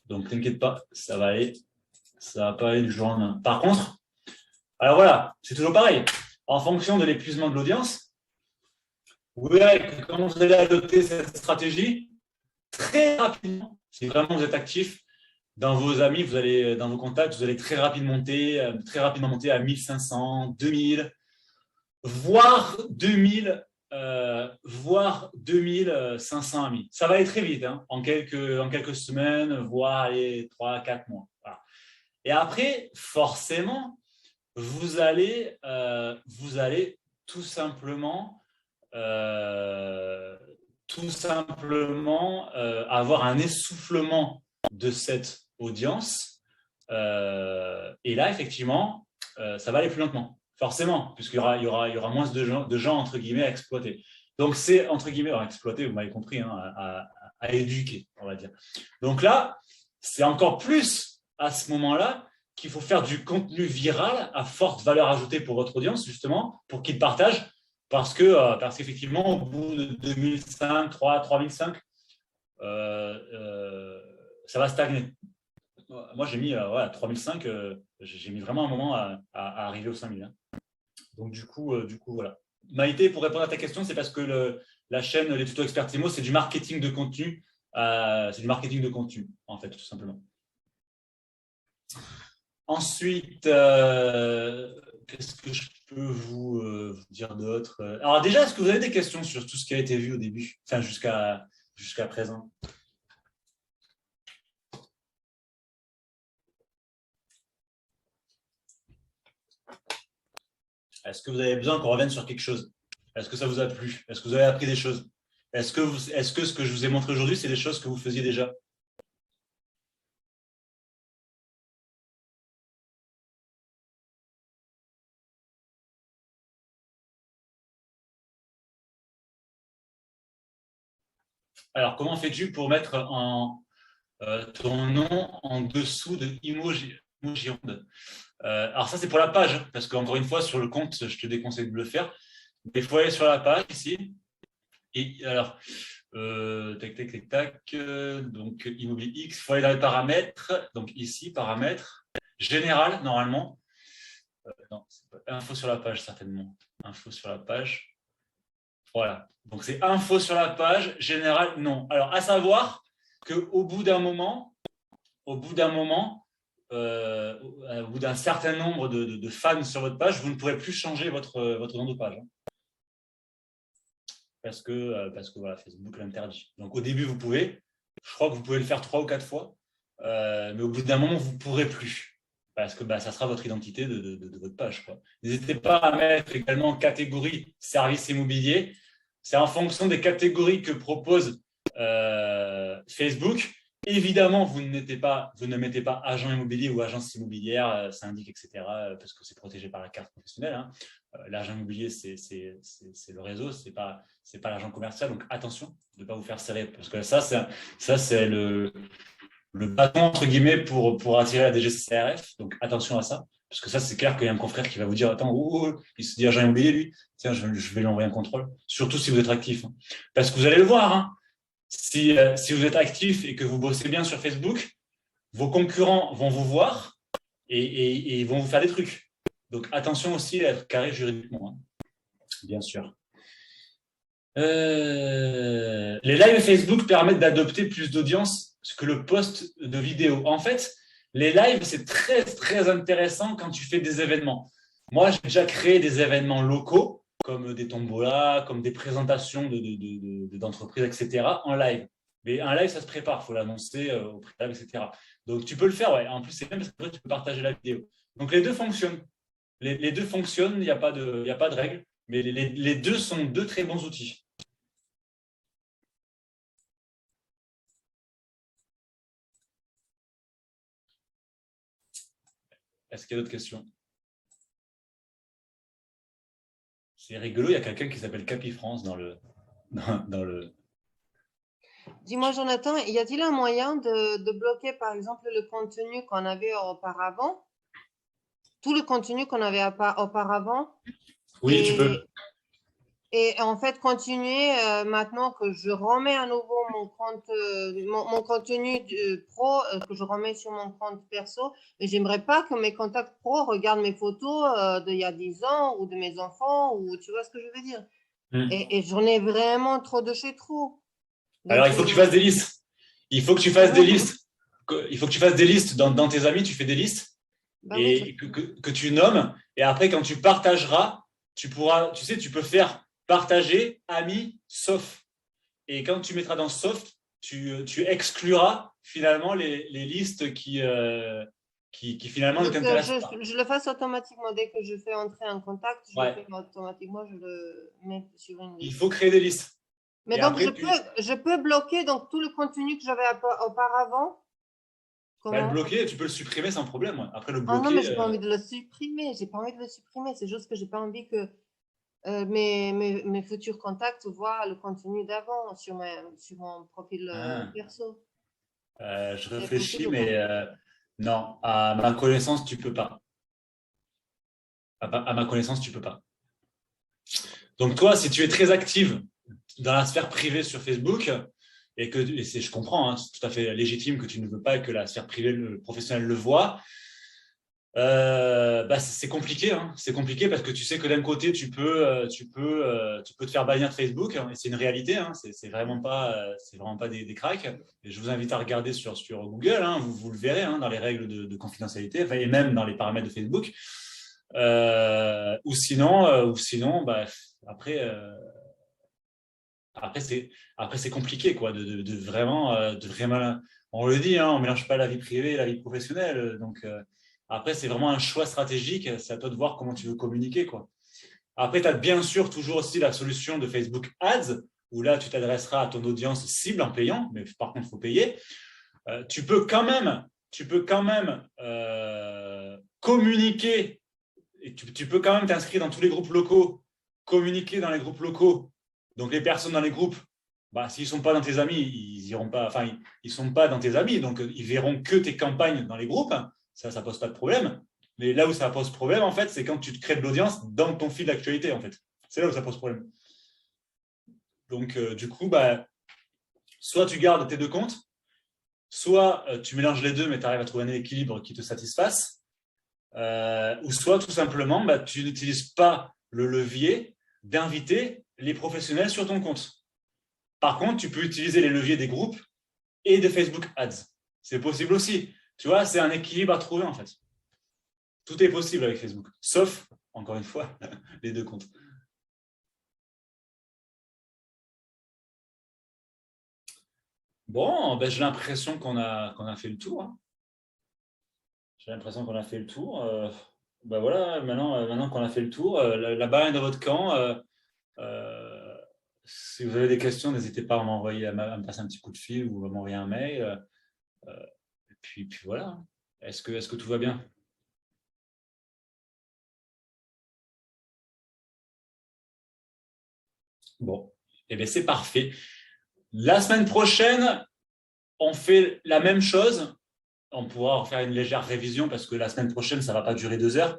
Donc, t'inquiète pas, ça va aller. Ça ne va pas aller du jour au lendemain. Par contre, alors voilà, c'est toujours pareil. En fonction de l'épuisement de l'audience, vous verrez que quand vous allez adopter cette stratégie, très rapidement, si vraiment vous êtes actif, dans vos amis, dans vos contacts, vous allez très rapidement monter à 1500, 2000, voire 2000, voire 2500 amis. Ça va aller très vite, hein, en quelques semaines, voire 3, 4 mois. Voilà. Et après, forcément, vous allez tout simplement, avoir un essoufflement de cette audience. Et là, effectivement, ça va aller plus lentement, forcément, puisqu'il y aura moins de gens, entre guillemets, à exploiter. Donc, c'est, entre guillemets, à exploiter, vous m'avez compris, hein, à éduquer, on va dire. Donc là, c'est encore plus à ce moment-là qu'il faut faire du contenu viral à forte valeur ajoutée pour votre audience, justement, pour qu'ils partagent, parce qu'effectivement, au bout de 2005, 3005, ça va stagner. Moi, j'ai mis 3005, j'ai mis vraiment un moment à arriver aux 5000. Hein. Donc, du coup, voilà. Maïté, pour répondre à ta question, c'est parce que la chaîne Les Tutos Experts Imo, c'est du marketing de contenu. C'est du marketing de contenu, en fait, tout simplement. Ensuite, qu'est-ce que je peux vous dire d'autre? Alors déjà, est-ce que vous avez des questions sur tout ce qui a été vu au début, enfin jusqu'à présent? Est-ce que vous avez besoin qu'on revienne sur quelque chose? Est-ce que ça vous a plu? Est-ce que vous avez appris des choses? Est-ce que ce que je vous ai montré aujourd'hui, c'est des choses que vous faisiez déjà? Alors, comment fais-tu pour mettre ton nom en dessous de Imogironde? Alors ça, c'est pour la page, parce qu'encore une fois, sur le compte, je te déconseille de le faire. Mais il faut aller sur la page ici. Et alors, tac, tac, tac, tac. Donc, immobilier X, il faut aller dans les paramètres. Donc, ici, paramètres. Général, normalement. Non, c'est pas info sur la page, certainement. Info sur la page. Voilà. Donc, c'est info sur la page. Général, non. Alors, à savoir qu'au bout d'un moment, au bout d'un certain nombre de fans sur votre page, vous ne pourrez plus changer votre nom de page. Hein. Parce que voilà, Facebook l'interdit. Donc au début, vous pouvez. Je crois que vous pouvez le faire 3 ou 4 fois. Mais au bout d'un moment, vous ne pourrez plus. Parce que ça sera votre identité de votre page. N'hésitez pas à mettre également catégorie services immobiliers. C'est en fonction des catégories que propose Facebook. Évidemment, vous ne mettez pas agent immobilier ou agence immobilière, syndic, etc., parce que c'est protégé par la carte professionnelle. Hein. L'agent immobilier, c'est le réseau, c'est pas l'agent commercial. Donc attention de ne pas vous faire serrer, parce que ça c'est le bâton entre guillemets pour attirer la DGCCRF. Donc attention à ça, parce que ça c'est clair qu'il y a un confrère qui va vous dire attends, il se dit agent immobilier lui, tiens je vais lui envoyer un contrôle. Surtout si vous êtes actif, hein. Parce que vous allez le voir. Hein. Si vous êtes actif et que vous bossez bien sur Facebook, vos concurrents vont vous voir et ils vont vous faire des trucs. Donc attention aussi à être carré juridiquement, hein, bien sûr. Les lives Facebook permettent d'adopter plus d'audience que le post de vidéo. En fait, les lives, c'est très, très intéressant quand tu fais des événements. Moi, j'ai déjà créé des événements locaux, comme des tombolas, comme des présentations d'entreprises, etc., en live. Mais un live, ça se prépare, il faut l'annoncer au préalable, etc. Donc, tu peux le faire, ouais. En plus, c'est même parce que tu peux partager la vidéo. Donc, les deux fonctionnent. Les deux fonctionnent, il n'y a pas de règle, mais les deux sont deux très bons outils. Est-ce qu'il y a d'autres questions? C'est rigolo, il y a quelqu'un qui s'appelle Capifrance dans le. Dis-moi, Jonathan, y a-t-il un moyen de bloquer, par exemple, le contenu qu'on avait auparavant, tout le contenu qu'on avait auparavant, Oui, tu peux. et en fait continuer maintenant que je remets à nouveau mon compte, mon contenu pro que je remets sur mon compte perso, et j'aimerais pas que mes contacts pro regardent mes photos d'il y a 10 ans ou de mes enfants, ou tu vois ce que je veux dire? Et j'en ai vraiment trop de chez trop. Alors, Donc, il faut que tu fasses des listes. Il faut que tu fasses des listes. Il faut que tu fasses des listes dans tes amis. Tu fais des listes bah oui, et que tu nommes. Et après, quand tu partageras, tu pourras, tu sais, tu peux faire partager, amis, sauf. Et quand tu mettras dans soft, tu excluras finalement les listes qui finalement ne donc t'intéressent pas. je le fasse automatiquement. Dès que je fais entrer un contact, je le Ouais. fais automatiquement, je le mets sur une Il liste. faut créer des listes. Mais Et donc, après, je peux bloquer donc, tout le contenu que j'avais auparavant. le Comment? bloquer, tu peux le supprimer sans problème. Ouais. Après, le Ah non, mais bloquer, j'ai pas envie de le supprimer. J'ai pas envie de le supprimer. C'est juste que j'ai pas envie que mes futurs contacts voient le contenu d'avant sur mon profil hein, perso. je C'est réfléchis, possible ou pas? mais non, à ma connaissance, tu peux pas. À ma connaissance, tu peux pas. Donc toi, si tu es très active dans la sphère privée sur Facebook, je comprends, hein, c'est tout à fait légitime que tu ne veux pas que la sphère privée, le professionnel le voit, c'est compliqué, hein. C'est compliqué parce que tu sais que d'un côté, tu peux te faire bannir de Facebook, hein, et c'est une réalité, hein. C'est vraiment pas des cracks. Et je vous invite à regarder sur Google, hein, vous le verrez, hein, dans les règles de confidentialité, enfin, et même dans les paramètres de Facebook. Ou sinon, après, après c'est compliqué, quoi, de vraiment. On le dit, hein, on mélange pas la vie privée et la vie professionnelle. Donc après, c'est vraiment un choix stratégique. C'est à toi de voir comment tu veux communiquer, quoi. Après, tu as bien sûr toujours aussi la solution de Facebook Ads, où là, tu t'adresseras à ton audience cible en payant, mais par contre, il faut payer. Tu peux quand même communiquer, et tu peux quand même t'inscrire dans tous les groupes locaux, communiquer dans les groupes locaux. Donc les personnes dans les groupes, s'ils ne sont pas dans tes amis, ils iront pas, enfin, ils sont pas dans tes amis, donc ils verront que tes campagnes dans les groupes. Ça pose pas de problème. Mais là où ça pose problème, en fait, c'est quand tu te crées de l'audience dans ton fil d'actualité, en fait. C'est là où ça pose problème. Donc, du coup, soit tu gardes tes deux comptes, soit tu mélanges les deux, mais tu arrives à trouver un équilibre qui te satisfasse, ou soit tout simplement, tu n'utilises pas le levier d'inviter les professionnels sur ton compte. Par contre, tu peux utiliser les leviers des groupes et de Facebook Ads. C'est possible aussi. Tu vois, c'est un équilibre à trouver en fait. Tout est possible avec Facebook, sauf, encore une fois, les deux comptes. Bon, j'ai l'impression qu'on a fait le tour, hein. J'ai l'impression qu'on a fait le tour. Voilà, maintenant qu'on a fait le tour, la balle est dans votre camp. Si vous avez des questions, n'hésitez pas à m'envoyer, à me passer un petit coup de fil ou à m'envoyer un mail. Et puis voilà. Est-ce que tout va bien? Bon, eh bien c'est parfait. La semaine prochaine, on fait la même chose. On pourra en faire une légère révision parce que la semaine prochaine, ça ne va pas durer 2 heures.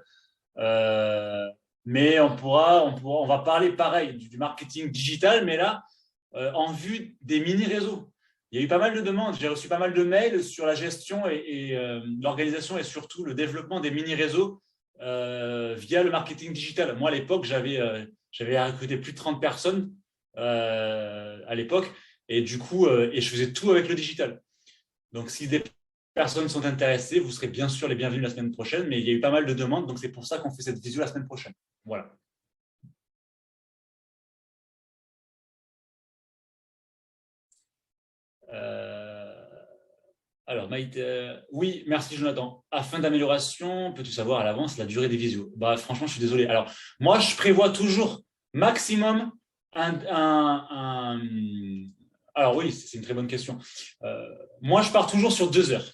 Mais on va parler pareil du marketing digital, mais là, en vue des mini-réseaux. Il y a eu pas mal de demandes. J'ai reçu pas mal de mails sur la gestion et l'organisation et surtout le développement des mini-réseaux via le marketing digital. Moi, à l'époque, j'avais recruté plus de 30 personnes à l'époque. Et du coup, je faisais tout avec le digital. Donc, si des personnes sont intéressées, vous serez bien sûr les bienvenus la semaine prochaine. Mais il y a eu pas mal de demandes. Donc, c'est pour ça qu'on fait cette visio la semaine prochaine. Voilà. Alors, Maïté, oui, merci Jonathan. Afin d'amélioration, peux-tu savoir à l'avance la durée des visios? Franchement, je suis désolé. Alors, moi, je prévois toujours maximum Alors oui, c'est une très bonne question. Moi, je pars toujours sur 2 heures.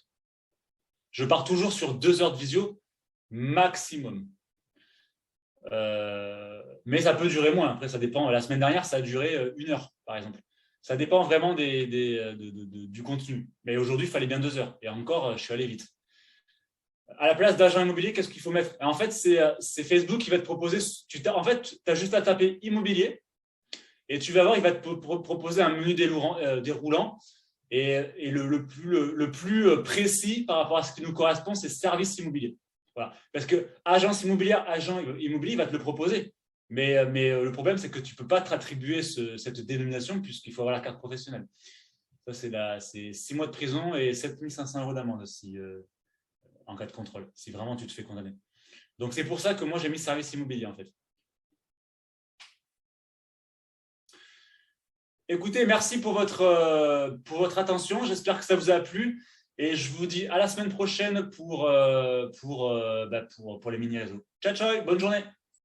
Je pars toujours sur 2 heures de visio maximum. Mais ça peut durer moins. Après, ça dépend. La semaine dernière, ça a duré 1 heure, par exemple. Ça dépend vraiment du contenu. Mais aujourd'hui, il fallait bien 2 heures. Et encore, je suis allé vite. À la place d'agent immobilier, qu'est-ce qu'il faut mettre? En fait, c'est Facebook qui va te proposer. En fait, tu as juste à taper immobilier et tu vas voir, il va te proposer un menu déroulant. Et le plus précis par rapport à ce qui nous correspond, c'est service immobilier. Voilà. Parce que agence immobilière, agent immobilier, il va te le proposer. Mais le problème, c'est que tu ne peux pas te attribuer cette dénomination puisqu'il faut avoir la carte professionnelle. Ça, c'est 6 mois de prison et 7 500 € d'amende en cas de contrôle, si vraiment tu te fais condamner. Donc, c'est pour ça que moi, j'ai mis service immobilier, en fait. Écoutez, merci pour votre attention. J'espère que ça vous a plu. Et je vous dis à la semaine prochaine pour les mini-réseaux. Ciao, ciao, bonne journée.